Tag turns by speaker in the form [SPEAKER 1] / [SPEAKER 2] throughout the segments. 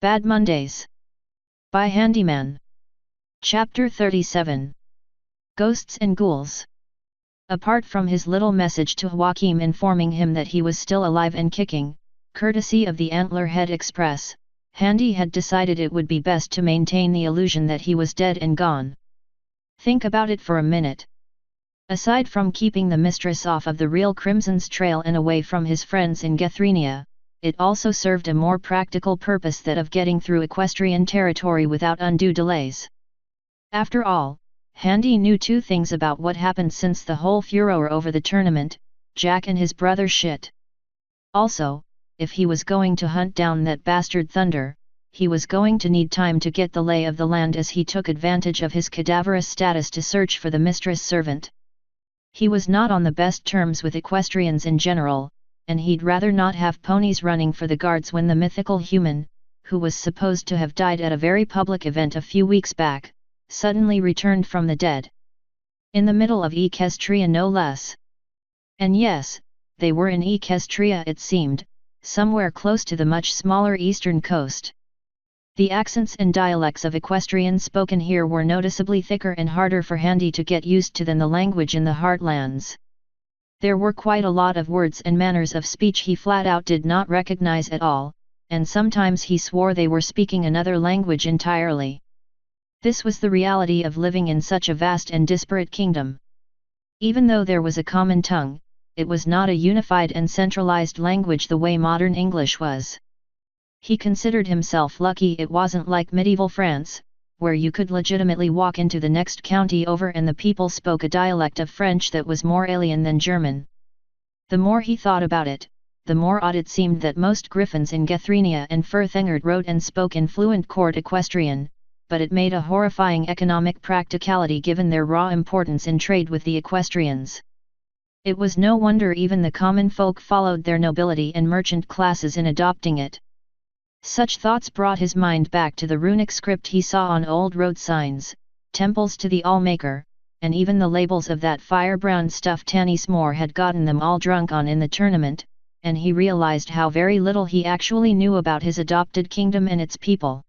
[SPEAKER 1] Bad Mondays. By Handyman. Chapter 37. Ghosts and Ghouls. Apart from his little message to Joachim informing him that he was still alive and kicking, courtesy of the Antlerhead Express, Handy had decided it would be best to maintain the illusion that he was dead and gone. Think about it for a minute. Aside from keeping the mistress off of the real Crimson's trail and away from his friends in Gethrynia, it also served a more practical purpose, that of getting through equestrian territory without undue delays. After all, Handy knew two things about what happened since the whole furor over the tournament: Jack and his brother shit. Also, if he was going to hunt down that bastard Thunder, he was going to need time to get the lay of the land, as he took advantage of his cadaverous status to search for the mistress servant. He was not on the best terms with equestrians in general, and he'd rather not have ponies running for the guards when the mythical human, who was supposed to have died at a very public event a few weeks back, suddenly returned from the dead. In the middle of Equestria no less. And yes, they were in Equestria, it seemed, somewhere close to the much smaller eastern coast. The accents and dialects of equestrian spoken here were noticeably thicker and harder for Handy to get used to than the language in the heartlands. There were quite a lot of words and manners of speech he flat out did not recognize at all, and sometimes he swore they were speaking another language entirely. This was the reality of living in such a vast and disparate kingdom. Even though there was a common tongue, it was not a unified and centralized language the way modern English was. He considered himself lucky it wasn't like medieval France, where you could legitimately walk into the next county over and the people spoke a dialect of French that was more alien than German. The more he thought about it, the more odd it seemed that most griffins in Gethrynia and Furthengard wrote and spoke in fluent court equestrian, but it made a horrifying economic practicality given their raw importance in trade with the equestrians. It was no wonder even the common folk followed their nobility and merchant classes in adopting it. Such thoughts brought his mind back to the runic script he saw on old road signs, temples to the Allmaker, and even the labels of that fire-brown stuff Tanis Moore had gotten them all drunk on in the tournament, and he realized how very little he actually knew about his adopted kingdom and its people.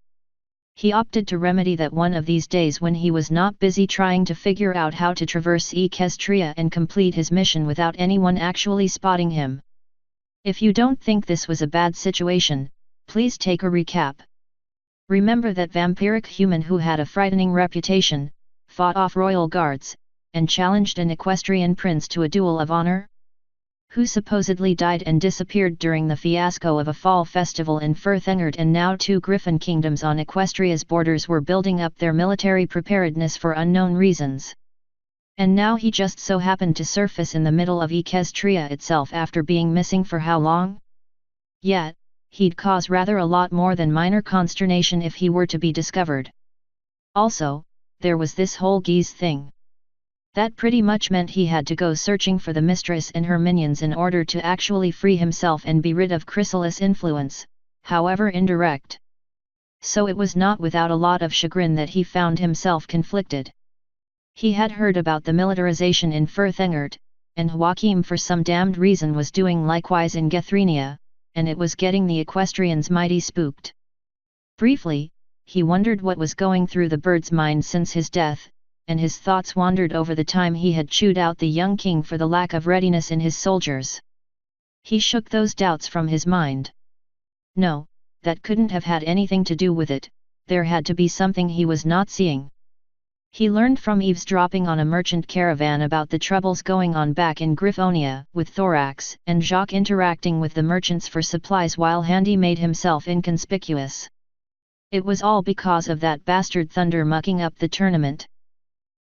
[SPEAKER 1] He opted to remedy that one of these days when he was not busy trying to figure out how to traverse Equestria and complete his mission without anyone actually spotting him. If you don't think this was a bad situation, please take a recap. Remember that vampiric human who had a frightening reputation, fought off royal guards, and challenged an equestrian prince to a duel of honor? Who supposedly died and disappeared during the fiasco of a fall festival in Furthengard, and now two griffin kingdoms on Equestria's borders were building up their military preparedness for unknown reasons. And now he just so happened to surface in the middle of Equestria itself after being missing for how long? Yet, he'd cause rather a lot more than minor consternation if he were to be discovered. Also, there was this whole geese thing. That pretty much meant he had to go searching for the mistress and her minions in order to actually free himself and be rid of Chrysalis' influence, however indirect. So it was not without a lot of chagrin that he found himself conflicted. He had heard about the militarization in Furthengard, and Joachim for some damned reason was doing likewise in Gethrynia, and it was getting the equestrians mighty spooked. Briefly, he wondered what was going through the bird's mind since his death, and his thoughts wandered over the time he had chewed out the young king for the lack of readiness in his soldiers. He shook those doubts from his mind. No, that couldn't have had anything to do with it, there had to be something he was not seeing. He learned from eavesdropping on a merchant caravan about the troubles going on back in Griffonia, with Thorax and Jacques interacting with the merchants for supplies while Handy made himself inconspicuous. It was all because of that bastard Thunder mucking up the tournament.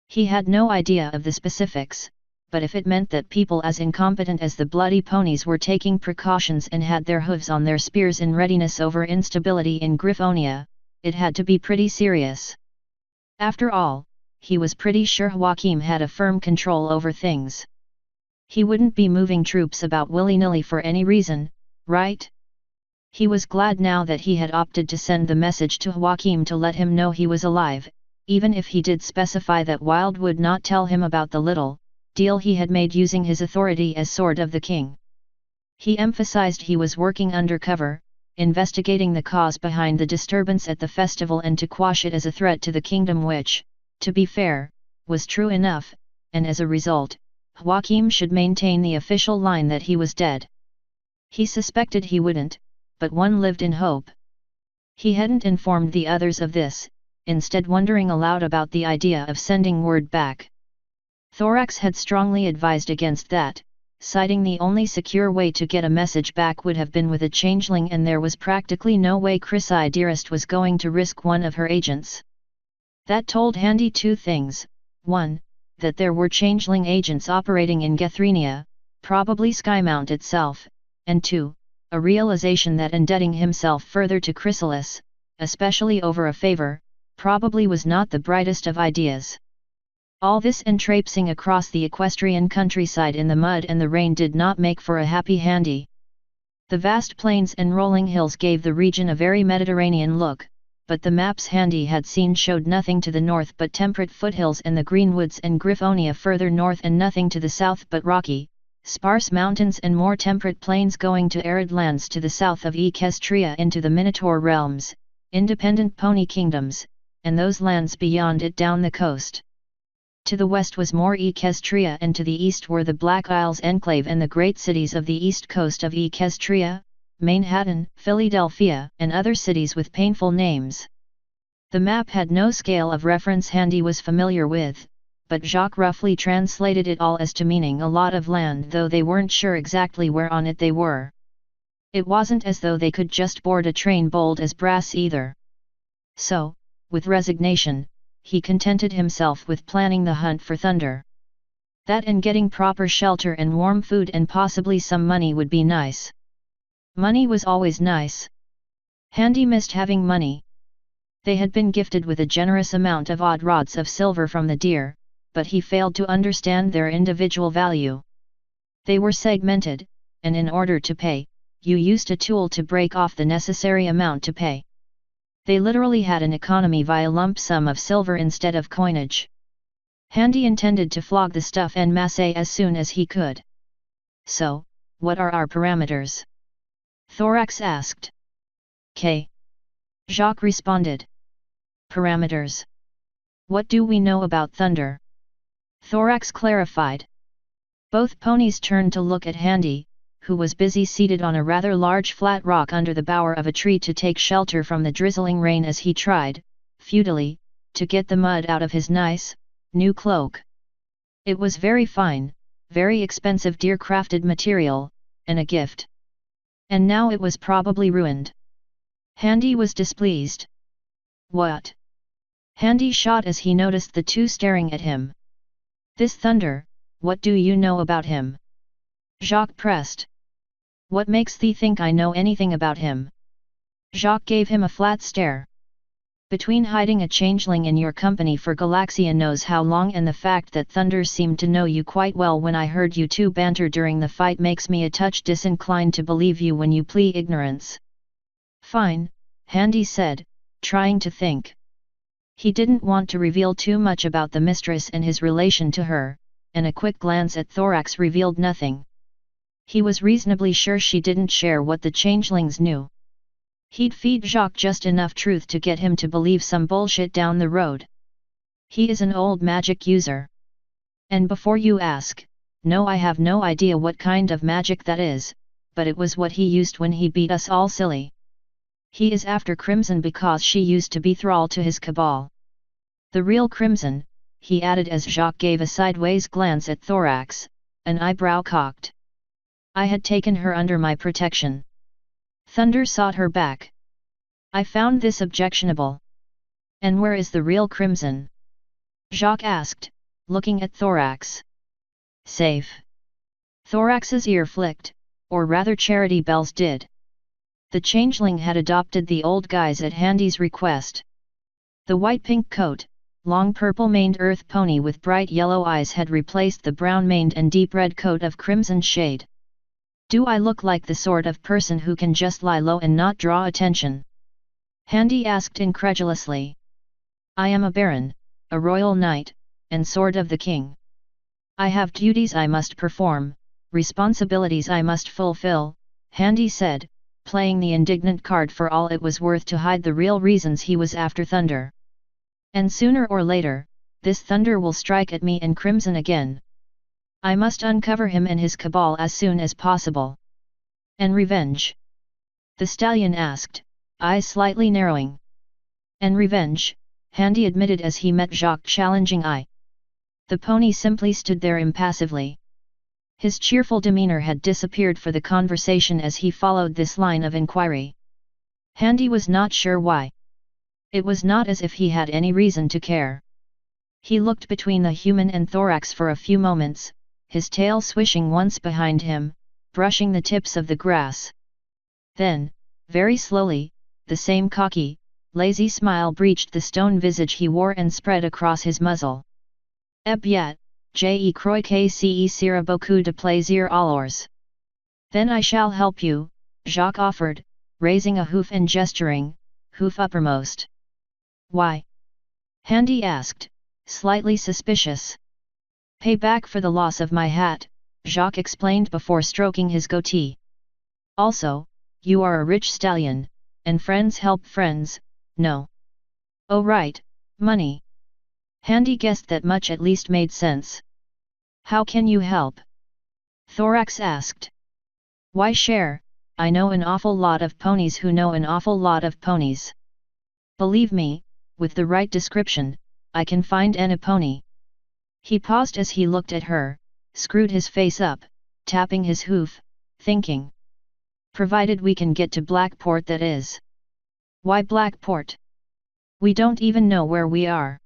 [SPEAKER 1] He had no idea of the specifics, but if it meant that people as incompetent as the bloody ponies were taking precautions and had their hooves on their spears in readiness over instability in Griffonia, it had to be pretty serious. After all, he was pretty sure Joachim had a firm control over things. He wouldn't be moving troops about willy-nilly for any reason, right? He was glad now that he had opted to send the message to Joachim to let him know he was alive, even if he did specify that Wild would not tell him about the little deal he had made using his authority as Sword of the King. He emphasized he was working undercover, investigating the cause behind the disturbance at the festival and to quash it as a threat to the kingdom which, to be fair, was true enough, and as a result, Joachim should maintain the official line that he was dead. He suspected he wouldn't, but one lived in hope. He hadn't informed the others of this, instead wondering aloud about the idea of sending word back. Thorax had strongly advised against that, citing the only secure way to get a message back would have been with a changeling, and there was practically no way Chrissy Dearest was going to risk one of her agents. That told Handy two things: 1, that there were changeling agents operating in Gethrynia, probably Skymount itself, and 2, a realization that indebting himself further to Chrysalis, especially over a favor, probably was not the brightest of ideas. All this and traipsing across the equestrian countryside in the mud and the rain did not make for a happy Handy. The vast plains and rolling hills gave the region a very Mediterranean look, but the maps Handy had seen showed nothing to the north but temperate foothills and the greenwoods and Griffonia further north, and nothing to the south but rocky, sparse mountains and more temperate plains going to arid lands to the south of Equestria into the Minotaur realms, independent pony kingdoms, and those lands beyond it down the coast. To the west was more Equestria, and to the east were the Black Isles Enclave and the great cities of the east coast of Equestria, Manhattan, Philadelphia, and other cities with painful names. The map had no scale of reference Handy was familiar with, but Jacques roughly translated it all as to meaning a lot of land, though they weren't sure exactly where on it they were. It wasn't as though they could just board a train bold as brass either. So, with resignation, he contented himself with planning the hunt for Thunder. That and getting proper shelter and warm food and possibly some money would be nice. Money was always nice. Handy missed having money. They had been gifted with a generous amount of odd rods of silver from the deer, but he failed to understand their individual value. They were segmented, and in order to pay, you used a tool to break off the necessary amount to pay. They literally had an economy via lump sum of silver instead of coinage. Handy intended to flog the stuff en masse as soon as he could. So, what are our parameters? Thorax asked. K. Jacques responded. Parameters. What do we know about Thunder? Thorax clarified. Both ponies turned to look at Handy, who was busy seated on a rather large flat rock under the bower of a tree to take shelter from the drizzling rain as he tried, futilely, to get the mud out of his nice, new cloak. It was very fine, very expensive deer-crafted material, and a gift. And now it was probably ruined. Handy was displeased. What? Handy shot as he noticed the two staring at him. This Thunder, what do you know about him? Jacques pressed. What makes thee think I know anything about him? Jacques gave him a flat stare. Between hiding a changeling in your company for Galaxia knows how long and the fact that Thunder seemed to know you quite well when I heard you two banter during the fight makes me a touch disinclined to believe you when you plead ignorance. Fine, Handy said, trying to think. He didn't want to reveal too much about the mistress and his relation to her, and a quick glance at Thorax revealed nothing. He was reasonably sure she didn't share what the changelings knew. He'd feed Jacques just enough truth to get him to believe some bullshit down the road. He is an old magic user. And before you ask, no, I have no idea what kind of magic that is, but it was what he used when he beat us all silly. He is after Crimson because she used to be thrall to his cabal. The real Crimson, he added as Jacques gave a sideways glance at Thorax, an eyebrow cocked. I had taken her under my protection. Thunder sought her back. I found this objectionable. And where is the real Crimson? Jacques asked, looking at Thorax. Safe. Thorax's ear flicked, or rather Charity Bell's did. The changeling had adopted the old guise at Handy's request. The white-pink coat, long purple-maned earth pony with bright yellow eyes had replaced the brown-maned and deep red coat of crimson shade. Do I look like the sort of person who can just lie low and not draw attention? Handy asked incredulously. I am a baron, a royal knight, and sword of the king. I have duties I must perform, responsibilities I must fulfill, Handy said, playing the indignant card for all it was worth to hide the real reasons he was after Thunder. And sooner or later, this Thunder will strike at me and crimson again. I must uncover him and his cabal as soon as possible. And revenge? The stallion asked, eyes slightly narrowing. And revenge, Handy admitted as he met Jacques' challenging eye. The pony simply stood there impassively. His cheerful demeanor had disappeared for the conversation as he followed this line of inquiry. Handy was not sure why. It was not as if he had any reason to care. He looked between the human and Thorax for a few moments, his tail swishing once behind him, brushing the tips of the grass. Then, very slowly, the same cocky, lazy smile breached the stone visage he wore and spread across his muzzle. Eh bien, je crois que ce sera beaucoup de plaisir alors. Then I shall help you, Jacques offered, raising a hoof and gesturing, hoof uppermost. Why? Handy asked, slightly suspicious. Pay back for the loss of my hat, Jacques explained before stroking his goatee. Also, you are a rich stallion, and friends help friends, no? Oh right, money. Handy guessed that much at least made sense. How can you help? Thorax asked. Why share, I know an awful lot of ponies who know an awful lot of ponies. Believe me, with the right description, I can find any pony. He paused as he looked at her, screwed his face up, tapping his hoof, thinking. Provided we can get to Blackport, that is. Why Blackport? We don't even know where we are.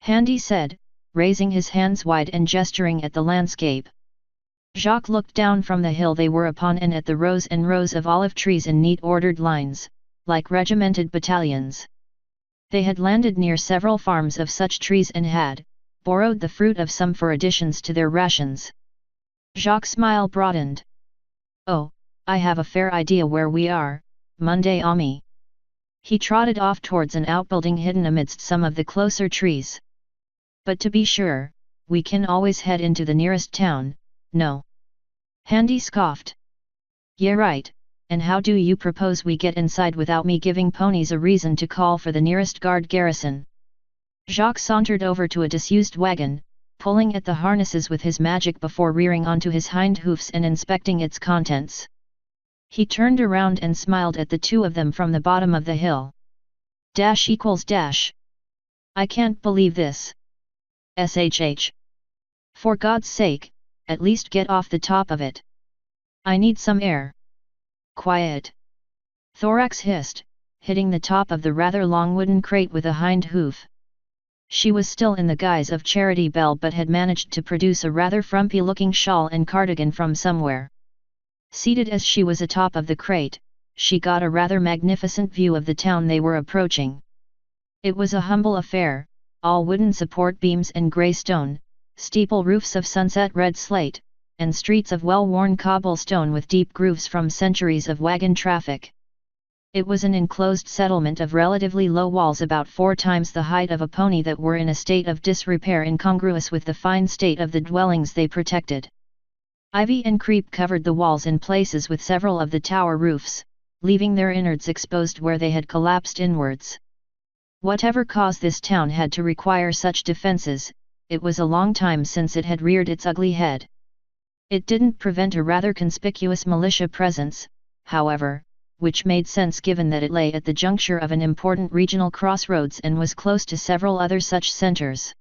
[SPEAKER 1] Handy said, raising his hands wide and gesturing at the landscape. Jacques looked down from the hill they were upon and at the rows and rows of olive trees in neat ordered lines, like regimented battalions. They had landed near several farms of such trees and had borrowed the fruit of some for additions to their rations. Jacques' smile broadened. Oh, I have a fair idea where we are, Monday Ami. He trotted off towards an outbuilding hidden amidst some of the closer trees. But to be sure, we can always head into the nearest town, no? Handy scoffed. Yeah right, and how do you propose we get inside without me giving ponies a reason to call for the nearest guard garrison? Jacques sauntered over to a disused wagon, pulling at the harnesses with his magic before rearing onto his hind hoofs and inspecting its contents. He turned around and smiled at the two of them from the bottom of the hill. Dash equals dash. I can't believe this. SHH. For God's sake, at least get off the top of it. I need some air. Quiet. Thorax hissed, hitting the top of the rather long wooden crate with a hind hoof. She was still in the guise of Charity Belle but had managed to produce a rather frumpy-looking shawl and cardigan from somewhere. Seated as she was atop of the crate, she got a rather magnificent view of the town they were approaching. It was a humble affair, all wooden support beams and grey stone, steeple roofs of sunset red slate, and streets of well-worn cobblestone with deep grooves from centuries of wagon traffic. It was an enclosed settlement of relatively low walls about 4 times the height of a pony that were in a state of disrepair incongruous with the fine state of the dwellings they protected. Ivy and creep covered the walls in places with several of the tower roofs, leaving their innards exposed where they had collapsed inwards. Whatever caused this town had to require such defences, it was a long time since it had reared its ugly head. It didn't prevent a rather conspicuous militia presence, however, which made sense given that it lay at the juncture of an important regional crossroads and was close to several other such centers.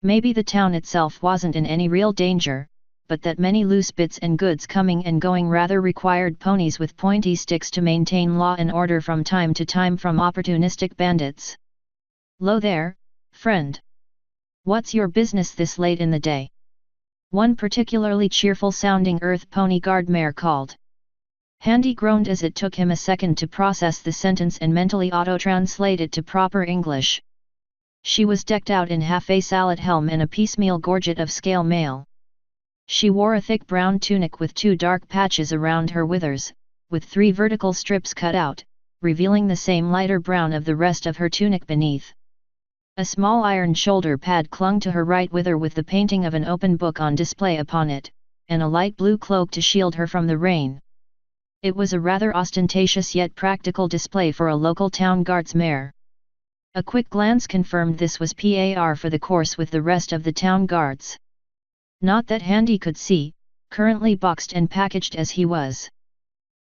[SPEAKER 1] Maybe the town itself wasn't in any real danger, but that many loose bits and goods coming and going rather required ponies with pointy sticks to maintain law and order from time to time from opportunistic bandits. "Lo there, friend! What's your business this late in the day?" one particularly cheerful-sounding earth pony guard mare called. Handy groaned as it took him a second to process the sentence and mentally auto-translate it to proper English. She was decked out in half-a salad helm and a piecemeal gorget of scale mail. She wore a thick brown tunic with 2 dark patches around her withers, with 3 vertical strips cut out, revealing the same lighter brown of the rest of her tunic beneath. A small iron shoulder pad clung to her right wither with the painting of an open book on display upon it, and a light blue cloak to shield her from the rain. It was a rather ostentatious yet practical display for a local town guard's mare. A quick glance confirmed this was par for the course with the rest of the town guards. Not that Handy could see, currently boxed and packaged as he was.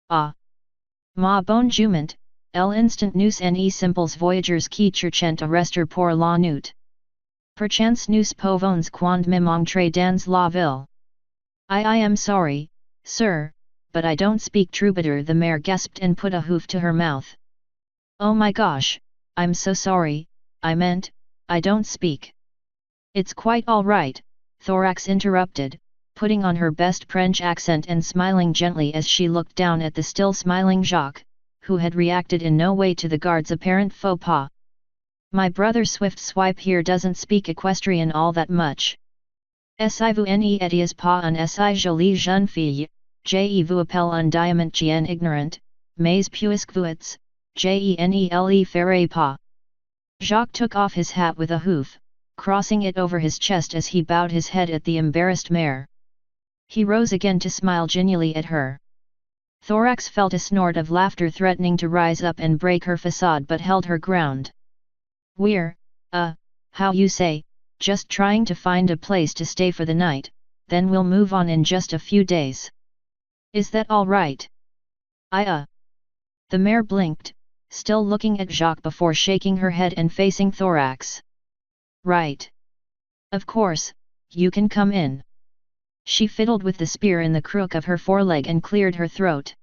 [SPEAKER 1] Ah! Ma bon jument, el instant nous ne simples voyageurs qui cherchent à rester pour la nuit. Perchance nous pouvons quand même entrer dans la ville. I am sorry, sir, but I don't speak troubadour. The mare gasped and put a hoof to her mouth. Oh my gosh, I'm so sorry, I meant, I don't speak. It's quite all right, Thorax interrupted, putting on her best French accent and smiling gently as she looked down at the still smiling Jacques, who had reacted in no way to the guard's apparent faux pas. My brother Swift Swipe here doesn't speak equestrian all that much. Si vous n'êtes pas un si jolie jeune fille, je vous appelle un diamant bien ignorant, mais puisque vous êtes, je ne ferai pas. Jacques took off his hat with a hoof, crossing it over his chest as he bowed his head at the embarrassed mare. He rose again to smile genially at her. Thorax felt a snort of laughter threatening to rise up and break her facade but held her ground. We're, how you say, just trying to find a place to stay for the night, then we'll move on in just a few days. Is that all right? The mare blinked, still looking at Jacques before shaking her head and facing Thorax. Right. Of course, you can come in. She fiddled with the spear in the crook of her foreleg and cleared her throat.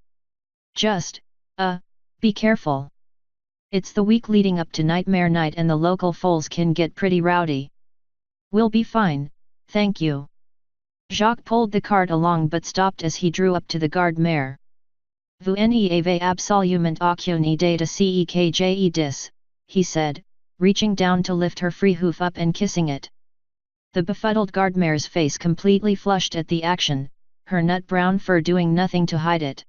[SPEAKER 1] Just, be careful. It's the week leading up to Nightmare Night and the local foals can get pretty rowdy. We'll be fine, thank you. Jacques pulled the cart along but stopped as he drew up to the guard mare. Vous n'avez absolument aucune idée de ce que je dis, he said, reaching down to lift her free hoof up and kissing it. The befuddled guard mare's face completely flushed at the action, her nut-brown fur doing nothing to hide it.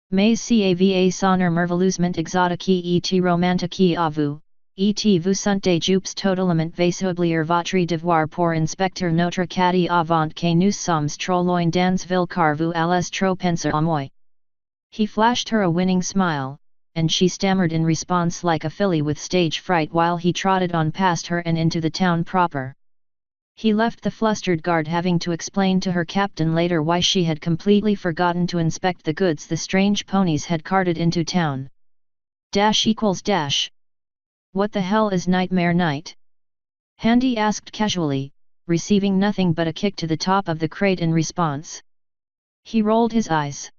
[SPEAKER 1] Mais cava sonner merveilleusement exotique et romantique à vous, et vous sentez jupes totalement vaisoublier votre devoir pour inspecter notre cadet avant que nous sommes trop loin dans ville car vous allez trop penser à moi. He flashed her a winning smile, and she stammered in response like a filly with stage fright while he trotted on past her and into the town proper. He left the flustered guard having to explain to her captain later why she had completely forgotten to inspect the goods the strange ponies had carted into town. == What the hell is Nightmare Night? Handy asked casually, receiving nothing but a kick to the top of the crate in response. He rolled his eyes.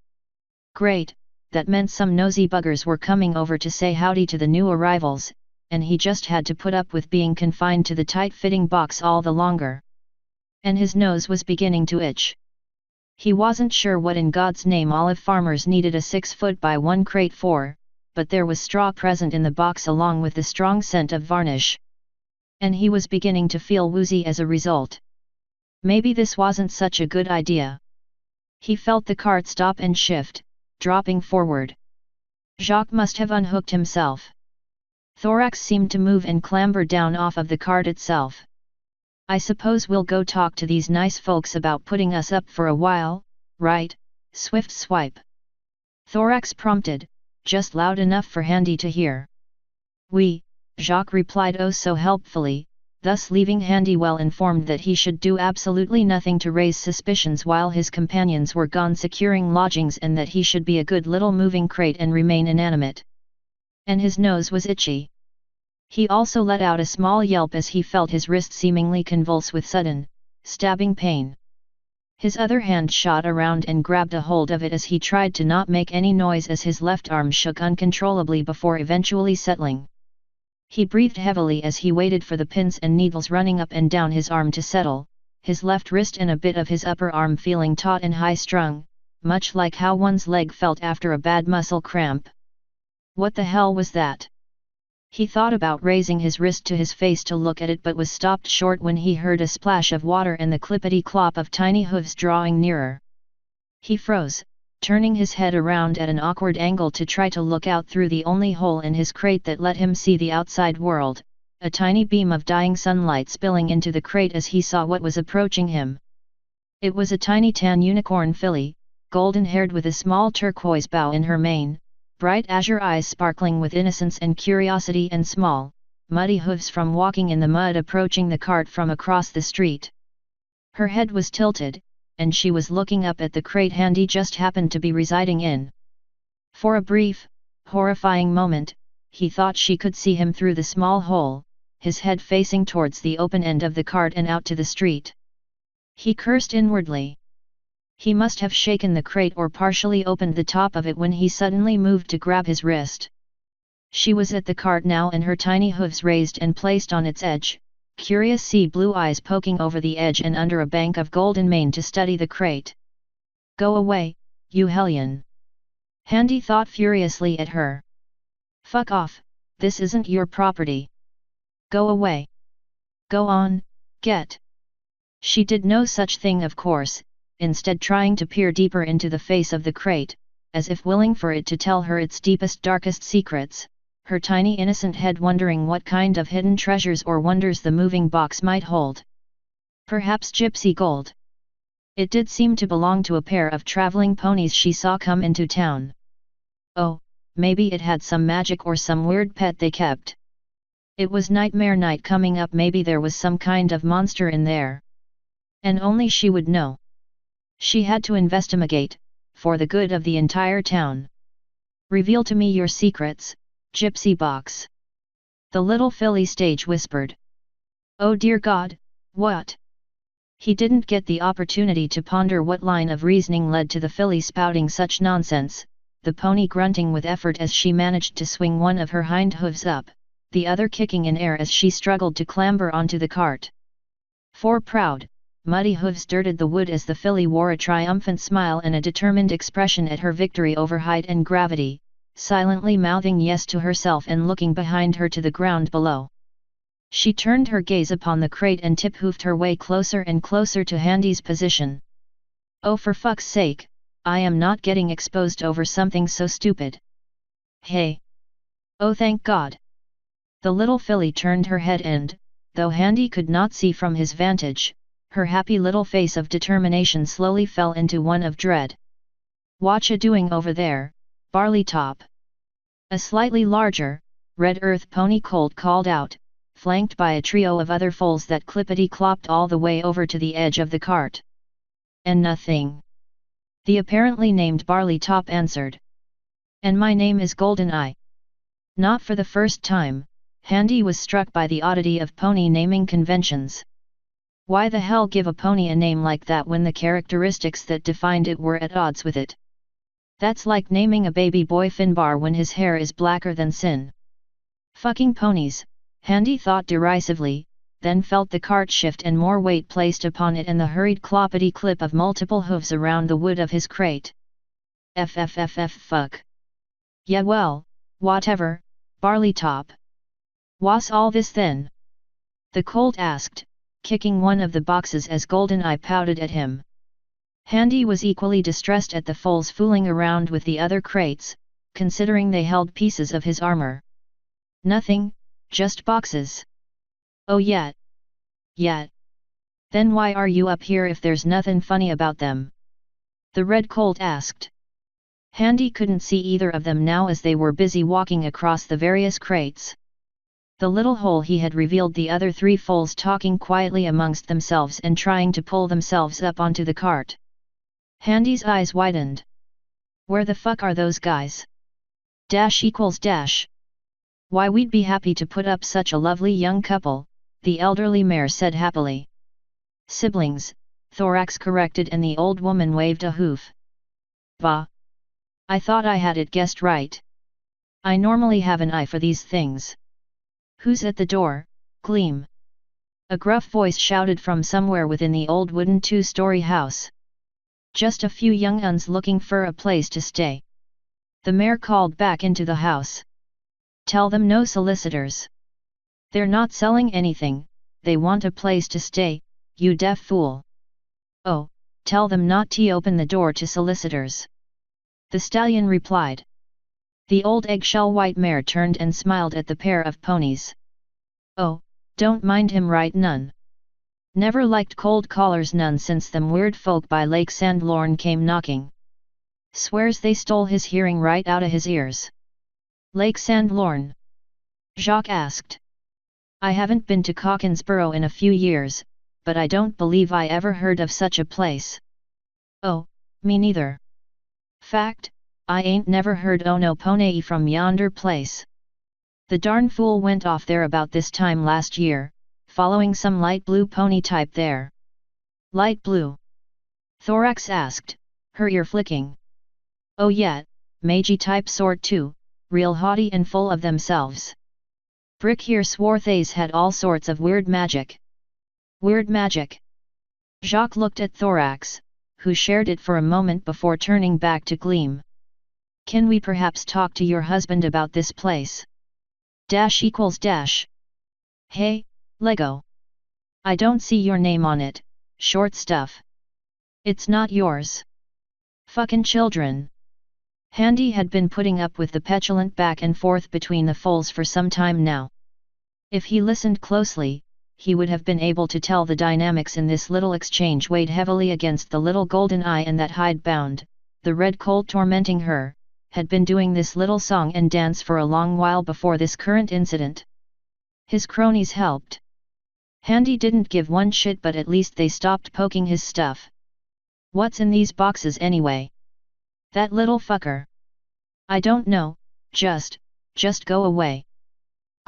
[SPEAKER 1] Great, that meant some nosy buggers were coming over to say howdy to the new arrivals, and he just had to put up with being confined to the tight-fitting box all the longer. And his nose was beginning to itch. He wasn't sure what in God's name olive farmers needed a 6-foot by 1 crate for, but there was straw present in the box along with the strong scent of varnish. And he was beginning to feel woozy as a result. Maybe this wasn't such a good idea. He felt the cart stop and shift, dropping forward. Jacques must have unhooked himself. Thorax seemed to move and clamber down off of the cart itself. I suppose we'll go talk to these nice folks about putting us up for a while, right, Swift Swipe? Thorax prompted, just loud enough for Handy to hear. Oui, Jacques replied oh so helpfully, thus leaving Handy well informed that he should do absolutely nothing to raise suspicions while his companions were gone securing lodgings and that he should be a good little moving crate and remain inanimate. And his nose was itchy. He also let out a small yelp as he felt his wrist seemingly convulse with sudden, stabbing pain. His other hand shot around and grabbed a hold of it as he tried to not make any noise as his left arm shook uncontrollably before eventually settling. He breathed heavily as he waited for the pins and needles running up and down his arm to settle, his left wrist and a bit of his upper arm feeling taut and high-strung, much like how one's leg felt after a bad muscle cramp. What the hell was that? He thought about raising his wrist to his face to look at it but was stopped short when he heard a splash of water and the clippity-clop of tiny hooves drawing nearer. He froze, turning his head around at an awkward angle to try to look out through the only hole in his crate that let him see the outside world, a tiny beam of dying sunlight spilling into the crate as he saw what was approaching him. It was a tiny tan unicorn filly, golden-haired with a small turquoise bow in her mane, bright azure eyes sparkling with innocence and curiosity, and small, muddy hooves from walking in the mud approaching the cart from across the street. Her head was tilted, and she was looking up at the crate Handy just happened to be residing in. For a brief, horrifying moment, he thought she could see him through the small hole, his head facing towards the open end of the cart and out to the street. He cursed inwardly. He must have shaken the crate or partially opened the top of it when he suddenly moved to grab his wrist. She was at the cart now, and her tiny hooves raised and placed on its edge, curious sea blue eyes poking over the edge and under a bank of golden mane to study the crate. "Go away, you hellion!" Handy thought furiously at her. "Fuck off, this isn't your property. Go away. Go on, get." She did no such thing, of course, instead trying to peer deeper into the face of the crate, as if willing for it to tell her its deepest darkest secrets, her tiny innocent head wondering what kind of hidden treasures or wonders the moving box might hold. Perhaps gypsy gold. It did seem to belong to a pair of traveling ponies she saw come into town. Oh, maybe it had some magic or some weird pet they kept. It was nightmare night coming up, maybe there was some kind of monster in there. And only she would know. She had to investigate, for the good of the entire town. "Reveal to me your secrets, gypsy box," the little filly stage whispered. Oh dear God, what? He didn't get the opportunity to ponder what line of reasoning led to the filly spouting such nonsense, the pony grunting with effort as she managed to swing one of her hind hooves up, the other kicking in air as she struggled to clamber onto the cart. Four proud, muddy hooves dirted the wood as the filly wore a triumphant smile and a determined expression at her victory over height and gravity, silently mouthing yes to herself and looking behind her to the ground below. She turned her gaze upon the crate and tip-hoofed her way closer and closer to Handy's position. "Oh, for fuck's sake, I am not getting exposed over something so stupid. Hey! Oh, thank God!" The little filly turned her head and, though Handy could not see from his vantage, her happy little face of determination slowly fell into one of dread. "Whatcha doing over there, Barleytop?" A slightly larger, red earth pony colt called out, flanked by a trio of other foals that clippity-clopped all the way over to the edge of the cart. "And nothing," the apparently named Barleytop answered. "And my name is Goldeneye." Not for the first time, Handy was struck by the oddity of pony naming conventions. Why the hell give a pony a name like that when the characteristics that defined it were at odds with it? That's like naming a baby boy Finbar when his hair is blacker than sin. Fucking ponies, Handy thought derisively, then felt the cart shift and more weight placed upon it and the hurried cloppity-clip of multiple hooves around the wood of his crate. Fuck. Yeah well, whatever, Barleytop. What's all this then? The colt asked, kicking one of the boxes as Goldeneye pouted at him. Handy was equally distressed at the foals fooling around with the other crates, considering they held pieces of his armor. "Nothing, just boxes." "Oh yet. Then why are you up here if there's nothing funny about them?" the red colt asked. Handy couldn't see either of them now as they were busy walking across the various crates. The little hole he had revealed the other three foals talking quietly amongst themselves and trying to pull themselves up onto the cart. Handy's eyes widened. "Where the fuck are those guys? --. Why we'd be happy to put up such a lovely young couple," the elderly mare said happily. "Siblings," Thorax corrected and the old woman waved a hoof. "Bah! I thought I had it guessed right. I normally have an eye for these things." "Who's at the door, Gleam?" a gruff voice shouted from somewhere within the old wooden two-story house. "Just a few young uns looking for a place to stay," the mayor called back into the house. "Tell them no solicitors. They're not selling anything, they want a place to stay, you deaf fool." "Oh, tell them not to open the door to solicitors," the stallion replied. The old eggshell white mare turned and smiled at the pair of ponies. "Oh, don't mind him right none. Never liked cold callers none since them weird folk by Lake Sandlorn came knocking. Swears they stole his hearing right out of his ears. Lake St. Lorne? Jacques asked. I haven't been to Cockensborough in a few years, but I don't believe I ever heard of such a place. Oh, me neither. Fact, I ain't never heard no poney from yonder place. The darn fool went off there about this time last year, following some light blue pony type there. Light blue? Thorax asked, her ear flicking. Oh yeah, magey type sort too, real haughty and full of themselves. Brick here swore they's had all sorts of weird magic. Weird magic? Jacques looked at Thorax, who shared it for a moment before turning back to Gleam. Can we perhaps talk to your husband about this place? ==. Hey, Lego. I don't see your name on it, short stuff. It's not yours. Fucking children. Handy had been putting up with the petulant back and forth between the foals for some time now. If he listened closely, he would have been able to tell the dynamics in this little exchange weighed heavily against the little golden eye, and that hidebound, the red colt tormenting her, had been doing this little song and dance for a long while before this current incident. His cronies helped. Handy didn't give one shit, but at least they stopped poking his stuff. What's in these boxes anyway? That little fucker. I don't know, just go away.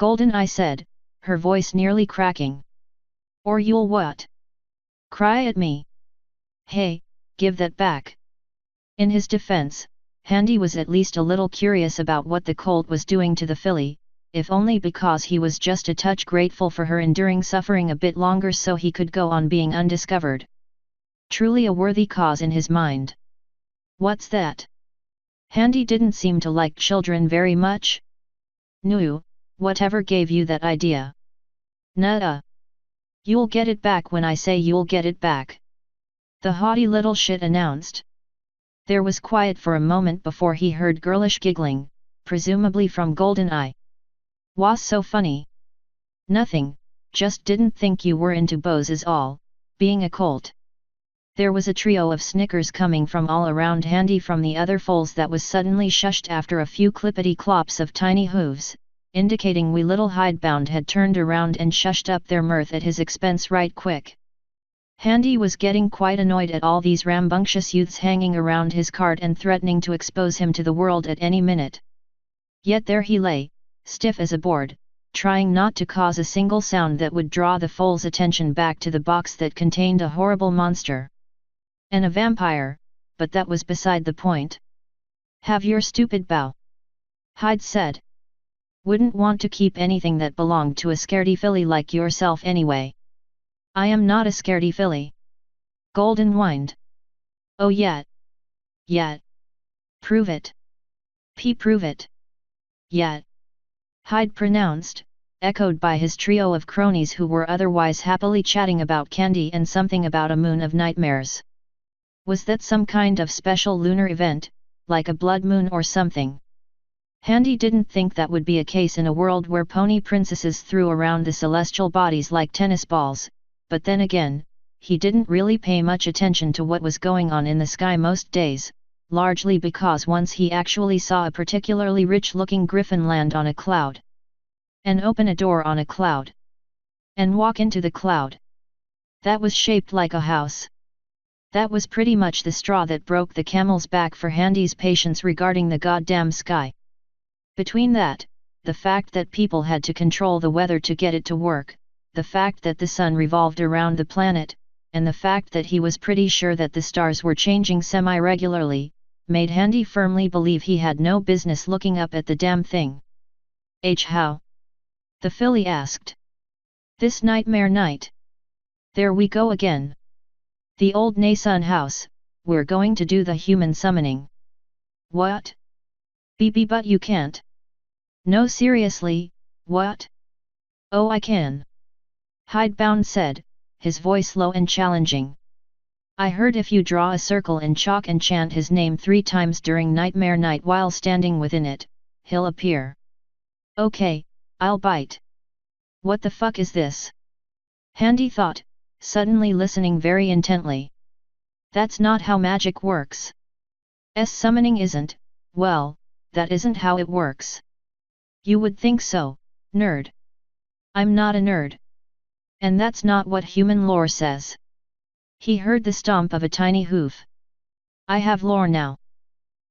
[SPEAKER 1] GoldenEye said, her voice nearly cracking. Or you'll what? Cry at me? Hey, give that back. In his defense, Handy was at least a little curious about what the colt was doing to the filly, if only because he was just a touch grateful for her enduring suffering a bit longer so he could go on being undiscovered. Truly a worthy cause in his mind. What's that? Handy didn't seem to like children very much. No, whatever gave you that idea? Nuh-uh. You'll get it back when I say you'll get it back. The haughty little shit announced. There was quiet for a moment before he heard girlish giggling, presumably from GoldenEye. Was so funny? Nothing, just didn't think you were into bows is all, being a colt. There was a trio of snickers coming from all around Handy from the other foals that was suddenly shushed after a few clippity-clops of tiny hooves, indicating wee little hidebound had turned around and shushed up their mirth at his expense right quick. Handy was getting quite annoyed at all these rambunctious youths hanging around his cart and threatening to expose him to the world at any minute. Yet there he lay, stiff as a board, trying not to cause a single sound that would draw the foal's attention back to the box that contained a horrible monster. And a vampire, but that was beside the point. Have your stupid bow. Hyde said. Wouldn't want to keep anything that belonged to a scaredy filly like yourself anyway. I am not a scaredy filly. Golden whined. Oh yeah. Yeah. Prove it. Prove it. Yeah. Hyde pronounced, echoed by his trio of cronies who were otherwise happily chatting about candy and something about a moon of nightmares. Was that some kind of special lunar event, like a blood moon or something? Handy didn't think that would be a case in a world where pony princesses threw around the celestial bodies like tennis balls, but then again, he didn't really pay much attention to what was going on in the sky most days, largely because once he actually saw a particularly rich-looking griffin land on a cloud, and open a door on a cloud, and walk into the cloud. That was shaped like a house. That was pretty much the straw that broke the camel's back for Handy's patience regarding the goddamn sky. Between that, the fact that people had to control the weather to get it to work, the fact that the sun revolved around the planet, and the fact that he was pretty sure that the stars were changing semi-regularly, made Handy firmly believe he had no business looking up at the damn thing. How? The filly asked. This nightmare night. There we go again. The old Nason house, we're going to do the human summoning. What? But you can't. No seriously, what? Oh I can. Hidebound said, his voice low and challenging. I heard if you draw a circle in chalk and chant his name 3 times during nightmare night while standing within it, he'll appear. Okay, I'll bite. What the fuck is this? Handy thought, suddenly listening very intently. That's not how magic works. Summoning isn't, well, that isn't how it works. You would think so, nerd. I'm not a nerd. And that's not what human lore says. He heard the stomp of a tiny hoof. I have lore now.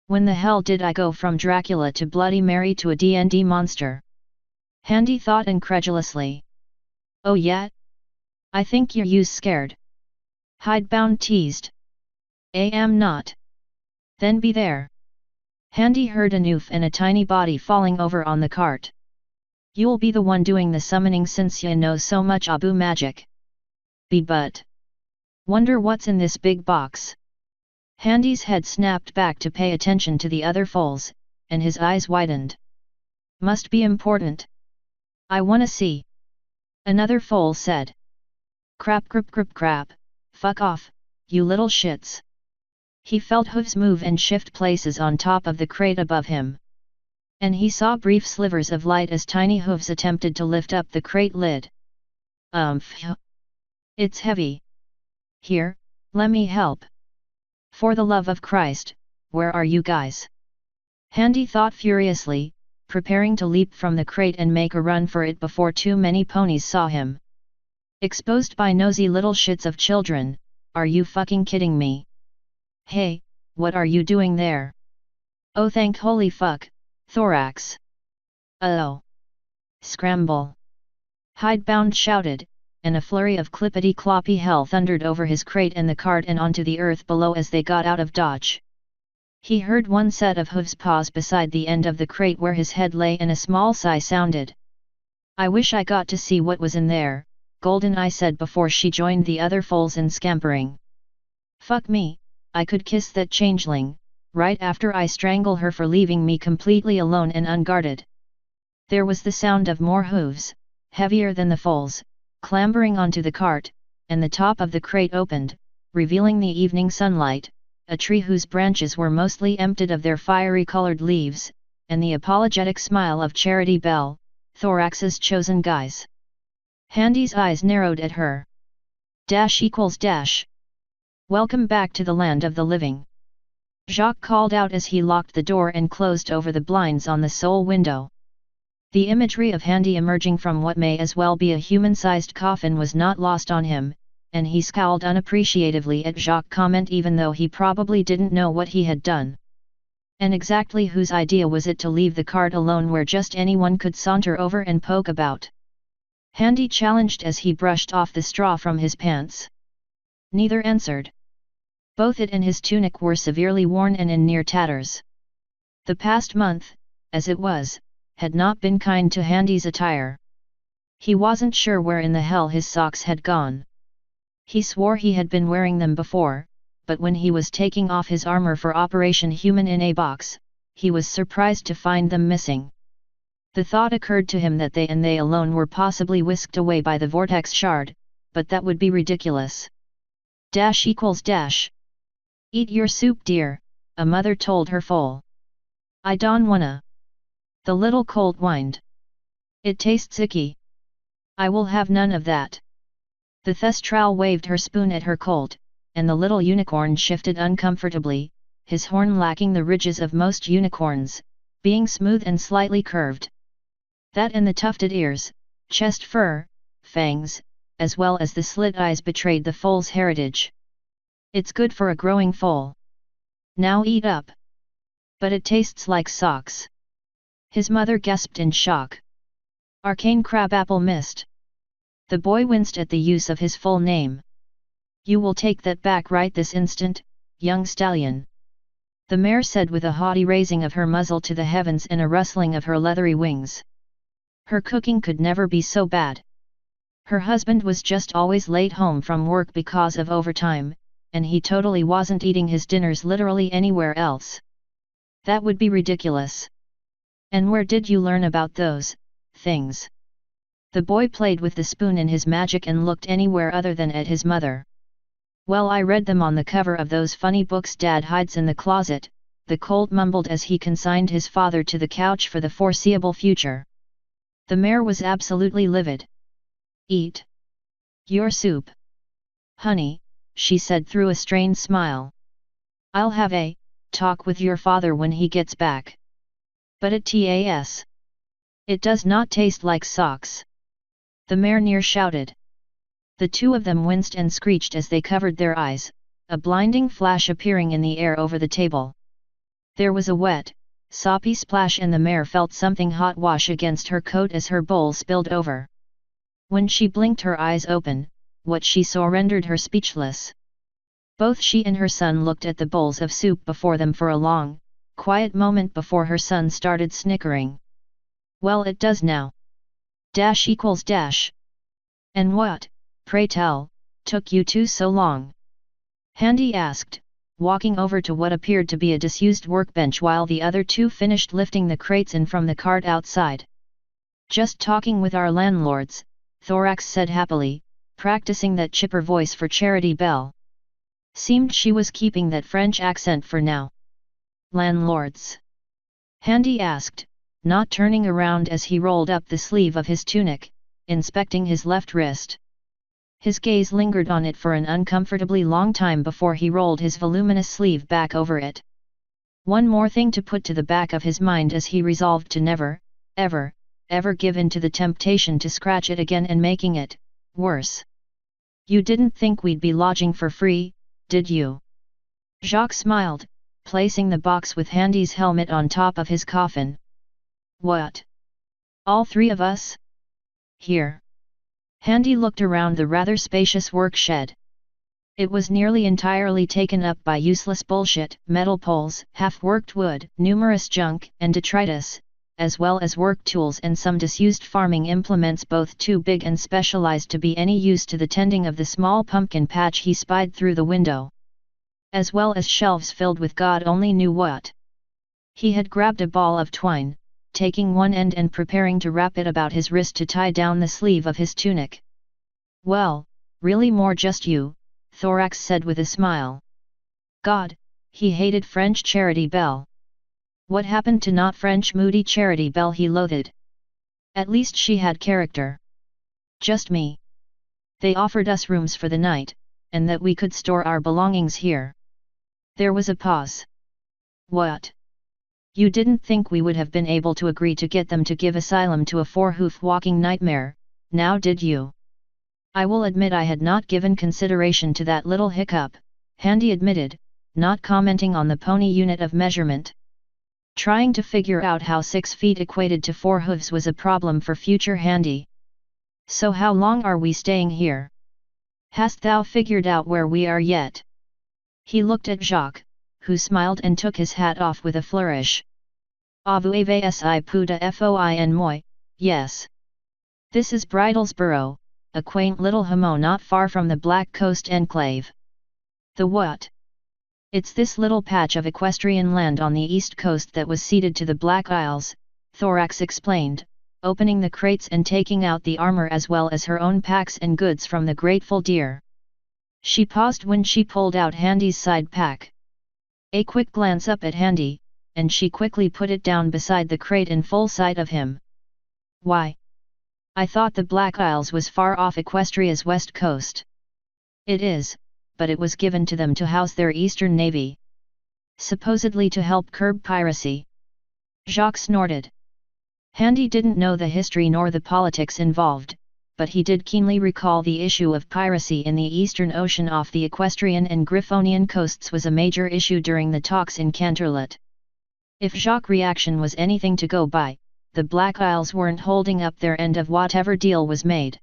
[SPEAKER 1] When the hell did I go from Dracula to Bloody Mary to a D&D monster? Handy thought incredulously. Oh yeah? I think you're scared. Hidebound teased. Am not. Then be there. Handy heard a noof and a tiny body falling over on the cart. You'll be the one doing the summoning since you know so much Abu magic. Be but. Wonder what's in this big box. Handy's head snapped back to pay attention to the other foals, and his eyes widened. Must be important. I wanna see. Another foal said. Crap crap crap crap, fuck off, you little shits. He felt hooves move and shift places on top of the crate above him. And he saw brief slivers of light as tiny hooves attempted to lift up the crate lid. It's heavy. Here, let me help. For the love of Christ, where are you guys? Handy thought furiously, preparing to leap from the crate and make a run for it before too many ponies saw him. Exposed by nosy little shits of children, are you fucking kidding me? Hey, what are you doing there? Oh thank holy fuck, thorax. Oh. Scramble. Hidebound shouted, and a flurry of clippity-cloppy hell thundered over his crate and the cart and onto the earth below as they got out of dodge. He heard one set of hooves pause beside the end of the crate where his head lay and a small sigh sounded. I wish I got to see what was in there, Goldeneye said before she joined the other foals in scampering. Fuck me, I could kiss that changeling, right after I strangle her for leaving me completely alone and unguarded. There was the sound of more hooves, heavier than the foals, clambering onto the cart, and the top of the crate opened, revealing the evening sunlight, a tree whose branches were mostly emptied of their fiery-colored leaves, and the apologetic smile of Charity Bell, Thorax's chosen guise. Handy's eyes narrowed at her. == Welcome back to the land of the living. Jacques called out as he locked the door and closed over the blinds on the sole window. The imagery of Handy emerging from what may as well be a human-sized coffin was not lost on him, and he scowled unappreciatively at Jacques' comment even though he probably didn't know what he had done. And exactly whose idea was it to leave the cart alone where just anyone could saunter over and poke about? Handy challenged as he brushed off the straw from his pants. Neither answered. Both it and his tunic were severely worn and in near tatters. The past month, as it was, had not been kind to Handy's attire. He wasn't sure where in the hell his socks had gone. He swore he had been wearing them before, but when he was taking off his armor for Operation Human in a box, he was surprised to find them missing. The thought occurred to him that they and they alone were possibly whisked away by the vortex shard, but that would be ridiculous. == Eat your soup dear, a mother told her foal. I don't wanna. The little colt whined. It tastes icky. I will have none of that. The thestral waved her spoon at her colt, and the little unicorn shifted uncomfortably, his horn lacking the ridges of most unicorns, being smooth and slightly curved. That and the tufted ears, chest fur, fangs, as well as the slit eyes betrayed the foal's heritage. It's good for a growing foal. Now eat up. But it tastes like socks. His mother gasped in shock. Arcane crabapple mist. The boy winced at the use of his full name. You will take that back right this instant, young stallion. The mare said with a haughty raising of her muzzle to the heavens and a rustling of her leathery wings. Her cooking could never be so bad. Her husband was just always late home from work because of overtime, and he totally wasn't eating his dinners literally anywhere else. That would be ridiculous. And where did you learn about those things? The boy played with the spoon in his magic and looked anywhere other than at his mother. Well, I read them on the cover of those funny books Dad hides in the closet, the colt mumbled as he consigned his father to the couch for the foreseeable future. The mare was absolutely livid. Eat your soup. Honey, she said through a strained smile. I'll have a talk with your father when he gets back. But it does not taste like socks. The mayor shouted. The two of them winced and screeched as they covered their eyes, a blinding flash appearing in the air over the table. There was a wet, soppy splash and the mare felt something hot wash against her coat as her bowl spilled over. When she blinked her eyes open, what she saw rendered her speechless. Both she and her son looked at the bowls of soup before them for a long, quiet moment before her son started snickering. Well, it does now. Dash equals dash. And what, pray tell, took you two so long? Handy asked, walking over to what appeared to be a disused workbench while the other two finished lifting the crates in from the cart outside. Just talking with our landlords, Thorax said happily, practicing that chipper voice for Charity Bell. Seemed she was keeping that French accent for now. Landlords? Handy asked, not turning around as he rolled up the sleeve of his tunic, inspecting his left wrist. His gaze lingered on it for an uncomfortably long time before he rolled his voluminous sleeve back over it. One more thing to put to the back of his mind as he resolved to never, ever, ever give in to the temptation to scratch it again and making it worse. You didn't think we'd be lodging for free, did you? Jacques smiled, placing the box with Handy's helmet on top of his coffin. What? All three of us? Here. Handy looked around the rather spacious work shed. It was nearly entirely taken up by useless bullshit, metal poles, half-worked wood, numerous junk and detritus, as well as work tools and some disused farming implements both too big and specialized to be any use to the tending of the small pumpkin patch he spied through the window. As well as shelves filled with God only knew what. He had grabbed a ball of twine, taking one end and preparing to wrap it about his wrist to tie down the sleeve of his tunic. Well, really more just you, Thorax said with a smile. God, he hated French Charity Bell. What happened to not French moody Charity Bell he loathed? At least she had character. Just me. They offered us rooms for the night, and that we could store our belongings here. There was a pause. What? You didn't think we would have been able to agree to get them to give asylum to a four-hoof walking nightmare, now did you? I will admit I had not given consideration to that little hiccup, Handy admitted, not commenting on the pony unit of measurement. Trying to figure out how 6 feet equated to 4 hooves was a problem for future Handy. So how long are we staying here? Hast thou figured out where we are yet? He looked at Jacques, who smiled and took his hat off with a flourish. Avez si puta foin moi, yes. This is Bridlesborough, a quaint little hammock not far from the Black Coast enclave. The what? It's this little patch of equestrian land on the east coast that was ceded to the Black Isles, Thorax explained, opening the crates and taking out the armor as well as her own packs and goods from the grateful deer. She paused when she pulled out Handy's side pack. A quick glance up at Handy, and she quickly put it down beside the crate in full sight of him. Why? I thought the Black Isles was far off Equestria's west coast. It is, but it was given to them to house their eastern navy. Supposedly to help curb piracy. Jacques snorted. Handy didn't know the history nor the politics involved, but he did keenly recall the issue of piracy in the Eastern Ocean off the Equestrian and Griffonian coasts was a major issue during the talks in Canterlot. If Jacques' reaction was anything to go by, the Black Isles weren't holding up their end of whatever deal was made.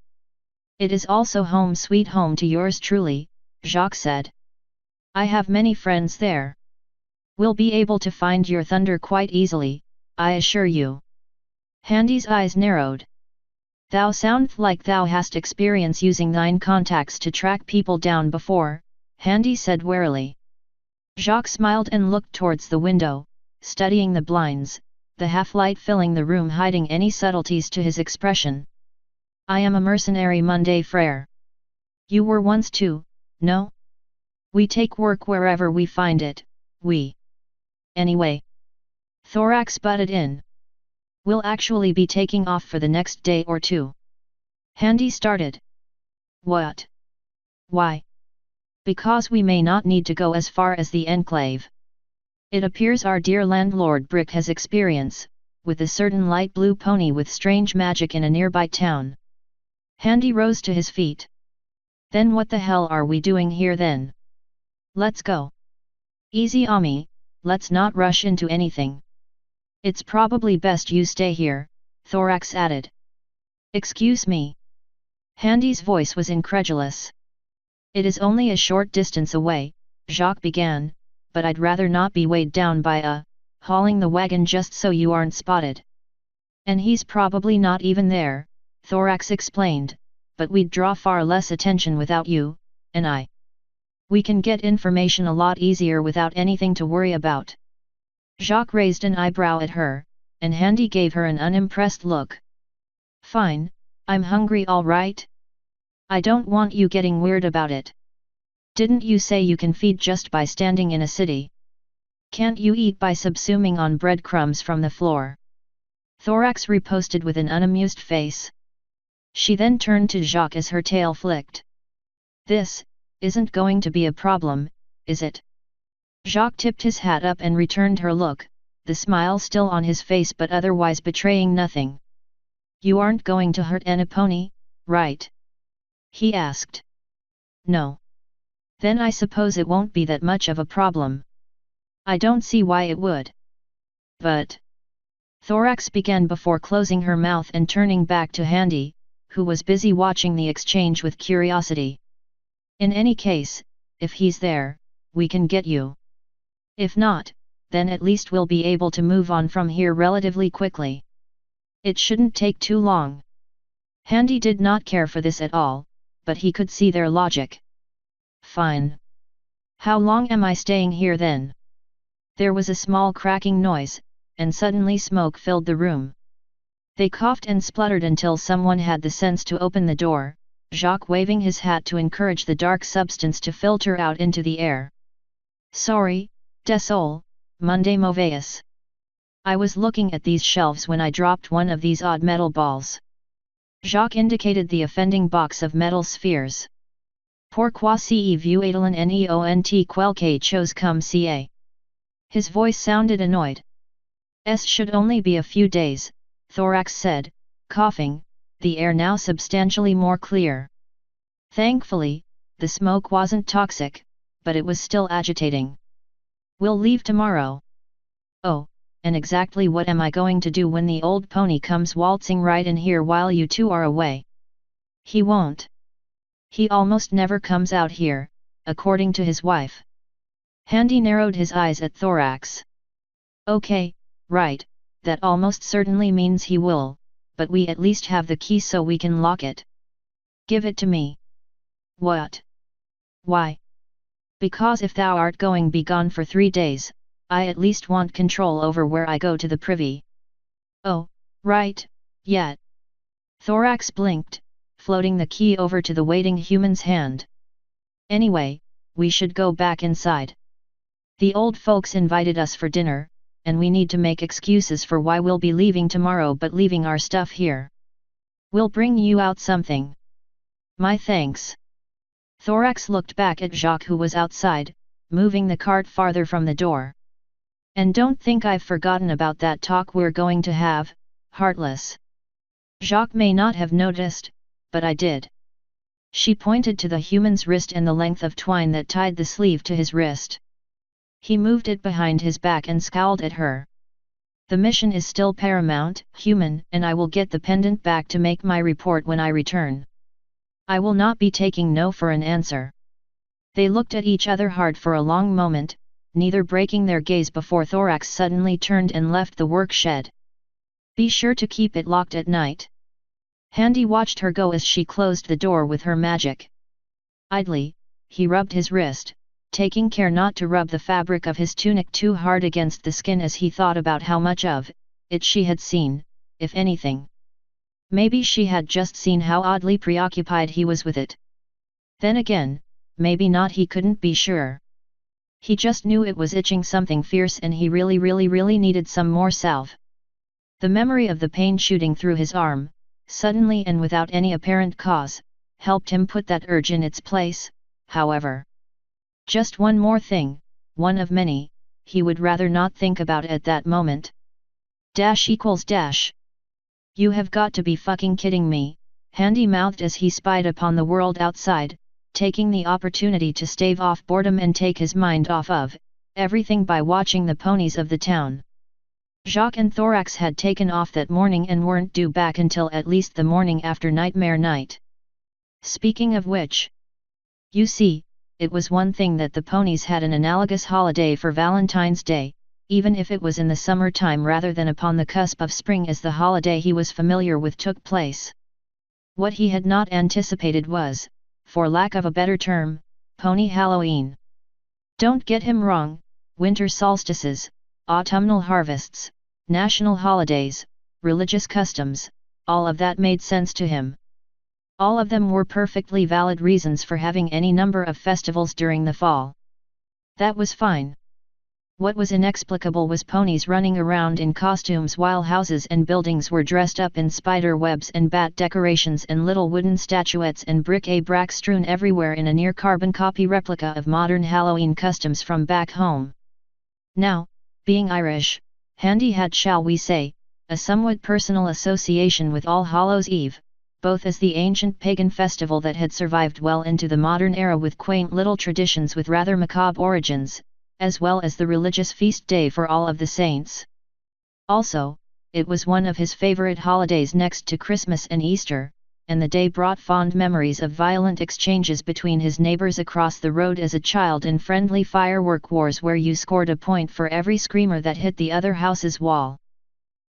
[SPEAKER 1] It is also home sweet home to yours truly, Jacques said. I have many friends there. We'll be able to find your thunder quite easily, I assure you. Handy's eyes narrowed. Thou sound'st like thou hast experience using thine contacts to track people down before, Handy said warily. Jacques smiled and looked towards the window, studying the blinds, the half-light filling the room hiding any subtleties to his expression. I am a mercenary Monday frere. You were once too, no? We take work wherever we find it, we. Anyway. Thorax butted in. We'll actually be taking off for the next day or two. Handy started. What? Why? Because we may not need to go as far as the enclave. It appears our dear landlord Brick has experience, with a certain light blue pony with strange magic in a nearby town. Handy rose to his feet. Then what the hell are we doing here then? Let's go. Easy Ami, let's not rush into anything. It's probably best you stay here, Thorax added. Excuse me. Handy's voice was incredulous. It is only a short distance away, Jacques began, but I'd rather not be weighed down by hauling the wagon just so you aren't spotted. And he's probably not even there, Thorax explained, but we'd draw far less attention without you, and I. We can get information a lot easier without anything to worry about. Jacques raised an eyebrow at her, and Handy gave her an unimpressed look. Fine, I'm hungry all right? I don't want you getting weird about it. Didn't you say you can feed just by standing in a city? Can't you eat by subsuming on breadcrumbs from the floor? Thorax riposted with an unamused face. She then turned to Jacques as her tail flicked. This isn't going to be a problem, is it? Jacques tipped his hat up and returned her look, the smile still on his face but otherwise betraying nothing. You aren't going to hurt any pony, right? He asked. No. Then I suppose it won't be that much of a problem. I don't see why it would. But... Thorax began before closing her mouth and turning back to Handy, who was busy watching the exchange with curiosity. In any case, if he's there, we can get you. If not, then at least we'll be able to move on from here relatively quickly. It shouldn't take too long. Handy did not care for this at all, but he could see their logic. Fine. How long am I staying here then? There was a small cracking noise, and suddenly smoke filled the room. They coughed and spluttered until someone had the sense to open the door, Jacques waving his hat to encourage the dark substance to filter out into the air. Sorry, désolé, Monday Mauvaise. I was looking at these shelves when I dropped one of these odd metal balls. Jacques indicated the offending box of metal spheres. Pourquoi vous êtes neont quelque chose comme ça? His voice sounded annoyed. Should only be a few days, Thorax said, coughing, the air now substantially more clear. Thankfully, the smoke wasn't toxic, but it was still agitating. We'll leave tomorrow. Oh, and exactly what am I going to do when the old pony comes waltzing right in here while you two are away? He won't. He almost never comes out here, according to his wife. Handy narrowed his eyes at Thorax. Okay, right, that almost certainly means he will, but we at least have the key so we can lock it. Give it to me. What? Why? Because if thou art going be gone for 3 days, I at least want control over where I go to the privy. Oh, right, yeah. Thorax blinked, floating the key over to the waiting human's hand. Anyway, we should go back inside. The old folks invited us for dinner, and we need to make excuses for why we'll be leaving tomorrow but leaving our stuff here. We'll bring you out something. My thanks. Thorax looked back at Jacques who was outside, moving the cart farther from the door. And don't think I've forgotten about that talk we're going to have, heartless. Jacques may not have noticed, but I did. She pointed to the human's wrist and the length of twine that tied the sleeve to his wrist. He moved it behind his back and scowled at her. The mission is still paramount, human, and I will get the pendant back to make my report when I return. I will not be taking no for an answer. They looked at each other hard for a long moment, neither breaking their gaze before Thorax suddenly turned and left the work shed. Be sure to keep it locked at night. Handy watched her go as she closed the door with her magic. Idly, he rubbed his wrist, taking care not to rub the fabric of his tunic too hard against the skin as he thought about how much of it she had seen, if anything. Maybe she had just seen how oddly preoccupied he was with it. Then again, maybe not, he couldn't be sure. He just knew it was itching something fierce and he really needed some more salve. The memory of the pain shooting through his arm, suddenly and without any apparent cause, helped him put that urge in its place, however. Just one more thing, one of many, he would rather not think about at that moment. == You have got to be fucking kidding me, Handy mouthed as he spied upon the world outside, taking the opportunity to stave off boredom and take his mind off of everything by watching the ponies of the town. Jacques and Thorax had taken off that morning and weren't due back until at least the morning after Nightmare Night. Speaking of which, you see, it was one thing that the ponies had an analogous holiday for Valentine's Day, even if it was in the summertime rather than upon the cusp of spring as the holiday he was familiar with took place. What he had not anticipated was, for lack of a better term, Pony Halloween. Don't get him wrong, winter solstices, autumnal harvests, national holidays, religious customs, all of that made sense to him. All of them were perfectly valid reasons for having any number of festivals during the fall. That was fine. What was inexplicable was ponies running around in costumes while houses and buildings were dressed up in spider webs and bat decorations and little wooden statuettes and bric-a-brac strewn everywhere in a near-carbon copy replica of modern Halloween customs from back home. Now, being Irish, Handy had, shall we say, a somewhat personal association with All Hallows' Eve, both as the ancient pagan festival that had survived well into the modern era with quaint little traditions with rather macabre origins, as well as the religious feast day for all of the saints. Also, it was one of his favorite holidays next to Christmas and Easter, and the day brought fond memories of violent exchanges between his neighbors across the road as a child in friendly firework wars where you scored a point for every screamer that hit the other house's wall.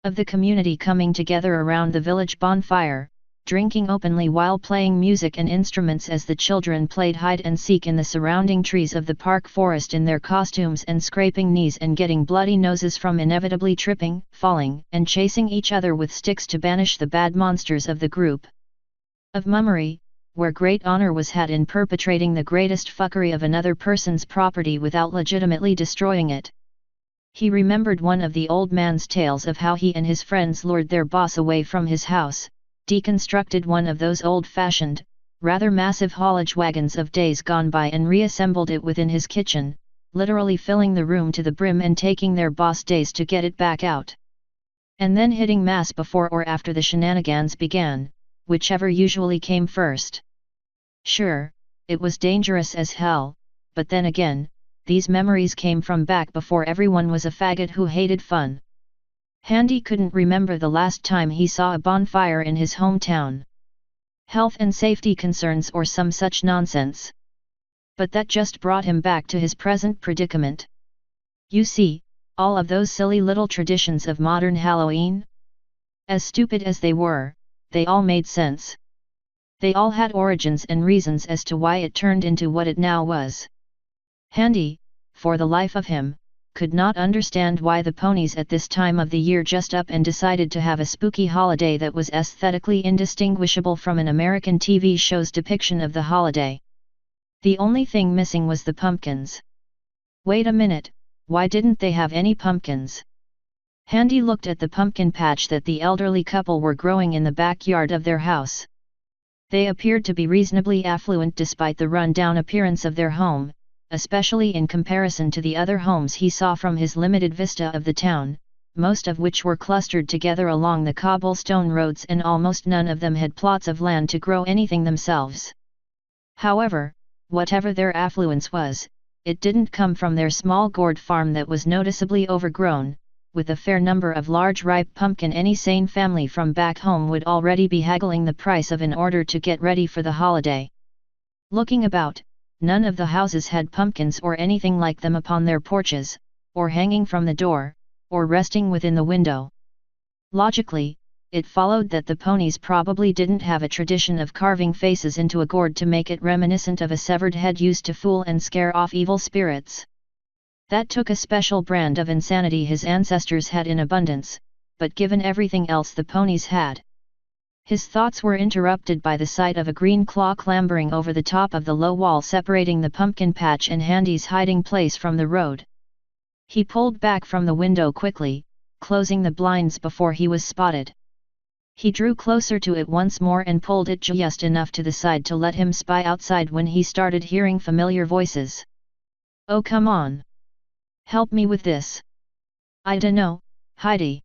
[SPEAKER 1] Of the community coming together around the village bonfire, drinking openly while playing music and instruments as the children played hide and seek in the surrounding trees of the park forest in their costumes and scraping knees and getting bloody noses from inevitably tripping, falling, and chasing each other with sticks to banish the bad monsters of the group. Of mummery, where great honor was had in perpetrating the greatest fuckery of another person's property without legitimately destroying it. He remembered one of the old man's tales of how he and his friends lured their boss away from his house, deconstructed one of those old-fashioned, rather massive haulage wagons of days gone by and reassembled it within his kitchen, literally filling the room to the brim and taking their boss days to get it back out. And then hitting mass before or after the shenanigans began, whichever usually came first. Sure, it was dangerous as hell, but then again, these memories came from back before everyone was a faggot who hated fun. Handy couldn't remember the last time he saw a bonfire in his hometown. Health and safety concerns or some such nonsense. But that just brought him back to his present predicament. You see, all of those silly little traditions of modern Halloween? As stupid as they were, they all made sense. They all had origins and reasons as to why it turned into what it now was. Handy, for the life of him, could not understand why the ponies at this time of the year just up and decided to have a spooky holiday that was aesthetically indistinguishable from an American TV show's depiction of the holiday. The only thing missing was the pumpkins. Wait a minute, why didn't they have any pumpkins? Handy looked at the pumpkin patch that the elderly couple were growing in the backyard of their house. They appeared to be reasonably affluent despite the run-down appearance of their home, especially in comparison to the other homes he saw from his limited vista of the town, most of which were clustered together along the cobblestone roads and almost none of them had plots of land to grow anything themselves. However, whatever their affluence was, it didn't come from their small gourd farm that was noticeably overgrown, with a fair number of large ripe pumpkin any sane family from back home would already be haggling the price of in order to get ready for the holiday. Looking about, none of the houses had pumpkins or anything like them upon their porches, or hanging from the door, or resting within the window. Logically, it followed that the ponies probably didn't have a tradition of carving faces into a gourd to make it reminiscent of a severed head used to fool and scare off evil spirits. That took a special brand of insanity his ancestors had in abundance, but given everything else the ponies had. His thoughts were interrupted by the sight of a green claw clambering over the top of the low wall separating the pumpkin patch and Handy's hiding place from the road. He pulled back from the window quickly, closing the blinds before he was spotted. He drew closer to it once more and pulled it just enough to the side to let him spy outside when he started hearing familiar voices. "Oh, come on!" Help me with this. I dunno, Heidi.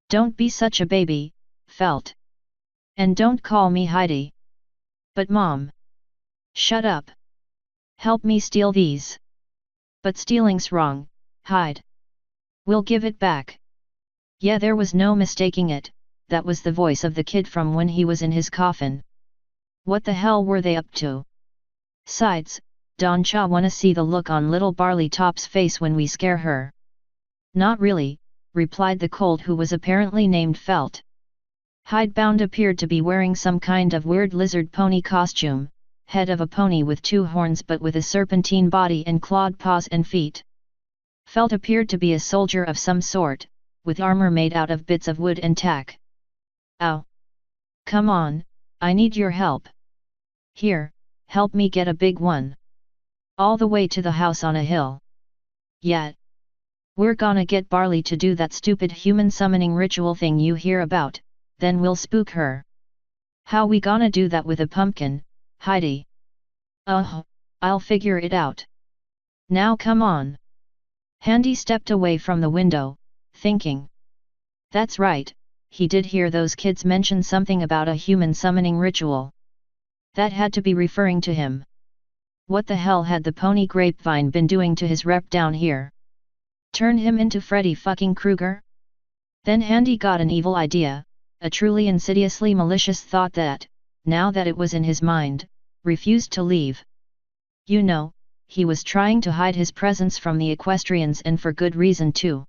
[SPEAKER 1] Don't be such a baby, Felt. And don't call me Heidi. But Mom. Shut up. Help me steal these. But stealing's wrong, Hyde. We'll give it back. Yeah, there was no mistaking it, that was the voice of the kid from when he was in his coffin. What the hell were they up to? Sides, Don Cha wanna see the look on little Barley Top's face when we scare her. Not really, replied the colt who was apparently named Felt. Hidebound appeared to be wearing some kind of weird lizard pony costume, head of a pony with two horns but with a serpentine body and clawed paws and feet. Felt appeared to be a soldier of some sort, with armor made out of bits of wood and tack. Ow! Come on, I need your help. Here, help me get a big one. All the way to the house on a hill. Yeah. We're gonna get Barley to do that stupid human summoning ritual thing you hear about, then we'll spook her. How we gonna do that with a pumpkin, Heidi? I'll figure it out. Now come on. Handy stepped away from the window, thinking. That's right, he did hear those kids mention something about a human summoning ritual. That had to be referring to him. What the hell had the pony Grapevine been doing to his rep down here? Turn him into Freddy fucking Krueger? Then Handy got an evil idea, a truly insidiously malicious thought that, now that it was in his mind, refused to leave. You know, he was trying to hide his presence from the equestrians and for good reason too.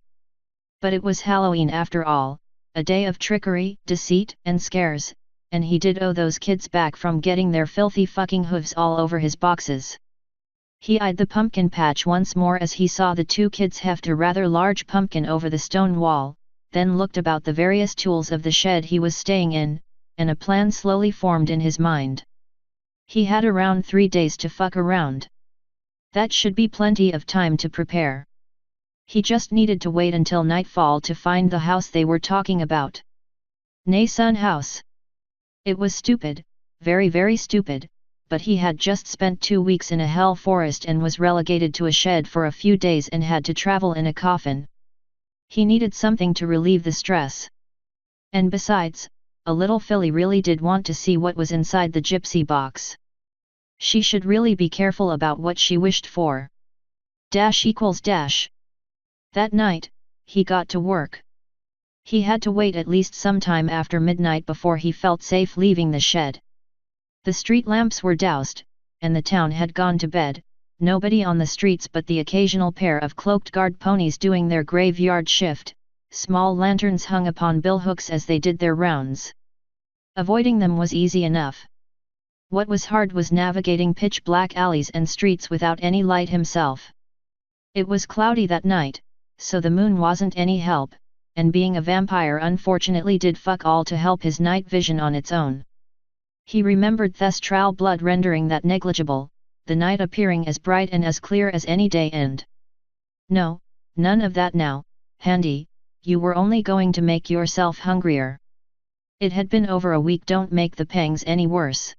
[SPEAKER 1] But it was Halloween after all, a day of trickery, deceit and scares, and he did owe those kids back from getting their filthy fucking hooves all over his boxes. He eyed the pumpkin patch once more as he saw the two kids heft a rather large pumpkin over the stone wall, then looked about the various tools of the shed he was staying in, and a plan slowly formed in his mind. He had around 3 days to fuck around. That should be plenty of time to prepare. He just needed to wait until nightfall to find the house they were talking about. Nay Sun House. It was stupid, very very stupid, but he had just spent 2 weeks in a hell forest and was relegated to a shed for a few days and had to travel in a coffin. He needed something to relieve the stress. And besides, a little filly really did want to see what was inside the gypsy box. She should really be careful about what she wished for. Dash. That night, he got to work. He had to wait at least some time after midnight before he felt safe leaving the shed. The street lamps were doused, and the town had gone to bed, nobody on the streets but the occasional pair of cloaked guard ponies doing their graveyard shift, small lanterns hung upon billhooks as they did their rounds. Avoiding them was easy enough. What was hard was navigating pitch-black alleys and streets without any light himself. It was cloudy that night, so the moon wasn't any help, and being a vampire unfortunately did fuck all to help his night vision on its own. He remembered Thestral blood rendering that negligible, the night appearing as bright and as clear as any day and. No, none of that now, Handy, you were only going to make yourself hungrier. It had been over a week, don't make the pangs any worse.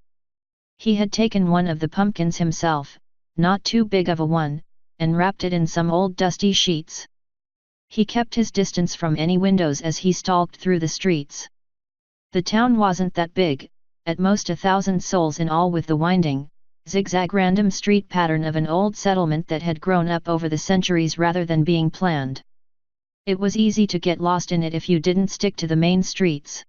[SPEAKER 1] He had taken one of the pumpkins himself, not too big of a one, and wrapped it in some old dusty sheets. He kept his distance from any windows as he stalked through the streets. The town wasn't that big, at most 1,000 souls in all, with the winding, zigzag random street pattern of an old settlement that had grown up over the centuries rather than being planned. It was easy to get lost in it if you didn't stick to the main streets.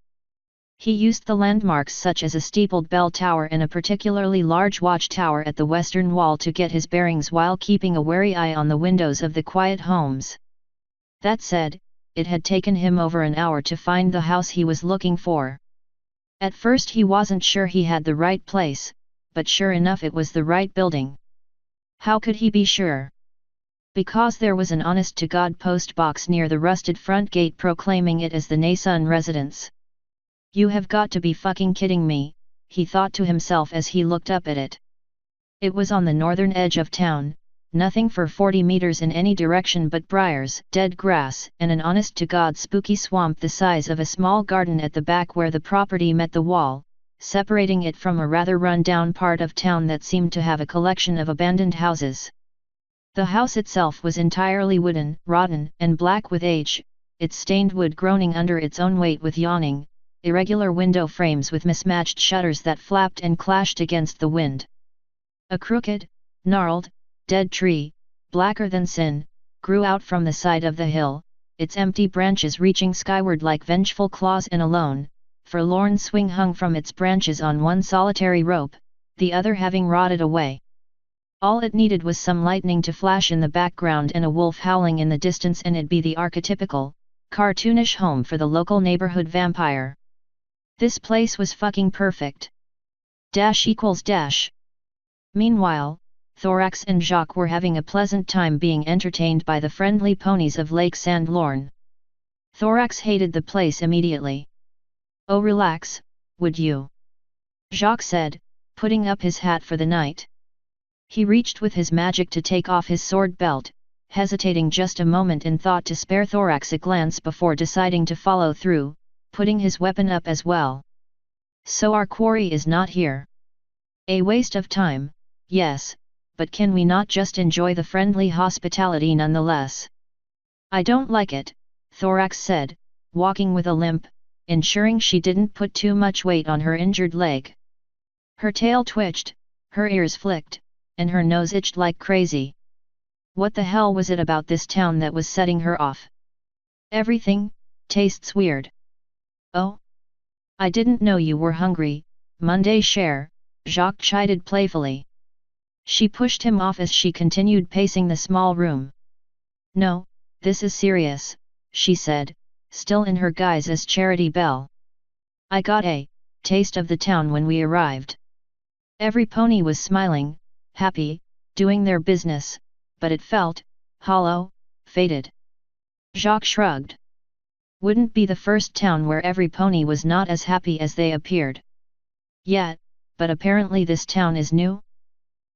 [SPEAKER 1] He used the landmarks such as a steepled bell tower and a particularly large watchtower at the western wall to get his bearings while keeping a wary eye on the windows of the quiet homes. That said, it had taken him over an hour to find the house he was looking for. At first he wasn't sure he had the right place, but sure enough it was the right building. How could he be sure? Because there was an honest-to-God post box near the rusted front gate proclaiming it as the Nasun residence. You have got to be fucking kidding me, he thought to himself as he looked up at it. It was on the northern edge of town, nothing for 40 meters in any direction but briars, dead grass, and an honest-to-God spooky swamp the size of a small garden at the back where the property met the wall, separating it from a rather run-down part of town that seemed to have a collection of abandoned houses. The house itself was entirely wooden, rotten, and black with age, its stained wood groaning under its own weight with yawning, irregular window frames with mismatched shutters that flapped and clashed against the wind. A crooked, gnarled, dead tree, blacker than sin, grew out from the side of the hill, its empty branches reaching skyward like vengeful claws, and a lone, forlorn swing hung from its branches on one solitary rope, the other having rotted away. All it needed was some lightning to flash in the background and a wolf howling in the distance, and it'd be the archetypical, cartoonish home for the local neighborhood vampire. This place was fucking perfect. == Meanwhile, Thorax and Jacques were having a pleasant time being entertained by the friendly ponies of Lake Saint Lorne. Thorax hated the place immediately. "Oh, relax, would you?" Jacques said, putting up his hat for the night. He reached with his magic to take off his sword belt, hesitating just a moment in thought to spare Thorax a glance before deciding to follow through, putting his weapon up as well. "So our quarry is not here. A waste of time, yes, but can we not just enjoy the friendly hospitality nonetheless?" "I don't like it," Thorax said, walking with a limp, ensuring she didn't put too much weight on her injured leg. Her tail twitched, her ears flicked, and her nose itched like crazy. What the hell was it about this town that was setting her off? "Everything tastes weird." "Oh? I didn't know you were hungry, Monday cher," Jacques chided playfully. She pushed him off as she continued pacing the small room. "No, this is serious," she said, still in her guise as Charity Belle. "I got a taste of the town when we arrived." Every pony was smiling, happy, doing their business, but it felt hollow, faded. Jacques shrugged. Wouldn't be the first town where every pony was not as happy as they appeared. Yet, but apparently this town is new?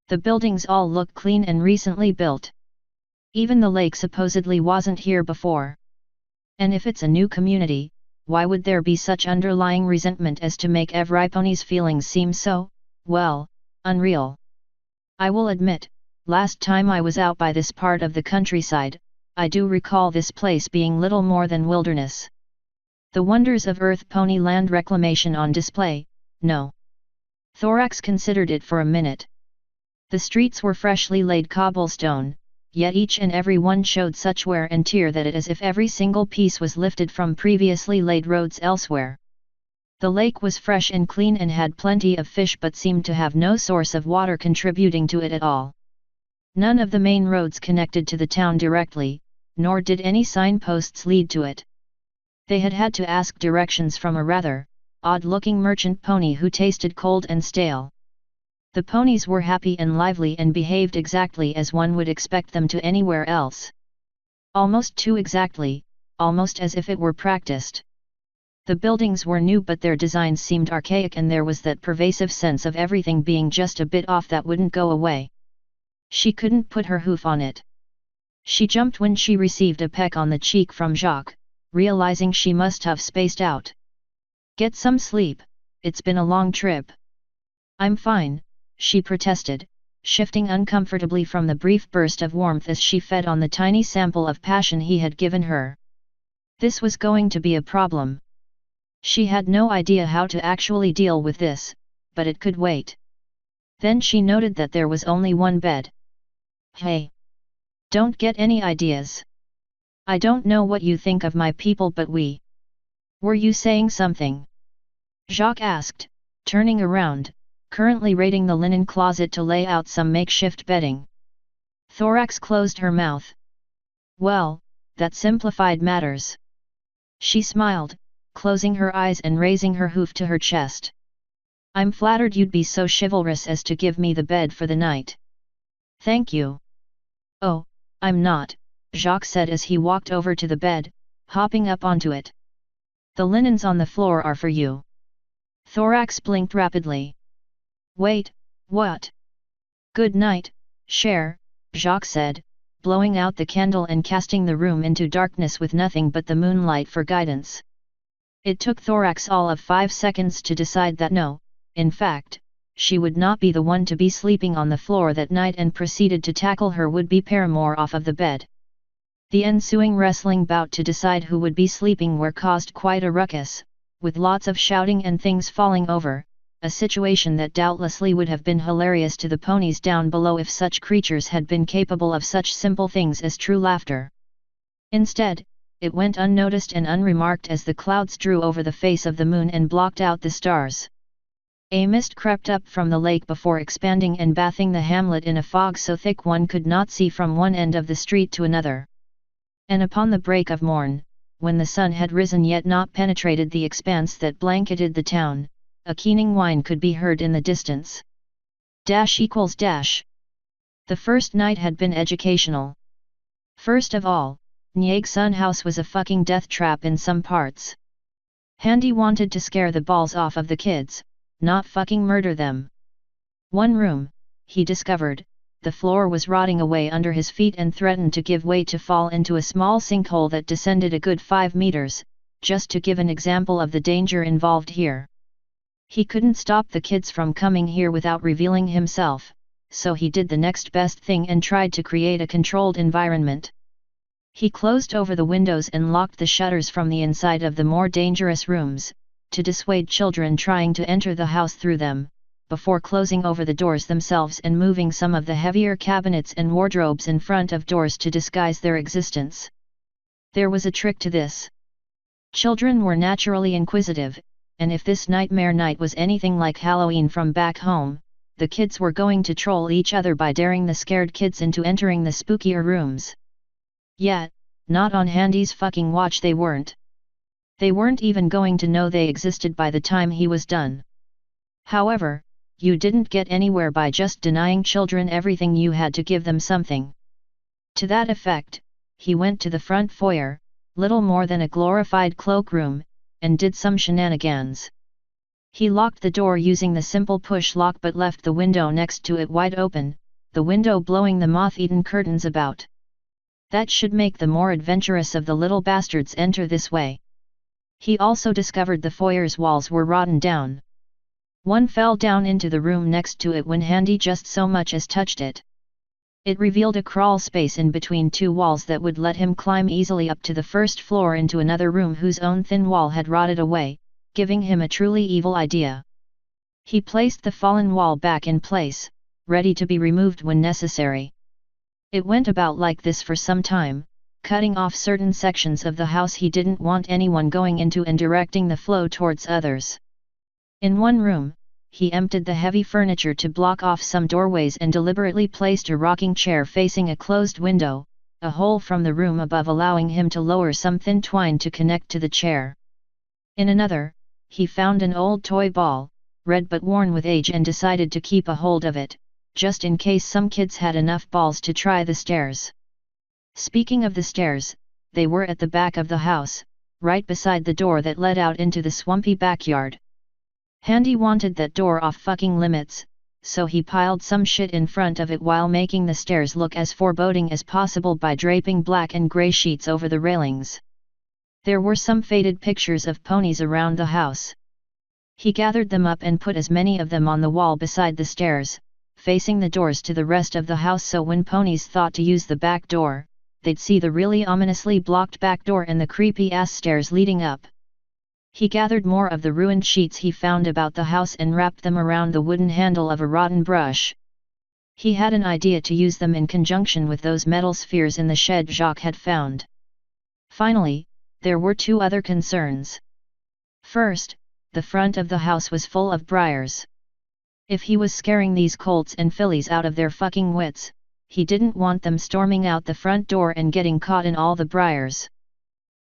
[SPEAKER 1] The buildings all look clean and recently built. Even the lake supposedly wasn't here before. And if it's a new community, why would there be such underlying resentment as to make every pony's feelings seem so, well, unreal? I will admit, last time I was out by this part of the countryside, I do recall this place being little more than wilderness. The wonders of Earth Pony Land reclamation on display, no. Thorax considered it for a minute. The streets were freshly laid cobblestone, yet each and every one showed such wear and tear that it as if every single piece was lifted from previously laid roads elsewhere. The lake was fresh and clean and had plenty of fish, but seemed to have no source of water contributing to it at all. None of the main roads connected to the town directly, nor did any signposts lead to it. They had had to ask directions from a rather odd-looking merchant pony who tasted cold and stale. The ponies were happy and lively and behaved exactly as one would expect them to anywhere else. Almost too exactly, almost as if it were practiced. The buildings were new, but their designs seemed archaic, and there was that pervasive sense of everything being just a bit off that wouldn't go away. She couldn't put her hoof on it. She jumped when she received a peck on the cheek from Jacques, realizing she must have spaced out. "Get some sleep, it's been a long trip." "I'm fine," she protested, shifting uncomfortably from the brief burst of warmth as she fed on the tiny sample of passion he had given her. This was going to be a problem. She had no idea how to actually deal with this, but it could wait. Then she noted that there was only one bed. "Hey! Don't get any ideas. I don't know what you think of my people, but we..." "Were you saying something?" Jacques asked, turning around, currently raiding the linen closet to lay out some makeshift bedding. Thorax closed her mouth. "Well, that simplified matters." She smiled, closing her eyes and raising her hoof to her chest. "I'm flattered you'd be so chivalrous as to give me the bed for the night." "Thank you." "Oh, I'm not," Jacques said as he walked over to the bed, hopping up onto it. "The linens on the floor are for you." Thorax blinked rapidly. "Wait, what?" "Good night, cher," Jacques said, blowing out the candle and casting the room into darkness with nothing but the moonlight for guidance. It took Thorax all of 5 seconds to decide that no, in fact, she would not be the one to be sleeping on the floor that night, and proceeded to tackle her would-be paramour off of the bed. The ensuing wrestling bout to decide who would be sleeping where caused quite a ruckus, with lots of shouting and things falling over, a situation that doubtlessly would have been hilarious to the ponies down below if such creatures had been capable of such simple things as true laughter. Instead, it went unnoticed and unremarked as the clouds drew over the face of the moon and blocked out the stars. A mist crept up from the lake before expanding and bathing the hamlet in a fog so thick one could not see from one end of the street to another. And upon the break of morn, when the sun had risen yet not penetrated the expanse that blanketed the town, a keening whine could be heard in the distance. ===. The first night had been educational. First of all, Nyeg Sun House was a fucking death trap in some parts. Handy wanted to scare the balls off of the kids, not fucking murder them. One room, he discovered, the floor was rotting away under his feet and threatened to give way to fall into a small sinkhole that descended a good 5 meters, just to give an example of the danger involved here. He couldn't stop the kids from coming here without revealing himself, so he did the next best thing and tried to create a controlled environment. He closed over the windows and locked the shutters from the inside of the more dangerous rooms, to dissuade children trying to enter the house through them, before closing over the doors themselves and moving some of the heavier cabinets and wardrobes in front of doors to disguise their existence. There was a trick to this. Children were naturally inquisitive, and if this nightmare night was anything like Halloween from back home, the kids were going to troll each other by daring the scared kids into entering the spookier rooms. Yet, not on Handy's fucking watch they weren't. They weren't even going to know they existed by the time he was done. However, you didn't get anywhere by just denying children everything, you had to give them something. To that effect, he went to the front foyer, little more than a glorified cloakroom, and did some shenanigans. He locked the door using the simple push lock but left the window next to it wide open, the window blowing the moth-eaten curtains about. That should make the more adventurous of the little bastards enter this way. He also discovered the foyer's walls were rotten down. One fell down into the room next to it when Handy just so much as touched it. It revealed a crawl space in between two walls that would let him climb easily up to the first floor into another room whose own thin wall had rotted away, giving him a truly evil idea. He placed the fallen wall back in place, ready to be removed when necessary. It went about like this for some time, cutting off certain sections of the house he didn't want anyone going into and directing the flow towards others. In one room, he emptied the heavy furniture to block off some doorways and deliberately placed a rocking chair facing a closed window, a hole from the room above allowing him to lower some thin twine to connect to the chair. In another, he found an old toy ball, red but worn with age, and decided to keep a hold of it, just in case some kids had enough balls to try the stairs. Speaking of the stairs, they were at the back of the house, right beside the door that led out into the swampy backyard. Handy wanted that door off fucking limits, so he piled some shit in front of it while making the stairs look as foreboding as possible by draping black and grey sheets over the railings. There were some faded pictures of ponies around the house. He gathered them up and put as many of them on the wall beside the stairs, facing the doors to the rest of the house, so when ponies thought to use the back door, they'd see the really ominously blocked back door and the creepy-ass stairs leading up. He gathered more of the ruined sheets he found about the house and wrapped them around the wooden handle of a rotten brush. He had an idea to use them in conjunction with those metal spheres in the shed Jacques had found. Finally, there were two other concerns. First, the front of the house was full of briars. If he was scaring these colts and fillies out of their fucking wits, he didn't want them storming out the front door and getting caught in all the briars.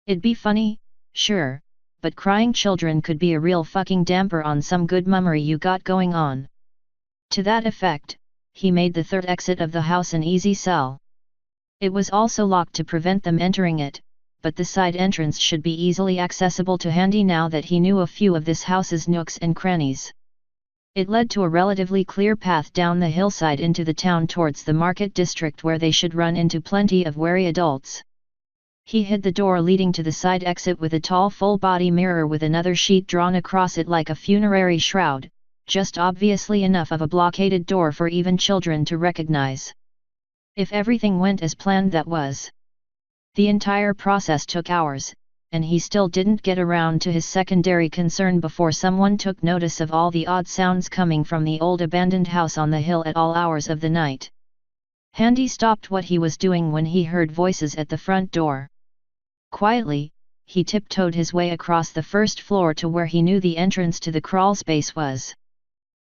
[SPEAKER 1] It'd be funny, sure, but crying children could be a real fucking damper on some good mummery you got going on. To that effect, he made the third exit of the house an easy sell. It was also locked to prevent them entering it, but the side entrance should be easily accessible to Handy now that he knew a few of this house's nooks and crannies. It led to a relatively clear path down the hillside into the town towards the market district, where they should run into plenty of wary adults. He hid the door leading to the side exit with a tall full-body mirror with another sheet drawn across it like a funerary shroud, just obviously enough of a blockaded door for even children to recognize. If everything went as planned, that was. The entire process took hours, and he still didn't get around to his secondary concern before someone took notice of all the odd sounds coming from the old abandoned house on the hill at all hours of the night. Handy stopped what he was doing when he heard voices at the front door. Quietly, he tiptoed his way across the first floor to where he knew the entrance to the crawl space was.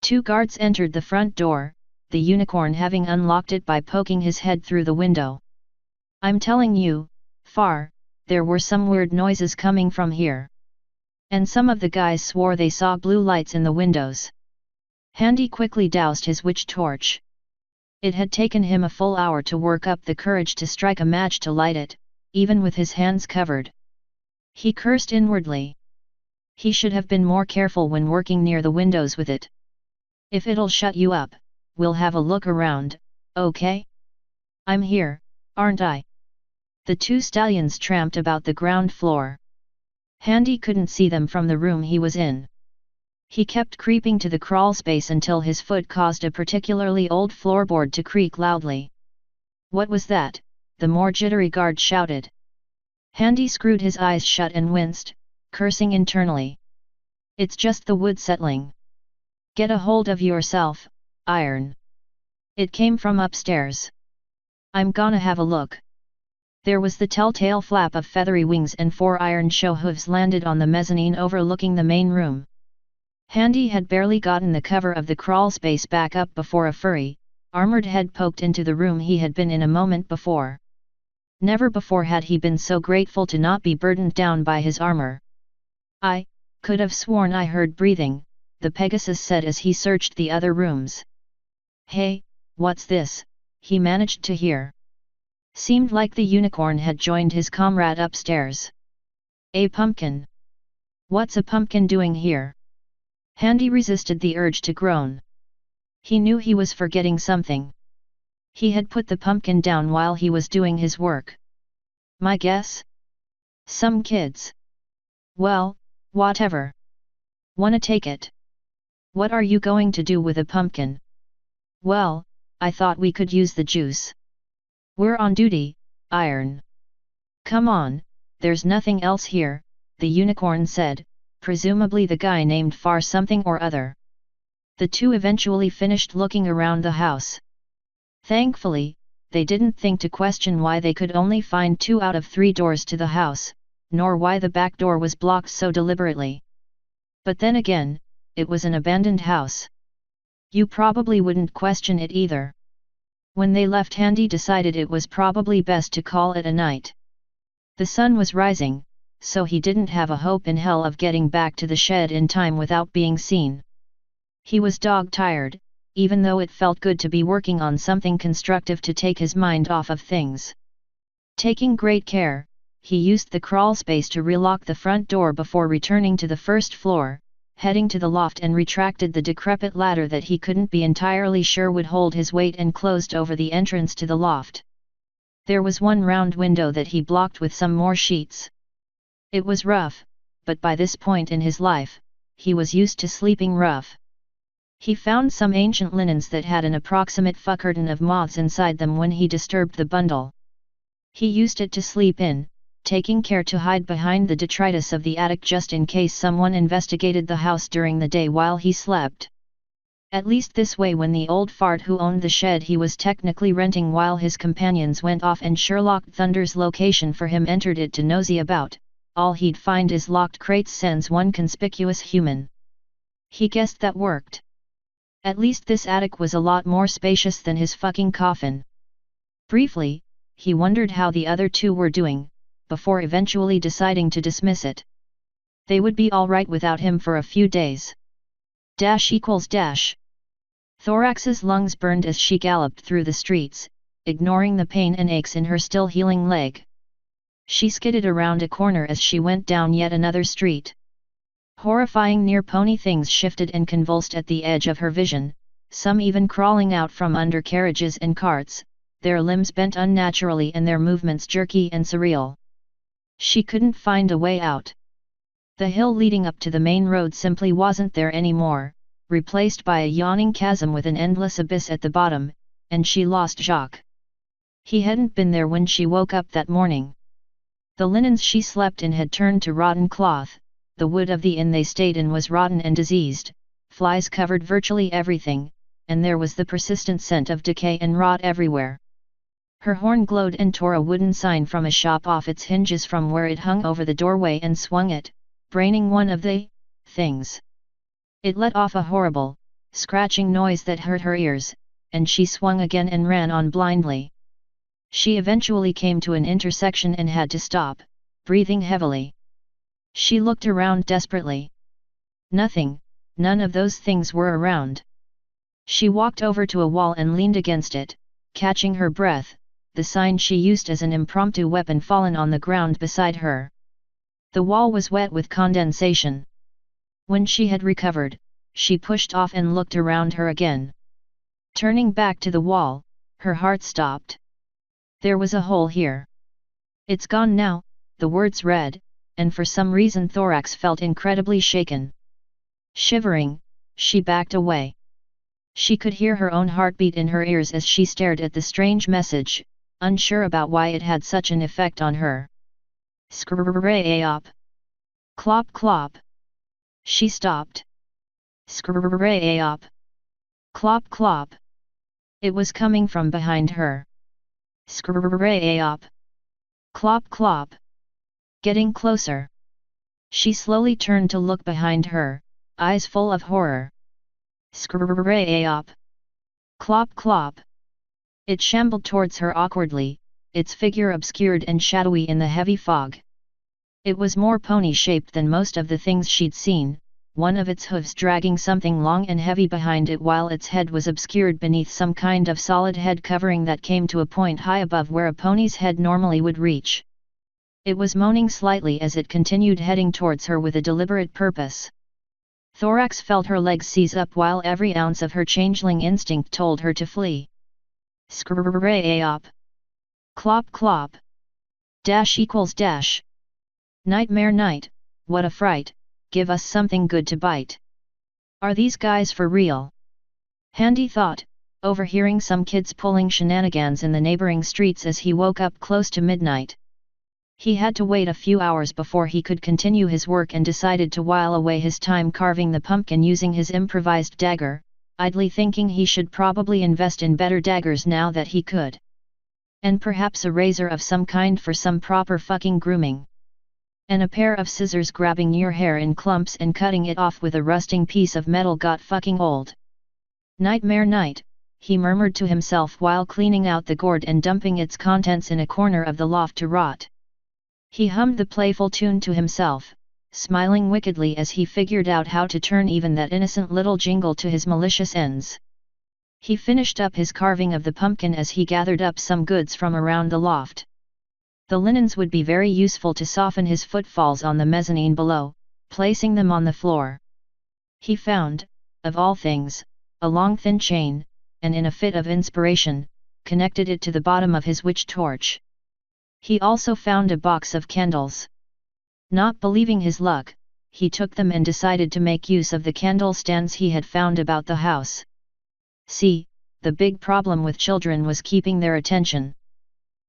[SPEAKER 1] 2 guards entered the front door, the unicorn having unlocked it by poking his head through the window. "I'm telling you, Far, there were some weird noises coming from here." And some of the guys swore they saw blue lights in the windows. Handy quickly doused his witch torch. It had taken him a full hour to work up the courage to strike a match to light it, even with his hands covered. He cursed inwardly. He should have been more careful when working near the windows with it. "If it'll shut you up, we'll have a look around, okay? I'm here, aren't I?" The 2 stallions tramped about the ground floor. Handy couldn't see them from the room he was in. He kept creeping to the crawl space until his foot caused a particularly old floorboard to creak loudly. "What was that?" the more jittery guard shouted. Handy screwed his eyes shut and winced, cursing internally. "It's just the wood settling. Get a hold of yourself, Iron." It came from upstairs. "I'm gonna have a look." There was the telltale flap of feathery wings and 4 iron show hooves landed on the mezzanine overlooking the main room. Handy had barely gotten the cover of the crawl space back up before a furry, armored head poked into the room he had been in a moment before. Never before had he been so grateful to not be burdened down by his armor. "I could have sworn I heard breathing," the Pegasus said as he searched the other rooms. "Hey, what's this?" he managed to hear. Seemed like the unicorn had joined his comrade upstairs. "A pumpkin. What's a pumpkin doing here?" Handy resisted the urge to groan. He knew he was forgetting something. He had put the pumpkin down while he was doing his work. "My guess? Some kids. Well, whatever. Wanna take it?" "What are you going to do with a pumpkin?" "Well, I thought we could use the juice." "We're on duty, Iron." "Come on, there's nothing else here," the unicorn said, presumably the guy named Far something or other. The 2 eventually finished looking around the house. Thankfully, they didn't think to question why they could only find 2 out of 3 doors to the house, nor why the back door was blocked so deliberately. But then again, it was an abandoned house. You probably wouldn't question it either. When they left, Handy decided it was probably best to call it a night. The sun was rising, so he didn't have a hope in hell of getting back to the shed in time without being seen. He was dog-tired, even though it felt good to be working on something constructive to take his mind off of things. Taking great care, he used the crawl space to relock the front door before returning to the first floor, heading to the loft and retracted the decrepit ladder that he couldn't be entirely sure would hold his weight and closed over the entrance to the loft. There was one round window that he blocked with some more sheets. It was rough, but by this point in his life, he was used to sleeping rough. He found some ancient linens that had an approximate curtain of moths inside them when he disturbed the bundle. He used it to sleep in, taking care to hide behind the detritus of the attic just in case someone investigated the house during the day while he slept. At least this way, when the old fart who owned the shed he was technically renting while his companions went off and Sherlock Thunder's location for him entered it to nosy about, all he'd find is locked crates sans one conspicuous human. He guessed that worked. At least this attic was a lot more spacious than his fucking coffin. Briefly, he wondered how the other 2 were doing, before eventually deciding to dismiss it. They would be alright without him for a few days. == Thorax's lungs burned as she galloped through the streets, ignoring the pain and aches in her still healing leg. She skidded around a corner as she went down yet another street. Horrifying near-pony things shifted and convulsed at the edge of her vision, some even crawling out from under carriages and carts, their limbs bent unnaturally and their movements jerky and surreal. She couldn't find a way out. The hill leading up to the main road simply wasn't there anymore, replaced by a yawning chasm with an endless abyss at the bottom, and she lost Jacques. He hadn't been there when she woke up that morning. The linens she slept in had turned to rotten cloth, the wood of the inn they stayed in was rotten and diseased, flies covered virtually everything, and there was the persistent scent of decay and rot everywhere. Her horn glowed and tore a wooden sign from a shop off its hinges from where it hung over the doorway and swung it, braining one of the things. It let off a horrible, scratching noise that hurt her ears, and she swung again and ran on blindly. She eventually came to an intersection and had to stop, breathing heavily. She looked around desperately. Nothing, none of those things were around. She walked over to a wall and leaned against it, catching her breath, the sign she used as an impromptu weapon fallen on the ground beside her. The wall was wet with condensation. When she had recovered, she pushed off and looked around her again. Turning back to the wall, her heart stopped. There was a hole here. It's gone now, the words read, and for some reason Thorax felt incredibly shaken. Shivering, she backed away. She could hear her own heartbeat in her ears as she stared at the strange message, unsure about why it had such an effect on her. Skrrrrayop. Clop clop. She stopped. Skrrrrayop. Clop clop. It was coming from behind her. Skrrrrayop. Clop clop. Getting closer. She slowly turned to look behind her, eyes full of horror. Skrrrrayop. Clop clop. It shambled towards her awkwardly, its figure obscured and shadowy in the heavy fog. It was more pony-shaped than most of the things she'd seen, one of its hooves dragging something long and heavy behind it while its head was obscured beneath some kind of solid head covering that came to a point high above where a pony's head normally would reach. It was moaning slightly as it continued heading towards her with a deliberate purpose. Thorax felt her legs seize up while every ounce of her changeling instinct told her to flee. Skrrrrayop. Clop clop. Dash equals dash. Nightmare night, what a fright, give us something good to bite. Are these guys for real? Handy thought, overhearing some kids pulling shenanigans in the neighboring streets as he woke up close to midnight. He had to wait a few hours before he could continue his work and decided to while away his time carving the pumpkin using his improvised dagger, idly thinking he should probably invest in better daggers now that he could. And perhaps a razor of some kind for some proper fucking grooming. And a pair of scissors grabbing your hair in clumps and cutting it off with a rusting piece of metal got fucking old. Nightmare night, he murmured to himself while cleaning out the gourd and dumping its contents in a corner of the loft to rot. He hummed the playful tune to himself, smiling wickedly as he figured out how to turn even that innocent little jingle to his malicious ends. He finished up his carving of the pumpkin as he gathered up some goods from around the loft. The linens would be very useful to soften his footfalls on the mezzanine below, placing them on the floor. He found, of all things, a long thin chain, and in a fit of inspiration, connected it to the bottom of his witch torch. He also found a box of candles. Not believing his luck, he took them and decided to make use of the candle stands he had found about the house. See, the big problem with children was keeping their attention.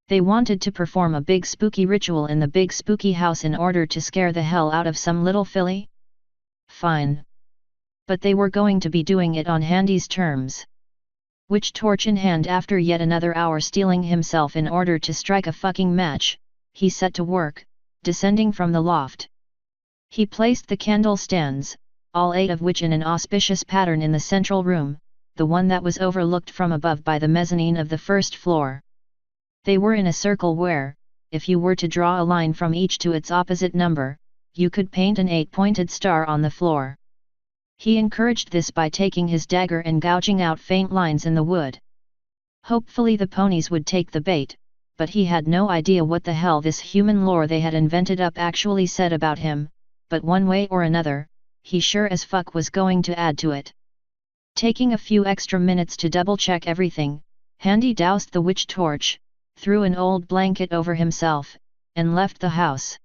[SPEAKER 1] They wanted to perform a big spooky ritual in the big spooky house in order to scare the hell out of some little filly? Fine. But they were going to be doing it on Handy's terms. Witch torch in hand after yet another hour steeling himself in order to strike a fucking match, he set to work, descending from the loft. He placed the candle stands, all 8 of which in an auspicious pattern in the central room, the one that was overlooked from above by the mezzanine of the first floor. They were in a circle where, if you were to draw a line from each to its opposite number, you could paint an 8-pointed star on the floor. He encouraged this by taking his dagger and gouging out faint lines in the wood. Hopefully the ponies would take the bait, but he had no idea what the hell this human lore they had invented up actually said about him, but one way or another, he sure as fuck was going to add to it. Taking a few extra minutes to double-check everything, Handy doused the witch torch, threw an old blanket over himself, and left the house.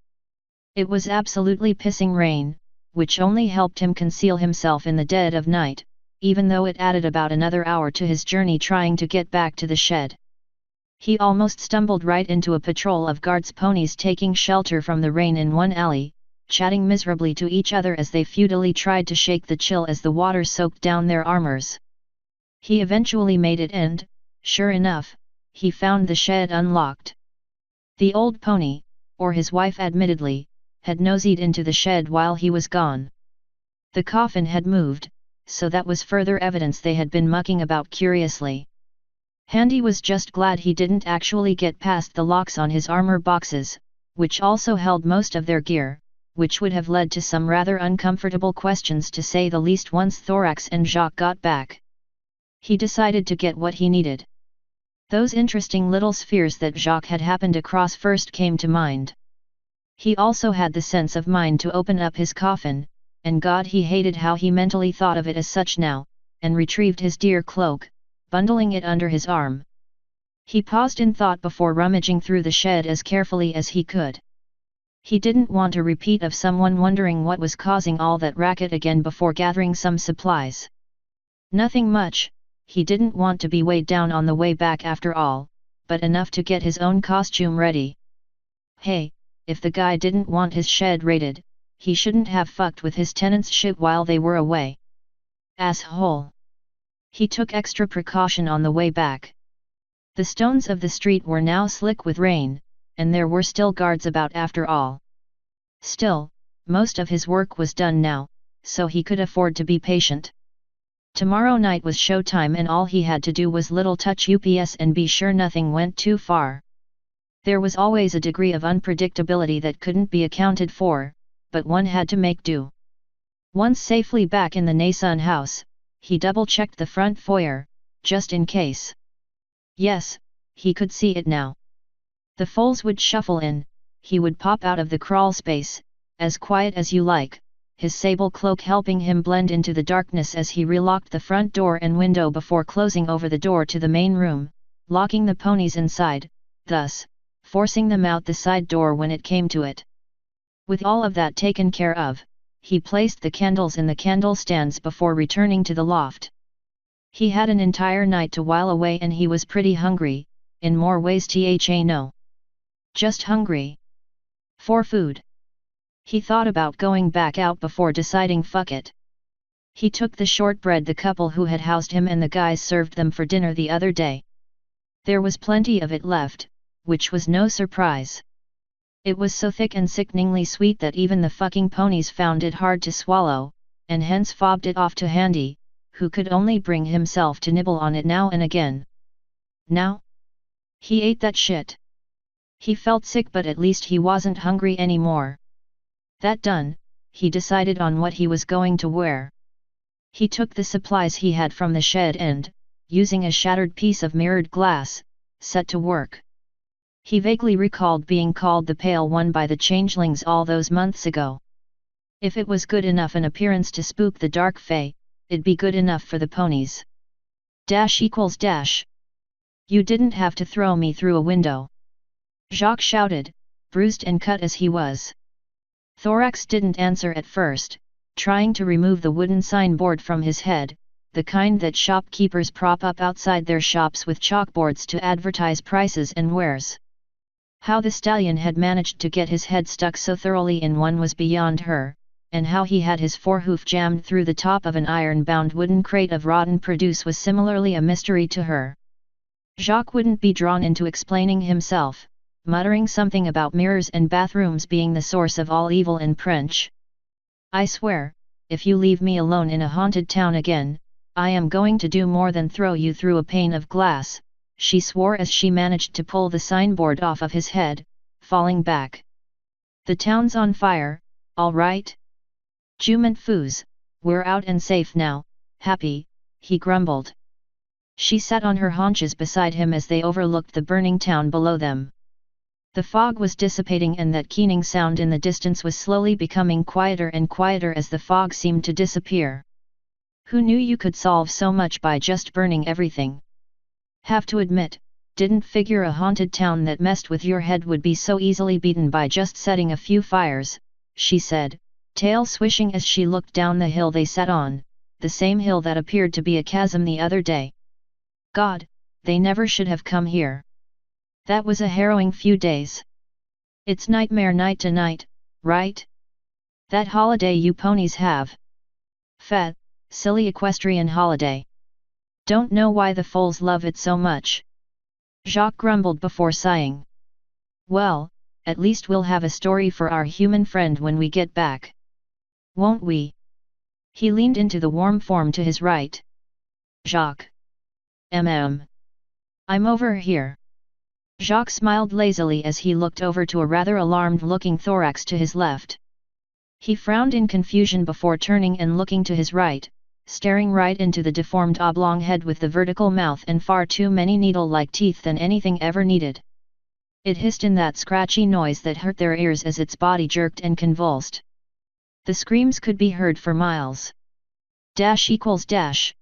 [SPEAKER 1] It was absolutely pissing rain, which only helped him conceal himself in the dead of night, even though it added about another hour to his journey trying to get back to the shed. He almost stumbled right into a patrol of guards' ponies taking shelter from the rain in one alley, chatting miserably to each other as they futilely tried to shake the chill as the water soaked down their armors. He eventually made it and, sure enough, he found the shed unlocked. The old pony, or his wife admittedly, had noseyed into the shed while he was gone. The coffin had moved, so that was further evidence they had been mucking about curiously. Handy was just glad he didn't actually get past the locks on his armor boxes, which also held most of their gear, which would have led to some rather uncomfortable questions to say the least once Thorax and Jacques got back. He decided to get what he needed. Those interesting little spheres that Jacques had happened across first came to mind. He also had the sense of mind to open up his coffin, and God, he hated how he mentally thought of it as such now, and retrieved his dear cloak, bundling it under his arm. He paused in thought before rummaging through the shed as carefully as he could. He didn't want a repeat of someone wondering what was causing all that racket again before gathering some supplies. Nothing much, he didn't want to be weighed down on the way back after all, but enough to get his own costume ready. Hey, if the guy didn't want his shed raided, he shouldn't have fucked with his tenants' shit while they were away. Asshole. He took extra precaution on the way back. The stones of the street were now slick with rain, and there were still guards about after all. Still, most of his work was done now, so he could afford to be patient. Tomorrow night was showtime and all he had to do was little touch UPS and be sure nothing went too far. There was always a degree of unpredictability that couldn't be accounted for, but one had to make do. Once safely back in the Nason house, he double-checked the front foyer, just in case. Yes, he could see it now. The foals would shuffle in, he would pop out of the crawl space, as quiet as you like, his sable cloak helping him blend into the darkness as he relocked the front door and window before closing over the door to the main room, locking the ponies inside, thus, forcing them out the side door when it came to it. With all of that taken care of, he placed the candles in the candle stands before returning to the loft. He had an entire night to while away and he was pretty hungry, in more ways no. Just hungry. For food. He thought about going back out before deciding fuck it. He took the shortbread the couple who had housed him and the guys served them for dinner the other day. There was plenty of it left, which was no surprise. It was so thick and sickeningly sweet that even the fucking ponies found it hard to swallow, and hence fobbed it off to Handy, who could only bring himself to nibble on it now and again. Now? He ate that shit. He felt sick but at least he wasn't hungry anymore. That done, he decided on what he was going to wear. He took the supplies he had from the shed and, using a shattered piece of mirrored glass, set to work. He vaguely recalled being called the Pale One by the changelings all those months ago. If it was good enough an appearance to spook the dark fae, it'd be good enough for the ponies. ===. You didn't have to throw me through a window. Jacques shouted, bruised and cut as he was. Thorax didn't answer at first, trying to remove the wooden signboard from his head, the kind that shopkeepers prop up outside their shops with chalkboards to advertise prices and wares. How the stallion had managed to get his head stuck so thoroughly in one was beyond her, and how he had his forehoof jammed through the top of an iron-bound wooden crate of rotten produce was similarly a mystery to her. Jacques wouldn't be drawn into explaining himself, muttering something about mirrors and bathrooms being the source of all evil in French. I swear, if you leave me alone in a haunted town again, I am going to do more than throw you through a pane of glass, she swore as she managed to pull the signboard off of his head, falling back. The town's on fire, all right? Jument foos, we're out and safe now, happy, he grumbled. She sat on her haunches beside him as they overlooked the burning town below them. The fog was dissipating and that keening sound in the distance was slowly becoming quieter and quieter as the fog seemed to disappear. Who knew you could solve so much by just burning everything? Have to admit, didn't figure a haunted town that messed with your head would be so easily beaten by just setting a few fires, she said, tail swishing as she looked down the hill they sat on, the same hill that appeared to be a chasm the other day. God, they never should have come here. That was a harrowing few days. It's nightmare night to night, right? That holiday you ponies have. Fat, silly equestrian holiday. Don't know why the foals love it so much. Jacques grumbled before sighing. Well, at least we'll have a story for our human friend when we get back. Won't we? He leaned into the warm form to his right. Jacques. I'm over here. Jacques smiled lazily as he looked over to a rather alarmed-looking thorax to his left. He frowned in confusion before turning and looking to his right, staring right into the deformed oblong head with the vertical mouth and far too many needle-like teeth than anything ever needed. It hissed in that scratchy noise that hurt their ears as its body jerked and convulsed. The screams could be heard for miles. ==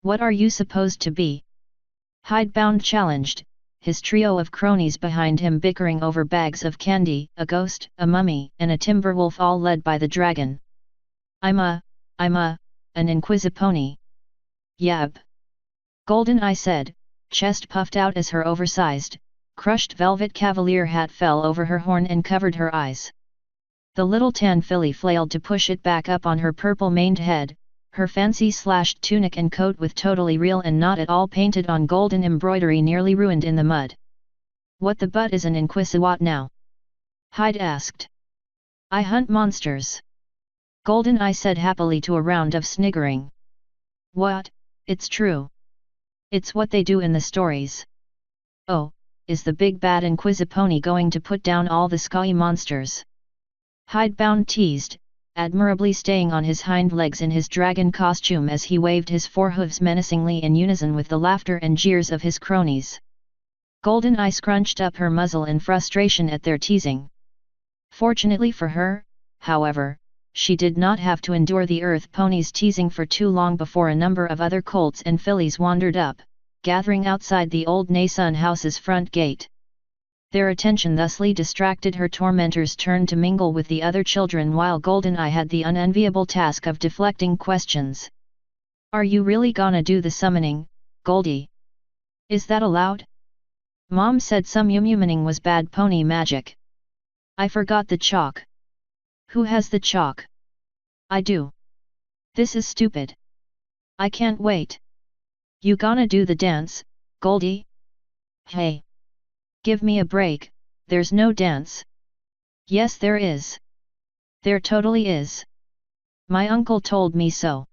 [SPEAKER 1] What are you supposed to be? Hidebound challenged, his trio of cronies behind him bickering over bags of candy, a ghost, a mummy, and a timberwolf, all led by the dragon. I'm an Inquisipony. Yab. Golden-Eye said, chest puffed out as her oversized, crushed velvet cavalier hat fell over her horn and covered her eyes. The little tan filly flailed to push it back up on her purple-maned head, her fancy slashed tunic and coat with totally real and not at all painted on golden embroidery nearly ruined in the mud. What the butt is an Inquisiwat now? Hyde asked. I hunt monsters. Golden-Eye said happily to a round of sniggering. What, it's true. It's what they do in the stories. Oh, is the big bad Inquisipony going to put down all the sky monsters? Hidebound teased, admirably staying on his hind legs in his dragon costume as he waved his forehooves menacingly in unison with the laughter and jeers of his cronies. Golden-Eye scrunched up her muzzle in frustration at their teasing. Fortunately for her, however, she did not have to endure the earth ponies teasing for too long before a number of other colts and fillies wandered up, gathering outside the old Nason house's front gate. Their attention thusly distracted, her tormentors turned to mingle with the other children while Golden-Eye had the unenviable task of deflecting questions. Are you really gonna do the summoning, Goldie? Is that allowed? Mom said some yum-yumming was bad pony magic. I forgot the chalk. Who has the chalk? I do. This is stupid. I can't wait. You gonna do the dance, Goldie? Hey! Give me a break, there's no dance. Yes there is. There totally is. My uncle told me so.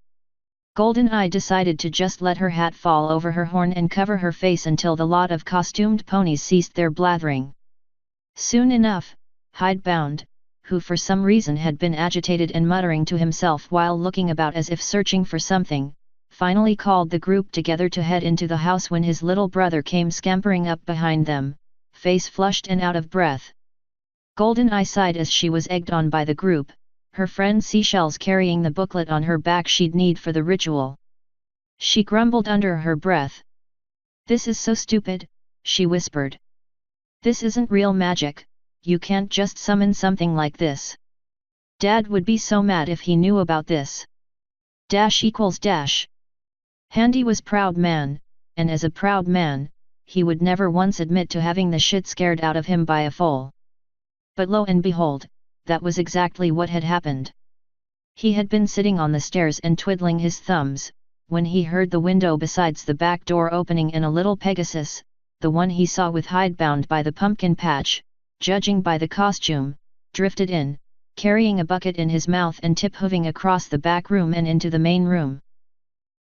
[SPEAKER 1] Golden-Eye decided to just let her hat fall over her horn and cover her face until the lot of costumed ponies ceased their blathering. Soon enough, Hidebound, who for some reason had been agitated and muttering to himself while looking about as if searching for something, finally called the group together to head into the house when his little brother came scampering up behind them, face flushed and out of breath. Golden-Eye sighed as she was egged on by the group, her friend Seashells carrying the booklet on her back she'd need for the ritual. She grumbled under her breath. This is so stupid, she whispered. This isn't real magic, you can't just summon something like this. Dad would be so mad if he knew about this. Handy was proud man, and as a proud man, he would never once admit to having the shit scared out of him by a foal. But lo and behold, that was exactly what had happened. He had been sitting on the stairs and twiddling his thumbs, when he heard the window besides the back door opening and a little Pegasus, the one he saw with Hidebound by the pumpkin patch, judging by the costume, drifted in, carrying a bucket in his mouth and tip-hooving across the back room and into the main room.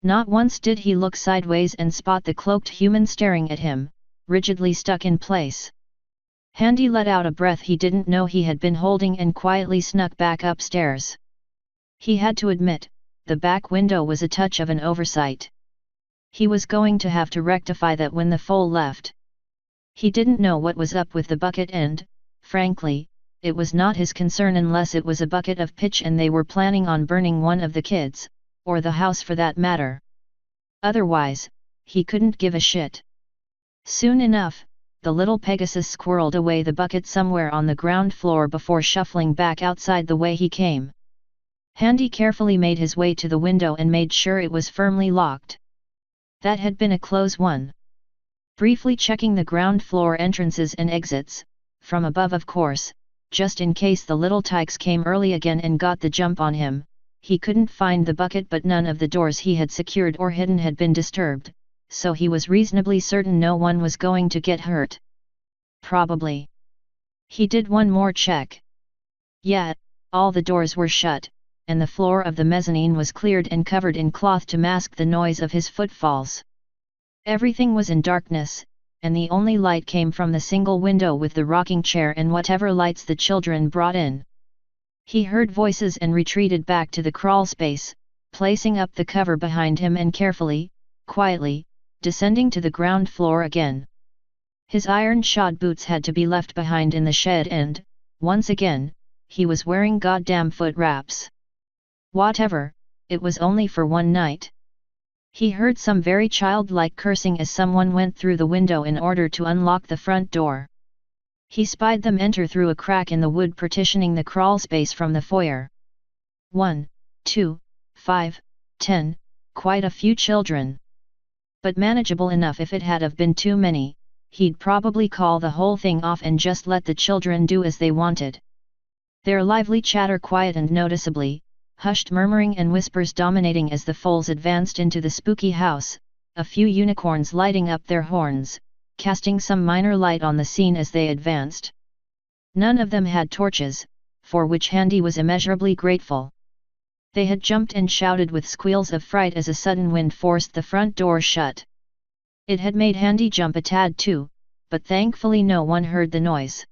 [SPEAKER 1] Not once did he look sideways and spot the cloaked human staring at him, rigidly stuck in place. Handy let out a breath he didn't know he had been holding and quietly snuck back upstairs. He had to admit, the back window was a touch of an oversight. He was going to have to rectify that when the foal left. He didn't know what was up with the bucket and, frankly, it was not his concern unless it was a bucket of pitch and they were planning on burning one of the kids, or the house for that matter. Otherwise, he couldn't give a shit. Soon enough, the little Pegasus squirreled away the bucket somewhere on the ground floor before shuffling back outside the way he came. Handy carefully made his way to the window and made sure it was firmly locked. That had been a close one. Briefly checking the ground floor entrances and exits, from above of course, just in case the little tykes came early again and got the jump on him, he couldn't find the bucket, but none of the doors he had secured or hidden had been disturbed, so he was reasonably certain no one was going to get hurt. Probably. He did one more check. Yeah, all the doors were shut, and the floor of the mezzanine was cleared and covered in cloth to mask the noise of his footfalls. Everything was in darkness, and the only light came from the single window with the rocking chair and whatever lights the children brought in. He heard voices and retreated back to the crawl space, placing up the cover behind him and carefully, quietly, descending to the ground floor again. His iron-shod boots had to be left behind in the shed and, once again, he was wearing goddamn foot wraps. Whatever, it was only for one night. He heard some very childlike cursing as someone went through the window in order to unlock the front door. He spied them enter through a crack in the wood partitioning the crawl space from the foyer. 1, 2, 5, 10, quite a few children. But manageable enough if it had have been too many, he'd probably call the whole thing off and just let the children do as they wanted. Their lively chatter quietened noticeably, hushed murmuring and whispers dominating as the foals advanced into the spooky house, a few unicorns lighting up their horns, casting some minor light on the scene as they advanced. None of them had torches, for which Handy was immeasurably grateful. They had jumped and shouted with squeals of fright as a sudden wind forced the front door shut. It had made Handy jump a tad too, but thankfully no one heard the noise.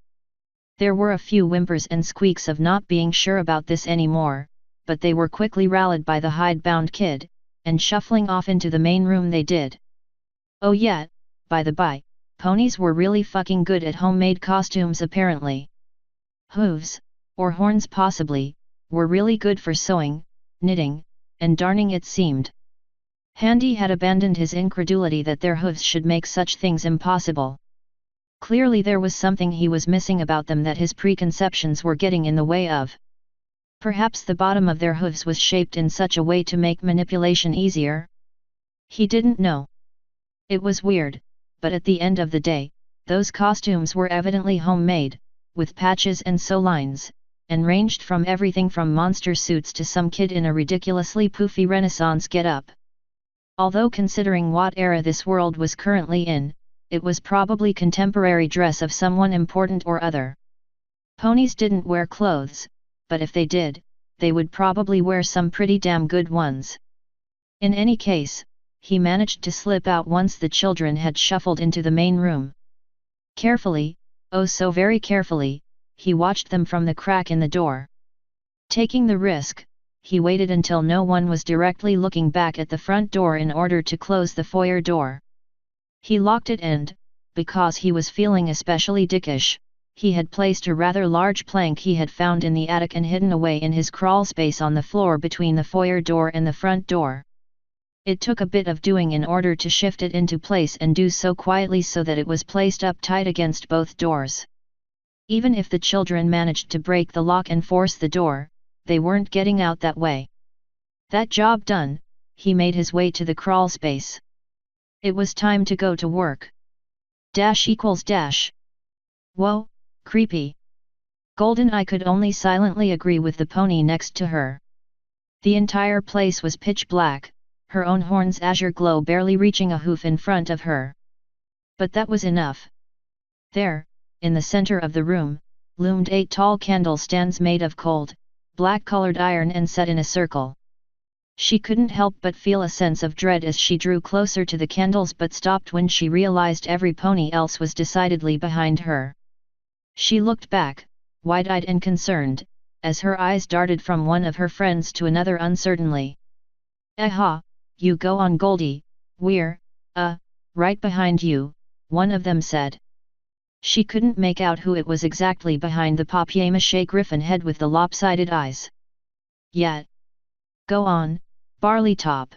[SPEAKER 1] There were a few whimpers and squeaks of not being sure about this anymore, but they were quickly rallied by the hidebound kid, and shuffling off into the main room they did. Oh yeah, by the by, ponies were really fucking good at homemade costumes apparently. Hooves, or horns possibly, were really good for sewing, knitting, and darning it seemed. Handy had abandoned his incredulity that their hooves should make such things impossible. Clearly there was something he was missing about them that his preconceptions were getting in the way of. Perhaps the bottom of their hooves was shaped in such a way to make manipulation easier? He didn't know. It was weird, but at the end of the day, those costumes were evidently homemade, with patches and sew lines, and ranged from everything from monster suits to some kid in a ridiculously poofy Renaissance get-up. Although considering what era this world was currently in, it was probably contemporary dress of someone important or other. Ponies didn't wear clothes, but if they did, they would probably wear some pretty damn good ones. In any case, he managed to slip out once the children had shuffled into the main room. Carefully, oh so very carefully, he watched them from the crack in the door. Taking the risk, he waited until no one was directly looking back at the front door in order to close the foyer door. He locked it and, because he was feeling especially dickish, he had placed a rather large plank he had found in the attic and hidden away in his crawl space on the floor between the foyer door and the front door. It took a bit of doing in order to shift it into place and do so quietly so that it was placed up tight against both doors. Even if the children managed to break the lock and force the door, they weren't getting out that way. That job done, he made his way to the crawl space. It was time to go to work. ===. Whoa, creepy. GoldenEye could only silently agree with the pony next to her. The entire place was pitch black, her own horn's azure glow barely reaching a hoof in front of her. But that was enough. There, in the center of the room, loomed 8 tall candle stands made of cold, black-colored iron and set in a circle. She couldn't help but feel a sense of dread as she drew closer to the candles but stopped when she realized every pony else was decidedly behind her. She looked back, wide-eyed and concerned, as her eyes darted from one of her friends to another uncertainly. "Aha, you go on Goldie, we're, right behind you," one of them said. She couldn't make out who it was exactly behind the papier-mâché griffin head with the lopsided eyes. "Yeah. Go on, Barleytop.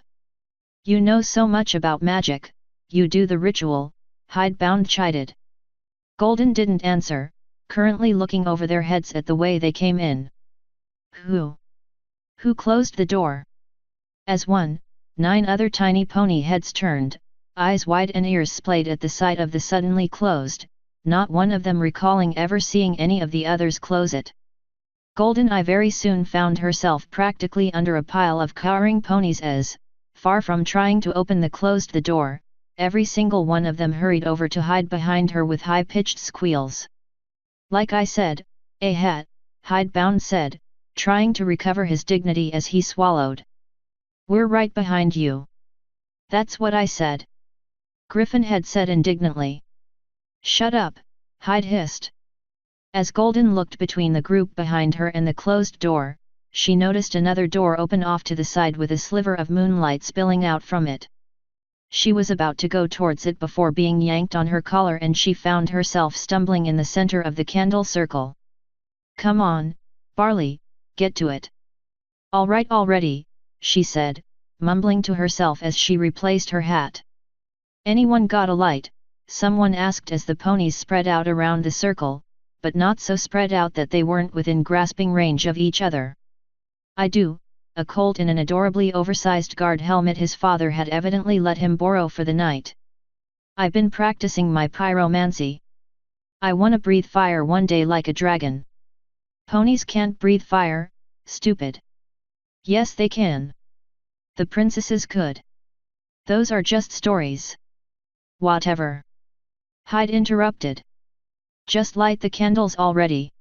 [SPEAKER 1] You know so much about magic, you do the ritual," Hidebound chided. Golden didn't answer, currently looking over their heads at the way they came in. Who closed the door? As one, 9 other tiny pony heads turned, eyes wide and ears splayed at the sight of the suddenly closed, not one of them recalling ever seeing any of the others close it. Golden-Eye very soon found herself practically under a pile of cowering ponies as, far from trying to open the door, every single one of them hurried over to hide behind her with high-pitched squeals. Like I said, Hidebound said, trying to recover his dignity as he swallowed. We're right behind you. That's what I said. Griffin had said indignantly. Shut up, Hyde hissed. As Golden looked between the group behind her and the closed door, she noticed another door open off to the side with a sliver of moonlight spilling out from it. She was about to go towards it before being yanked on her collar and she found herself stumbling in the center of the candle circle. Come on, Barley, get to it. All right already, she said, mumbling to herself as she replaced her hat. Anyone got a light? Someone asked as the ponies spread out around the circle, but not so spread out that they weren't within grasping range of each other. I do, a colt in an adorably oversized guard helmet his father had evidently let him borrow for the night. I've been practicing my pyromancy. I wanna breathe fire one day like a dragon. Ponies can't breathe fire, stupid. Yes they can. The princesses could. Those are just stories. Whatever. Hyde interrupted. Just light the candles already.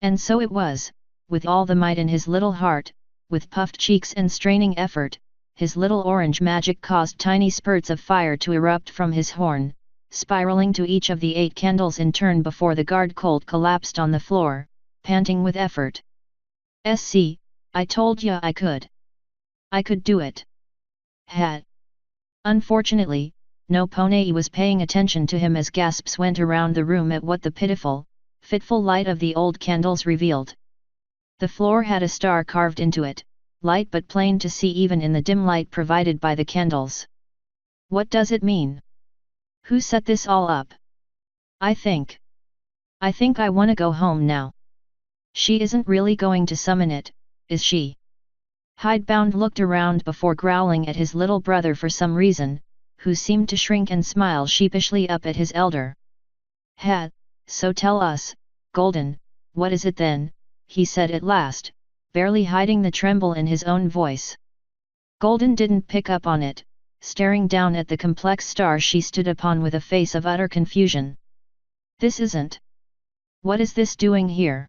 [SPEAKER 1] And so it was, with all the might in his little heart, with puffed cheeks and straining effort, his little orange magic caused tiny spurts of fire to erupt from his horn, spiraling to each of the 8 candles in turn before the guard colt collapsed on the floor, panting with effort. I told ya I could. I could do it. Had. Unfortunately, no pony was paying attention to him as gasps went around the room at what the pitiful, fitful light of the old candles revealed. The floor had a star carved into it, light but plain to see even in the dim light provided by the candles. What does it mean? Who set this all up? I think I wanna go home now. She isn't really going to summon it, is she? Hidebound looked around before growling at his little brother for some reason, who seemed to shrink and smile sheepishly up at his elder. So tell us, Golden, what is it then, he said at last, barely hiding the tremble in his own voice. Golden didn't pick up on it, staring down at the complex star she stood upon with a face of utter confusion. This isn't. What is this doing here?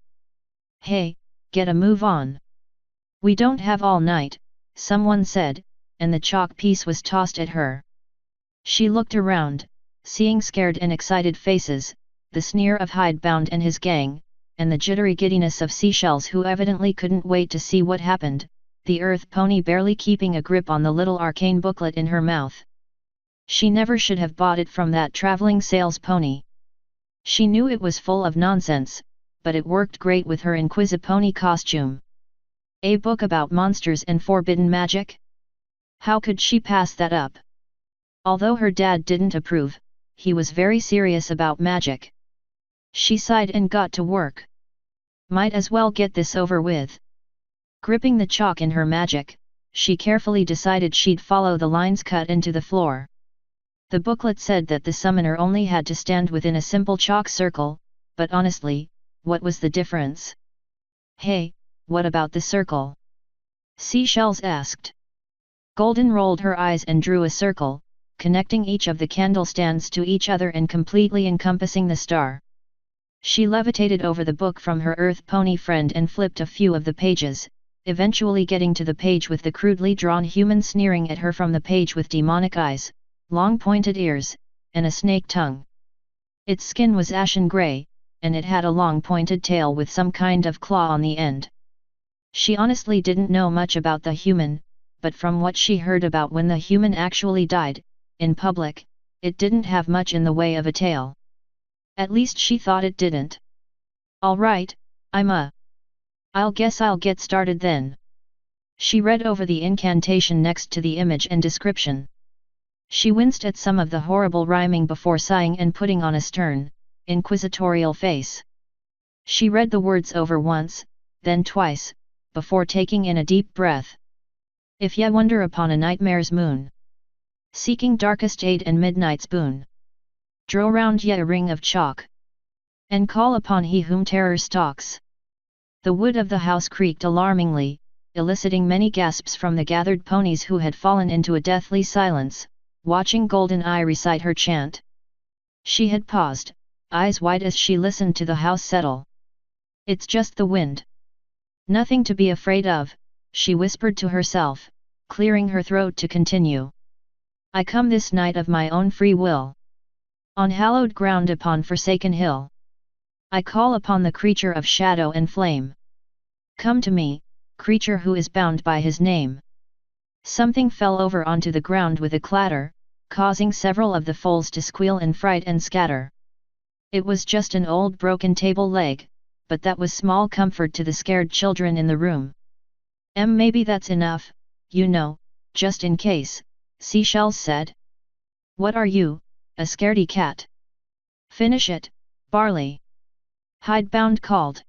[SPEAKER 1] Hey, get a move on. We don't have all night, someone said, and the chalk piece was tossed at her. She looked around, seeing scared and excited faces, the sneer of Hidebound and his gang, and the jittery giddiness of Seashells who evidently couldn't wait to see what happened, the earth pony barely keeping a grip on the little arcane booklet in her mouth. She never should have bought it from that traveling sales pony. She knew it was full of nonsense, but it worked great with her Inquisipony costume. A book about monsters and forbidden magic? How could she pass that up? Although her dad didn't approve, he was very serious about magic. She sighed and got to work. Might as well get this over with. Gripping the chalk in her magic, she carefully decided she'd follow the lines cut into the floor. The booklet said that the summoner only had to stand within a simple chalk circle, but honestly, what was the difference? Hey, what about the circle? Seashells asked. Golden rolled her eyes and drew a circle, connecting each of the candle stands to each other and completely encompassing the star. She levitated over the book from her earth pony friend and flipped a few of the pages, eventually getting to the page with the crudely drawn human sneering at her from the page with demonic eyes, long pointed ears, and a snake tongue. Its skin was ashen grey, and it had a long pointed tail with some kind of claw on the end. She honestly didn't know much about the human, but from what she heard about when the human actually died, in public, it didn't have much in the way of a tail. At least she thought it didn't. Alright, I'll guess I'll get started then. She read over the incantation next to the image and description. She winced at some of the horrible rhyming before sighing and putting on a stern, inquisitorial face. She read the words over once, then twice, before taking in a deep breath. If ye wonder upon a nightmare's moon, seeking darkest aid and midnight's boon, draw round ye a ring of chalk, and call upon he whom terror stalks. The wood of the house creaked alarmingly, eliciting many gasps from the gathered ponies who had fallen into a deathly silence, watching Golden Eye recite her chant. She had paused, eyes wide as she listened to the house settle. It's just the wind. Nothing to be afraid of, she whispered to herself, clearing her throat to continue. I come this night of my own free will. On hallowed ground upon forsaken hill. I call upon the creature of shadow and flame. Come to me, creature who is bound by his name. Something fell over onto the ground with a clatter, causing several of the foals to squeal in fright and scatter. It was just an old broken table leg, but that was small comfort to the scared children in the room. Maybe that's enough, you know, just in case, Seashells said. What are you, a scaredy cat? Finish it, Barley. Hidebound called.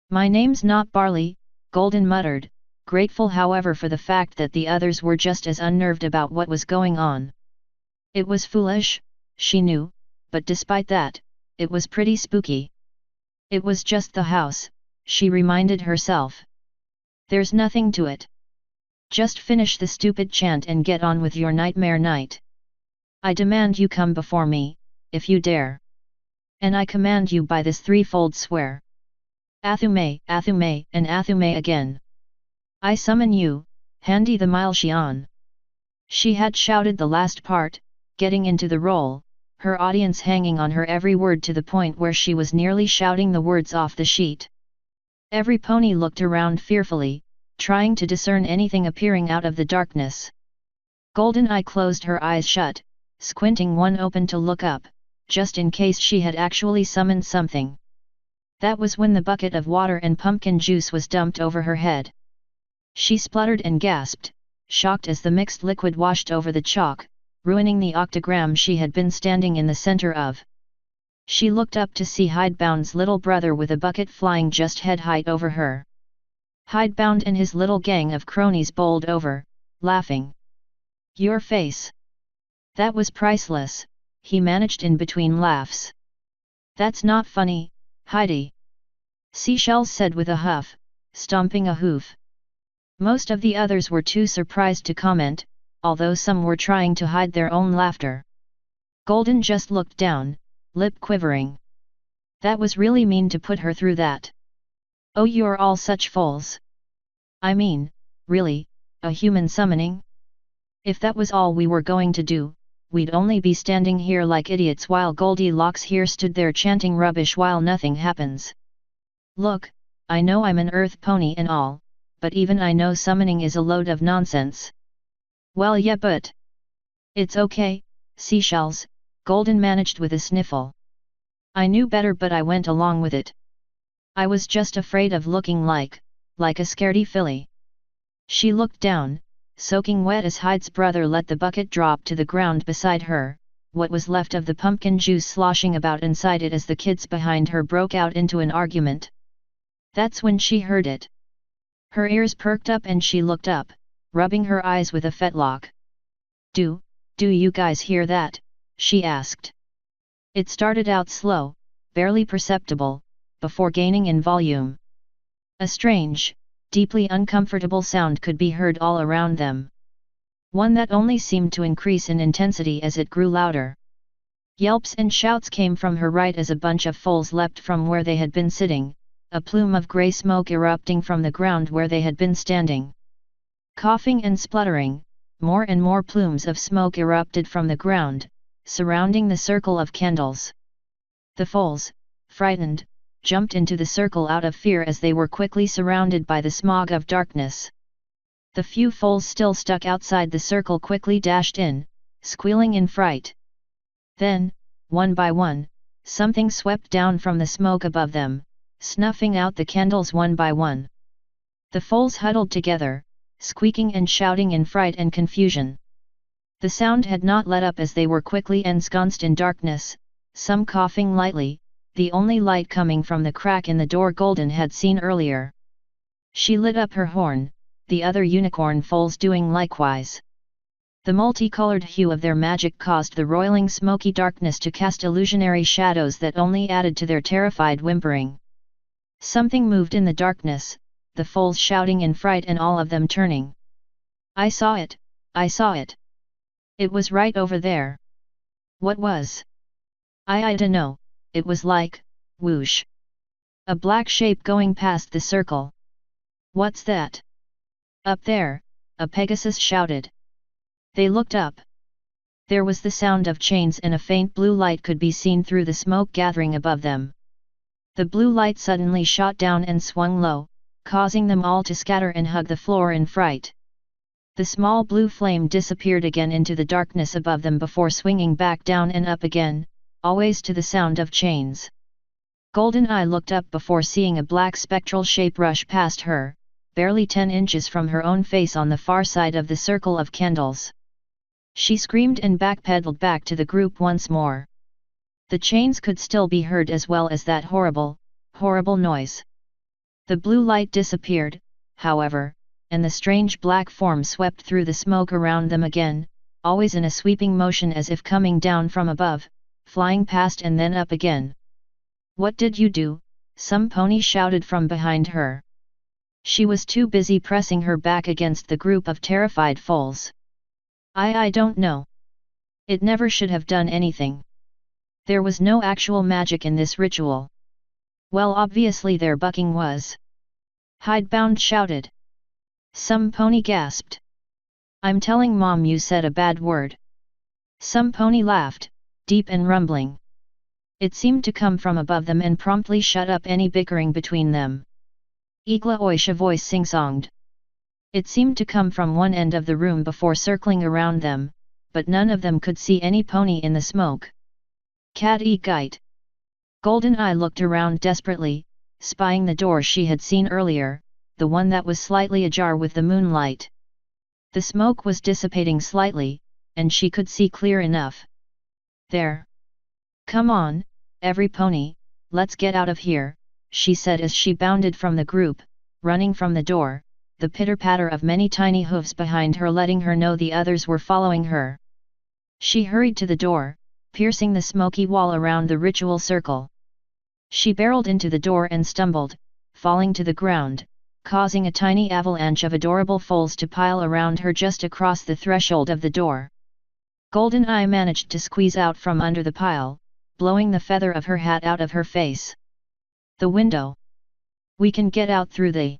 [SPEAKER 1] My name's not Barley, Golden muttered, grateful however for the fact that the others were just as unnerved about what was going on. It was foolish, she knew, but despite that, it was pretty spooky. It was just the house, she reminded herself. There's nothing to it. Just finish the stupid chant and get on with your nightmare night. I demand you come before me, if you dare. And I command you by this threefold swear. Athume, Athume, and Athume again. I summon you, Handy the Mileshian. She had shouted the last part, getting into the role, her audience hanging on her every word to the point where she was nearly shouting the words off the sheet. Every pony looked around fearfully, trying to discern anything appearing out of the darkness. Golden Eye closed her eyes shut, squinting one open to look up, just in case she had actually summoned something. That was when the bucket of water and pumpkin juice was dumped over her head. She spluttered and gasped, shocked as the mixed liquid washed over the chalk, ruining the octagram she had been standing in the center of. She looked up to see Hidebound's little brother with a bucket flying just head height over her. Hidebound and his little gang of cronies bowled over, laughing. Your face. That was priceless, he managed in between laughs. That's not funny, Heidi. Seashells said with a huff, stomping a hoof. Most of the others were too surprised to comment, although some were trying to hide their own laughter. Golden just looked down, lip quivering. That was really mean to put her through that. Oh, you're all such fools. I mean, really, a human summoning? If that was all we were going to do, we'd only be standing here like idiots while Goldilocks here stood there chanting rubbish while nothing happens. Look, I know I'm an earth pony and all, but even I know summoning is a load of nonsense. Well yeah, but it's okay, Seashells, Golden managed with a sniffle. I knew better but I went along with it. I was just afraid of looking like a scaredy filly. She looked down, soaking wet as Hyde's brother let the bucket drop to the ground beside her, what was left of the pumpkin juice sloshing about inside it as the kids behind her broke out into an argument. That's when she heard it. Her ears perked up and she looked up, rubbing her eyes with a fetlock. Do you guys hear that? She asked. It started out slow, barely perceptible, before gaining in volume. A strange, deeply uncomfortable sound could be heard all around them. One that only seemed to increase in intensity as it grew louder. Yelps and shouts came from her right as a bunch of foals leapt from where they had been sitting, a plume of grey smoke erupting from the ground where they had been standing. Coughing and spluttering, more and more plumes of smoke erupted from the ground, surrounding the circle of candles. The foals, frightened, jumped into the circle out of fear as they were quickly surrounded by the smog of darkness. The few foals still stuck outside the circle quickly dashed in, squealing in fright. Then, one by one, something swept down from the smoke above them, snuffing out the candles one by one. The foals huddled together, squeaking and shouting in fright and confusion. The sound had not let up as they were quickly ensconced in darkness, some coughing lightly, the only light coming from the crack in the door Golden had seen earlier. She lit up her horn, the other unicorn foals doing likewise. The multicolored hue of their magic caused the roiling smoky darkness to cast illusionary shadows that only added to their terrified whimpering. Something moved in the darkness, the foals shouting in fright and all of them turning. I saw it, I saw it. It was right over there. What was? I dunno, it was like, whoosh. A black shape going past the circle. What's that? Up there, a Pegasus shouted. They looked up. There was the sound of chains and a faint blue light could be seen through the smoke gathering above them. The blue light suddenly shot down and swung low, causing them all to scatter and hug the floor in fright. The small blue flame disappeared again into the darkness above them before swinging back down and up again, always to the sound of chains. Golden Eye looked up before seeing a black spectral shape rush past her, barely 10 inches from her own face on the far side of the circle of candles. She screamed and backpedaled back to the group once more. The chains could still be heard as well as that horrible, horrible noise. The blue light disappeared, however, and the strange black form swept through the smoke around them again, always in a sweeping motion as if coming down from above, flying past and then up again. What did you do? Some pony shouted from behind her. She was too busy pressing her back against the group of terrified foals. I don't know. It never should have done anything. There was no actual magic in this ritual. Well, obviously their bucking was. Hidebound shouted. Some pony gasped. I'm telling Mom you said a bad word. Some pony laughed, deep and rumbling. It seemed to come from above them and promptly shut up any bickering between them. Igla Oisha voice sing-songed. It seemed to come from one end of the room before circling around them, but none of them could see any pony in the smoke. Cat e gite. Golden Eye looked around desperately, spying the door she had seen earlier, the one that was slightly ajar with the moonlight. The smoke was dissipating slightly, and she could see clear enough. There. Come on, every pony, let's get out of here, she said as she bounded from the group, running from the door, the pitter-patter of many tiny hooves behind her letting her know the others were following her. She hurried to the door, piercing the smoky wall around the ritual circle. She barreled into the door and stumbled, falling to the ground, causing a tiny avalanche of adorable foals to pile around her just across the threshold of the door. Golden Eye managed to squeeze out from under the pile, blowing the feather of her hat out of her face. The window. We can get out through the...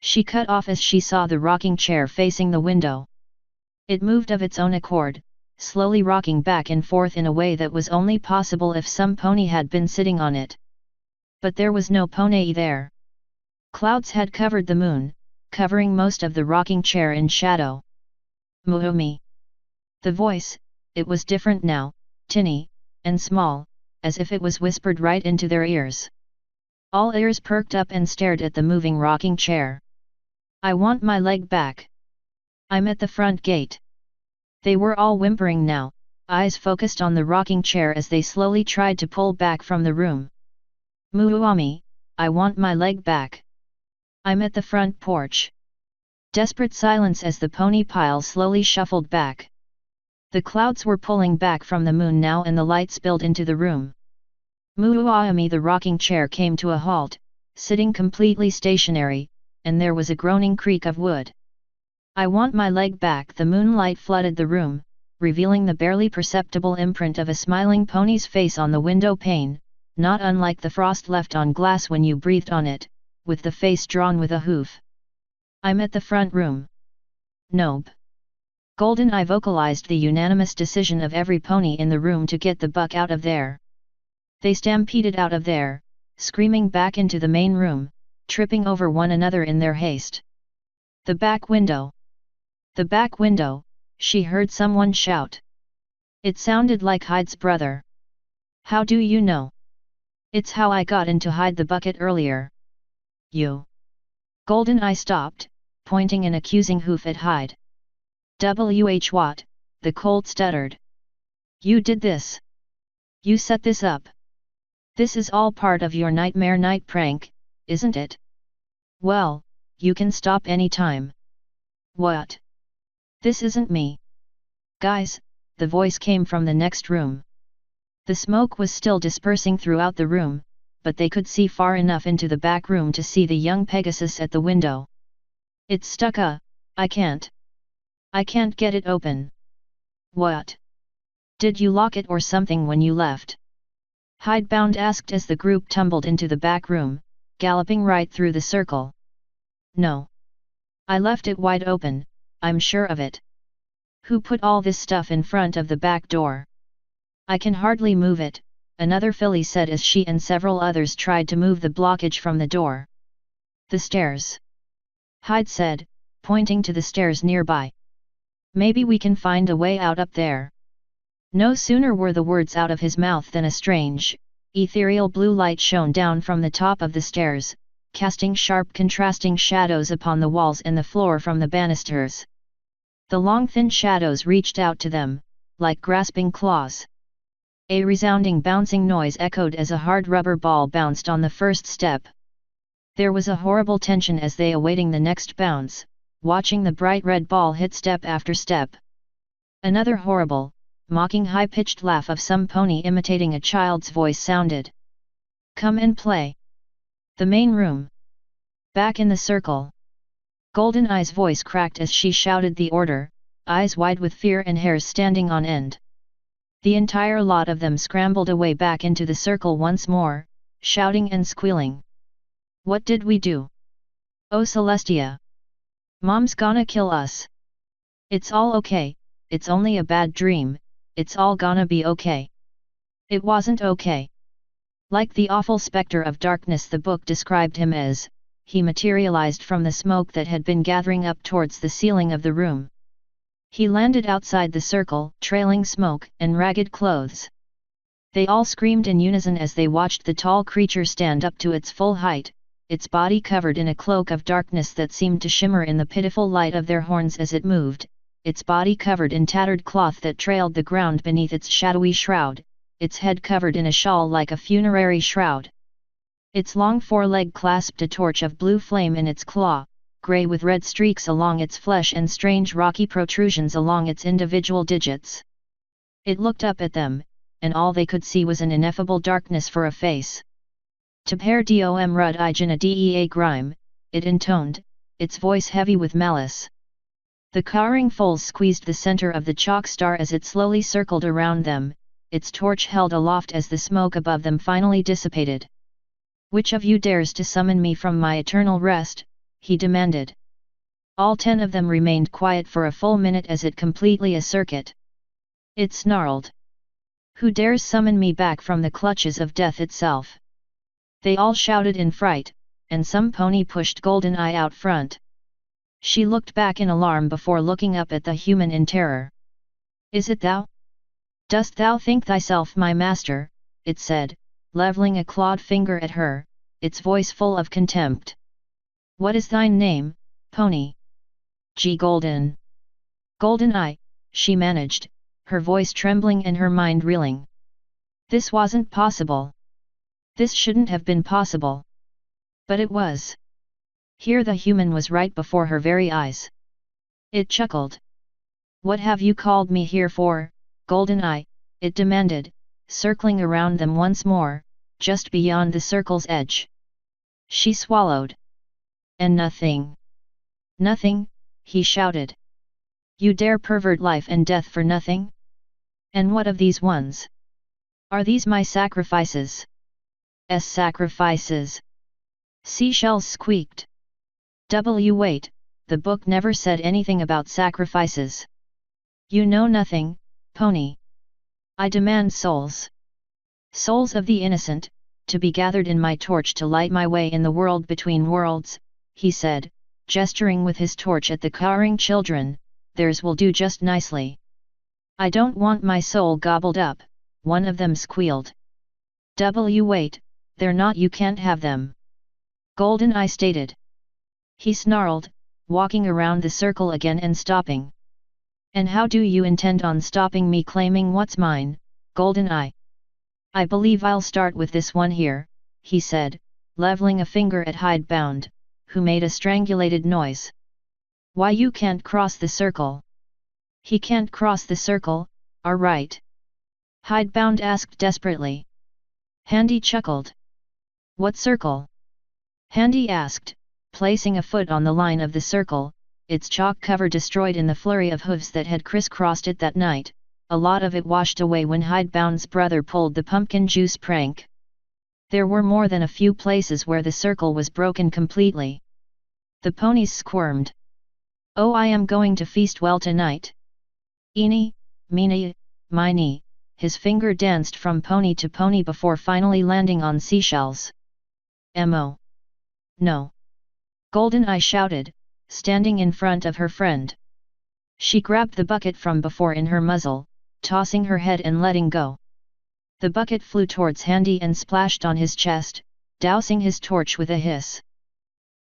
[SPEAKER 1] She cut off as she saw the rocking chair facing the window. It moved of its own accord, slowly rocking back and forth in a way that was only possible if some pony had been sitting on it. But there was no pony there. Clouds had covered the moon, covering most of the rocking chair in shadow. Muhumi. The voice, it was different now, tinny, and small, as if it was whispered right into their ears. All ears perked up and stared at the moving rocking chair. I want my leg back. I'm at the front gate. They were all whimpering now, eyes focused on the rocking chair as they slowly tried to pull back from the room. Muami, I want my leg back. I'm at the front porch. Desperate silence as the pony pile slowly shuffled back. The clouds were pulling back from the moon now and the light spilled into the room. Muami, the rocking chair came to a halt, sitting completely stationary, and there was a groaning creak of wood. I want my leg back. The moonlight flooded the room, revealing the barely perceptible imprint of a smiling pony's face on the window pane, not unlike the frost left on glass when you breathed on it, with the face drawn with a hoof. I'm at the front room. Nope. Golden Eye vocalized the unanimous decision of every pony in the room to get the buck out of there. They stampeded out of there, screaming back into the main room, tripping over one another in their haste. The back window. The back window, she heard someone shout. It sounded like Hyde's brother. How do you know? It's how I got in to hide the bucket earlier. You. Golden Eye stopped, pointing an accusing hoof at Hyde. What? The colt stuttered. You did this. You set this up. This is all part of your nightmare night prank, isn't it? Well, you can stop any time. What? This isn't me. Guys, the voice came from the next room. The smoke was still dispersing throughout the room, but they could see far enough into the back room to see the young Pegasus at the window. It's stuck. I can't get it open. What? Did you lock it or something when you left? Hidebound asked as the group tumbled into the back room, galloping right through the circle. No. I left it wide open, I'm sure of it. Who put all this stuff in front of the back door? I can hardly move it, another filly said as she and several others tried to move the blockage from the door. The stairs. Hyde said, pointing to the stairs nearby. Maybe we can find a way out up there. No sooner were the words out of his mouth than a strange, ethereal blue light shone down from the top of the stairs, casting sharp contrasting shadows upon the walls and the floor from the banisters. The long thin shadows reached out to them, like grasping claws. A resounding bouncing noise echoed as a hard rubber ball bounced on the first step. There was a horrible tension as they awaiting the next bounce, watching the bright red ball hit step after step. Another horrible, mocking high-pitched laugh of some pony imitating a child's voice sounded. Come and play. The main room. Back in the circle. Golden Eye's voice cracked as she shouted the order, eyes wide with fear and hairs standing on end. The entire lot of them scrambled away back into the circle once more, shouting and squealing. What did we do? Oh Celestia! Mom's gonna kill us! It's all okay, it's only a bad dream, it's all gonna be okay. It wasn't okay. Like the awful spectre of darkness the book described him as, he materialized from the smoke that had been gathering up towards the ceiling of the room. He landed outside the circle, trailing smoke and ragged clothes. They all screamed in unison as they watched the tall creature stand up to its full height, its body covered in a cloak of darkness that seemed to shimmer in the pitiful light of their horns as it moved, its body covered in tattered cloth that trailed the ground beneath its shadowy shroud, its head covered in a shawl like a funerary shroud. Its long foreleg clasped a torch of blue flame in its claw, grey with red streaks along its flesh and strange rocky protrusions along its individual digits. It looked up at them, and all they could see was an ineffable darkness for a face. To pair dom rud igena dea grime, it intoned, its voice heavy with malice. The cowering foals squeezed the center of the chalk star as it slowly circled around them, its torch held aloft as the smoke above them finally dissipated. Which of you dares to summon me from my eternal rest? He demanded. All 10 of them remained quiet for a full minute as it completely a circuit. It snarled. Who dares summon me back from the clutches of death itself? They all shouted in fright, and some pony pushed Golden Eye out front. She looked back in alarm before looking up at the human in terror. Is it thou? Dost thou think thyself my master? It said, leveling a clawed finger at her, its voice full of contempt. What is thine name, pony? G. Golden. Golden Eye, she managed, her voice trembling and her mind reeling. This wasn't possible. This shouldn't have been possible. But it was. Here the human was right before her very eyes. It chuckled. What have you called me here for, Golden Eye? It demanded, circling around them once more, just beyond the circle's edge. She swallowed. And nothing. Nothing, he shouted. You dare pervert life and death for nothing? And what of these ones? Are these my sacrifices? Sacrifices. Seashells squeaked. Wait, the book never said anything about sacrifices. You know nothing, pony. I demand souls. Souls of the innocent, to be gathered in my torch to light my way in the world between worlds, he said, gesturing with his torch at the cowering children, theirs will do just nicely. I don't want my soul gobbled up, one of them squealed. Wait, they're not, you can't have them. Golden Eye stated. He snarled, walking around the circle again and stopping. And how do you intend on stopping me claiming what's mine, Golden Eye? I believe I'll start with this one here, he said, leveling a finger at Hidebound, who made a strangulated noise. Why you can't cross the circle? He can't cross the circle, right? Hidebound asked desperately. Handy chuckled. What circle? Handy asked, placing a foot on the line of the circle, its chalk cover destroyed in the flurry of hooves that had crisscrossed it that night, a lot of it washed away when Hidebound's brother pulled the pumpkin juice prank. There were more than a few places where the circle was broken completely. The ponies squirmed. Oh, I am going to feast well tonight. Eeny, meeny, miny, his finger danced from pony to pony before finally landing on seashells. "Mo. No!" Golden-Eye shouted, standing in front of her friend. She grabbed the bucket from before in her muzzle, tossing her head and letting go. The bucket flew towards Handy and splashed on his chest, dousing his torch with a hiss.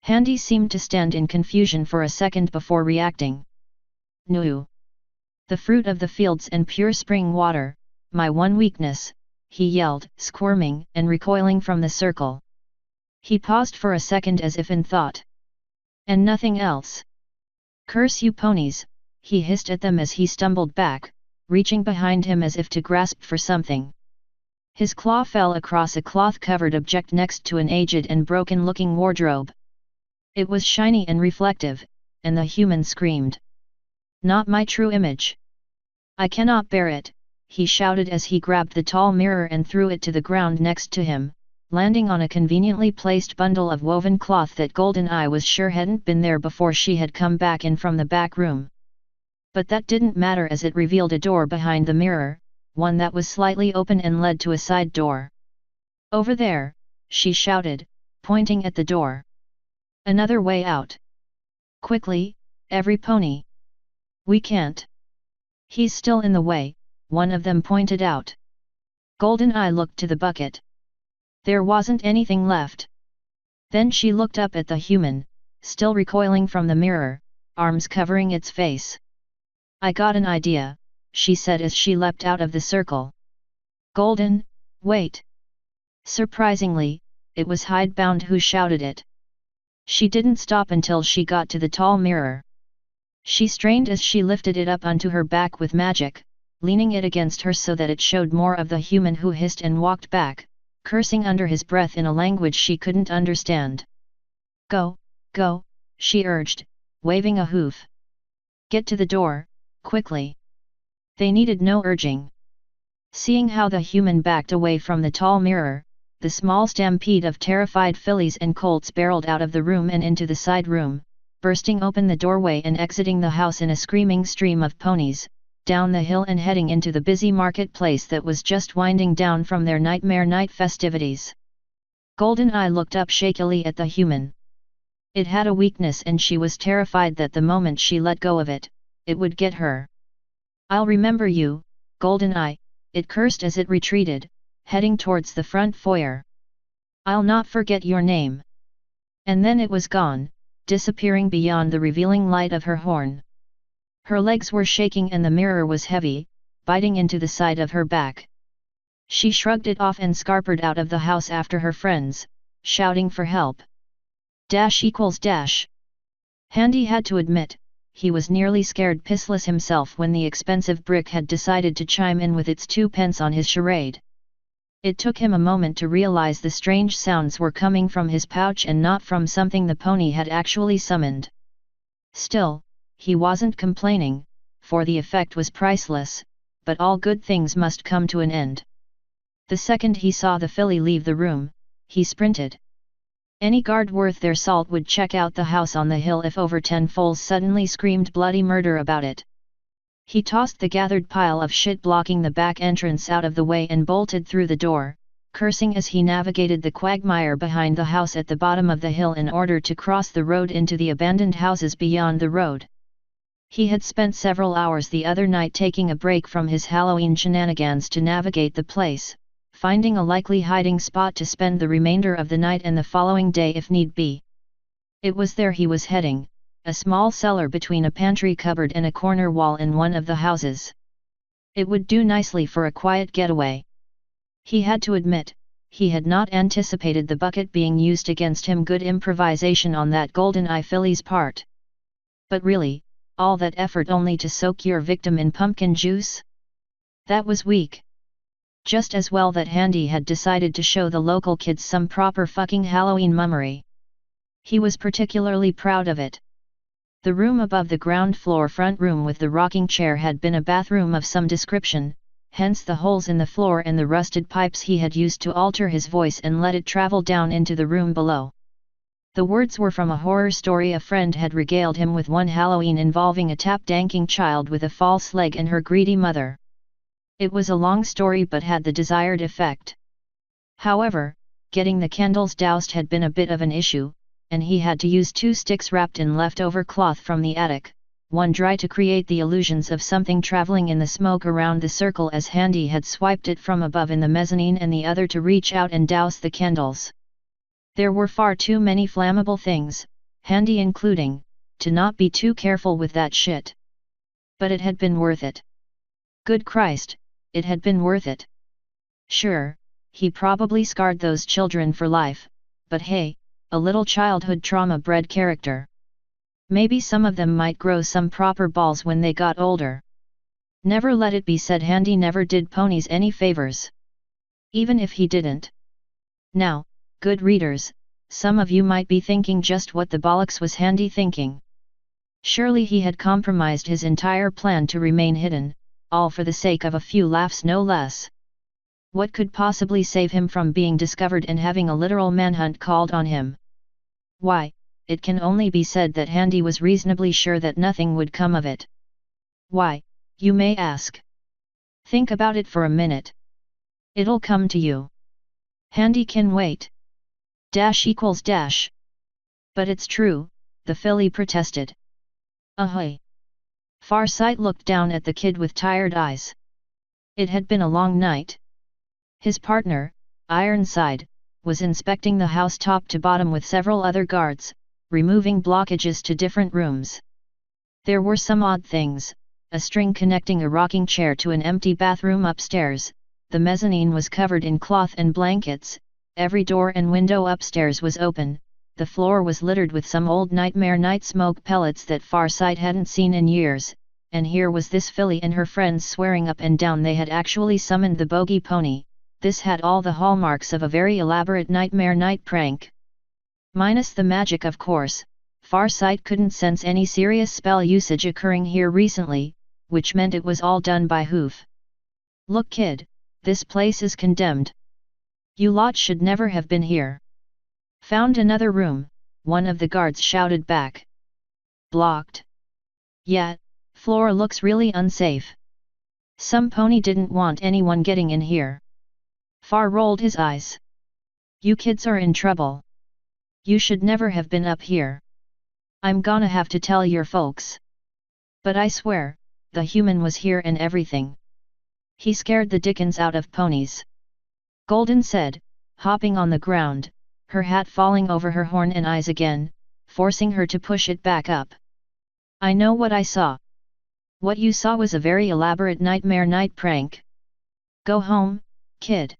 [SPEAKER 1] Handy seemed to stand in confusion for a second before reacting. "No! The fruit of the fields and pure spring water, my one weakness," he yelled, squirming and recoiling from the circle. He paused for a second as if in thought. "And nothing else? Curse you ponies," he hissed at them as he stumbled back, reaching behind him as if to grasp for something. His claw fell across a cloth-covered object next to an aged and broken-looking wardrobe. It was shiny and reflective, and the human screamed. "Not my true image! I cannot bear it," he shouted as he grabbed the tall mirror and threw it to the ground next to him, landing on a conveniently placed bundle of woven cloth that Golden-Eye was sure hadn't been there before she had come back in from the back room. But that didn't matter as it revealed a door behind the mirror, one that was slightly open and led to a side door. "Over there," she shouted, pointing at the door. "Another way out. Quickly, every pony." "We can't. He's still in the way," one of them pointed out. Golden-Eye looked to the bucket. There wasn't anything left. Then she looked up at the human, still recoiling from the mirror, arms covering its face. "I got an idea," she said as she leapt out of the circle. "Golden, wait!" Surprisingly, it was Hidebound who shouted it. She didn't stop until she got to the tall mirror. She strained as she lifted it up onto her back with magic, leaning it against her so that it showed more of the human who hissed and walked back, cursing under his breath in a language she couldn't understand. "Go, go," she urged, waving a hoof. "Get to the door, quickly." They needed no urging. Seeing how the human backed away from the tall mirror, the small stampede of terrified fillies and colts barreled out of the room and into the side room, bursting open the doorway and exiting the house in a screaming stream of ponies, down the hill and heading into the busy marketplace that was just winding down from their nightmare night festivities. Golden-Eye looked up shakily at the human. It had a weakness and she was terrified that the moment she let go of it, it would get her. "I'll remember you, Golden-Eye," it cursed as it retreated, heading towards the front foyer. "I'll not forget your name." And then it was gone, disappearing beyond the revealing light of her horn. Her legs were shaking and the mirror was heavy, biting into the side of her back. She shrugged it off and scarpered out of the house after her friends, shouting for help. == Handy had to admit, he was nearly scared pissless himself when the expensive brick had decided to chime in with its 2 pence on his charade. It took him a moment to realize the strange sounds were coming from his pouch and not from something the pony had actually summoned. Still, he wasn't complaining, for the effect was priceless, but all good things must come to an end. The second he saw the filly leave the room, he sprinted. Any guard worth their salt would check out the house on the hill if over 10 foals suddenly screamed bloody murder about it. He tossed the gathered pile of shit blocking the back entrance out of the way and bolted through the door, cursing as he navigated the quagmire behind the house at the bottom of the hill in order to cross the road into the abandoned houses beyond the road. He had spent several hours the other night taking a break from his Halloween shenanigans to navigate the place, finding a likely hiding spot to spend the remainder of the night and the following day if need be. It was there he was heading, a small cellar between a pantry cupboard and a corner wall in one of the houses. It would do nicely for a quiet getaway. He had to admit, he had not anticipated the bucket being used against him. Good improvisation on that golden eye filly's part. But really, all that effort only to soak your victim in pumpkin juice? That was weak. Just as well that Handy had decided to show the local kids some proper fucking Halloween mummery. He was particularly proud of it. The room above the ground floor front room with the rocking chair had been a bathroom of some description, hence the holes in the floor and the rusted pipes he had used to alter his voice and let it travel down into the room below. The words were from a horror story a friend had regaled him with one Halloween involving a tap-danking child with a false leg and her greedy mother. It was a long story but had the desired effect. However, getting the candles doused had been a bit of an issue, and he had to use 2 sticks wrapped in leftover cloth from the attic, one dry to create the illusions of something traveling in the smoke around the circle as Handy had swiped it from above in the mezzanine, and the other to reach out and douse the candles. There were far too many flammable things, Handy including, to not be too careful with that shit. But it had been worth it. Good Christ, it had been worth it. Sure, he probably scarred those children for life, but hey, a little childhood trauma-bred character. Maybe some of them might grow some proper balls when they got older. Never let it be said Handy never did ponies any favors. Even if he didn't. Now, good readers, some of you might be thinking just what the bollocks was Handy thinking. Surely he had compromised his entire plan to remain hidden, all for the sake of a few laughs no less. What could possibly save him from being discovered and having a literal manhunt called on him? Why, it can only be said that Handy was reasonably sure that nothing would come of it. Why, you may ask. Think about it for a minute. It'll come to you. Handy can wait. Dash equals dash. But it's true, the filly protested. Ahoy! Farsight looked down at the kid with tired eyes. It had been a long night. His partner, Ironside, was inspecting the house top to bottom with several other guards, removing blockages to different rooms. There were some odd things, a string connecting a rocking chair to an empty bathroom upstairs, the mezzanine was covered in cloth and blankets, every door and window upstairs was open, the floor was littered with some old nightmare night smoke pellets that Farsight hadn't seen in years, and here was this filly and her friends swearing up and down they had actually summoned the bogey pony. This had all the hallmarks of a very elaborate nightmare night prank. Minus the magic, of course, Farsight couldn't sense any serious spell usage occurring here recently, which meant it was all done by hoof. Look kid, this place is condemned. You lot should never have been here. Found another room, one of the guards shouted back. Blocked. Yeah, floor looks really unsafe. Some pony didn't want anyone getting in here. Far rolled his eyes. You kids are in trouble. You should never have been up here. I'm gonna have to tell your folks. But I swear, the human was here and everything. He scared the dickens out of ponies. Golden said, hopping on the ground, her hat falling over her horn and eyes again, forcing her to push it back up. I know what I saw. What you saw was a very elaborate nightmare night prank. Go home, kid.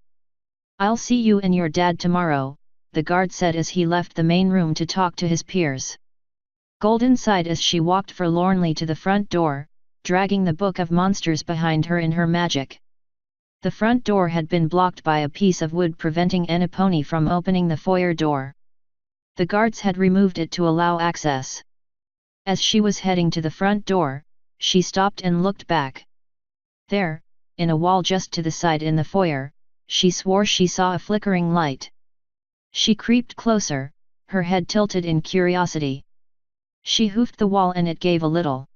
[SPEAKER 1] I'll see you and your dad tomorrow, the guard said as he left the main room to talk to his peers. Golden sighed as she walked forlornly to the front door, dragging the book of monsters behind her in her magic. The front door had been blocked by a piece of wood preventing any pony from opening the foyer door. The guards had removed it to allow access. As she was heading to the front door, she stopped and looked back. There, in a wall just to the side in the foyer, she swore she saw a flickering light. She creeped closer, her head tilted in curiosity. She hoofed the wall and it gave a little.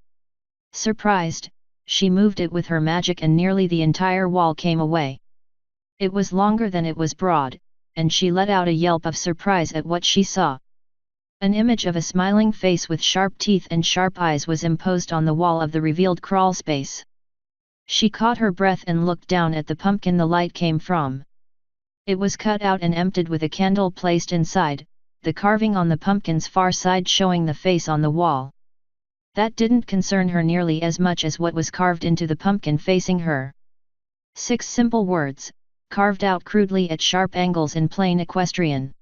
[SPEAKER 1] Surprised, she moved it with her magic and nearly the entire wall came away. It was longer than it was broad, and she let out a yelp of surprise at what she saw. An image of a smiling face with sharp teeth and sharp eyes was imposed on the wall of the revealed crawl space. She caught her breath and looked down at the pumpkin the light came from. It was cut out and emptied with a candle placed inside, the carving on the pumpkin's far side showing the face on the wall. That didn't concern her nearly as much as what was carved into the pumpkin facing her. 6 simple words, carved out crudely at sharp angles in plain equestrian.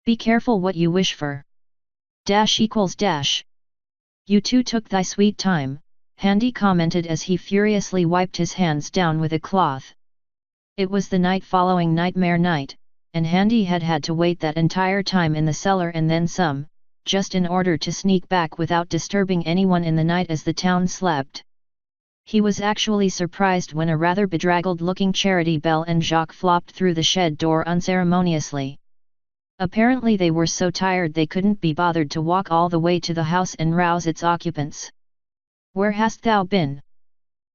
[SPEAKER 1] Be careful what you wish for. Dash equals dash. You two took thy sweet time, Handy commented as he furiously wiped his hands down with a cloth. It was the night following Nightmare Night, and Handy had had to wait that entire time in the cellar and then some, just in order to sneak back without disturbing anyone in the night as the town slept. He was actually surprised when a rather bedraggled-looking Charity Belle and Jacques flopped through the shed door unceremoniously. Apparently they were so tired they couldn't be bothered to walk all the way to the house and rouse its occupants. "Where hast thou been?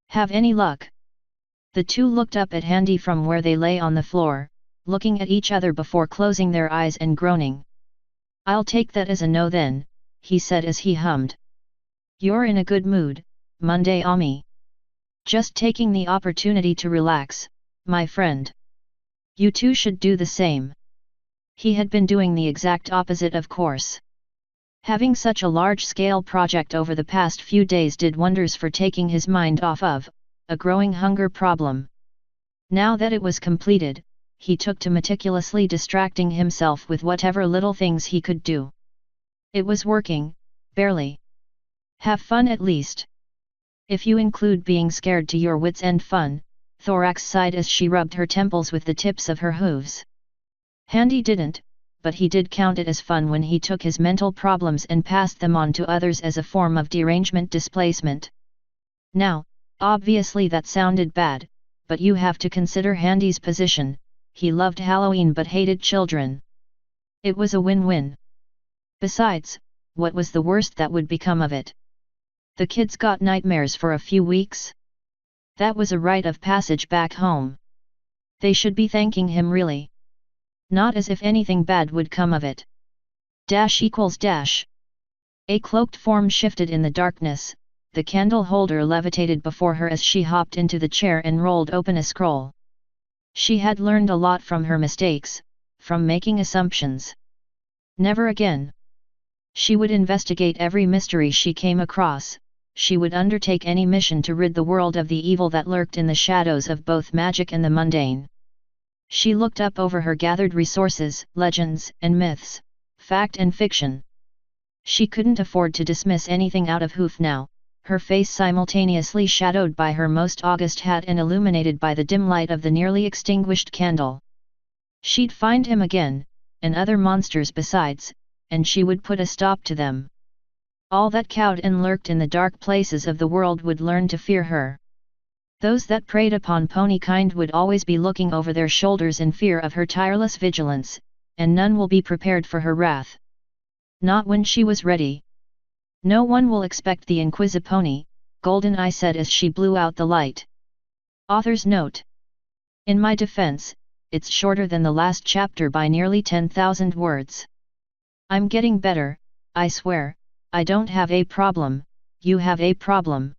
[SPEAKER 1] Have any luck?" The two looked up at Handy from where they lay on the floor, looking at each other before closing their eyes and groaning. "I'll take that as a no then," he said as he hummed. "You're in a good mood, Monday Ami. Just taking the opportunity to relax, my friend. You two should do the same." He had been doing the exact opposite, of course. Having such a large-scale project over the past few days did wonders for taking his mind off of a growing hunger problem. Now that it was completed, he took to meticulously distracting himself with whatever little things he could do. It was working, barely. Have fun at least. If you include being scared to your wits' end fun, Thorax sighed as she rubbed her temples with the tips of her hooves. Handy didn't, but he did count it as fun when he took his mental problems and passed them on to others as a form of derangement displacement. Now, obviously that sounded bad, but you have to consider Handy's position. He loved Halloween but hated children. It was a win-win. Besides, what was the worst that would become of it? The kids got nightmares for a few weeks. That was a rite of passage back home. They should be thanking him really. Not as if anything bad would come of it. Dash equals dash. A cloaked form shifted in the darkness, the candle holder levitated before her as she hopped into the chair and rolled open a scroll. She had learned a lot from her mistakes, from making assumptions. Never again. She would investigate every mystery she came across. She would undertake any mission to rid the world of the evil that lurked in the shadows of both magic and the mundane. She looked up over her gathered resources, legends and myths, fact and fiction. She couldn't afford to dismiss anything out of hoof now, her face simultaneously shadowed by her most august hat and illuminated by the dim light of the nearly extinguished candle. She'd find him again, and other monsters besides, and she would put a stop to them. All that cowed and lurked in the dark places of the world would learn to fear her. Those that preyed upon ponykind would always be looking over their shoulders in fear of her tireless vigilance, and none will be prepared for her wrath. Not when she was ready. No one will expect the Inquisipony, Goldeneye said as she blew out the light. Author's note. In my defense, it's shorter than the last chapter by nearly 10,000 words. I'm getting better, I swear. I don't have a problem, you have a problem.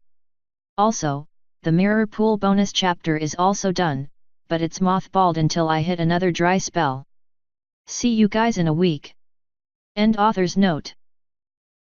[SPEAKER 1] Also, the Mirror Pool bonus chapter is also done, but it's mothballed until I hit another dry spell. See you guys in a week. End author's note.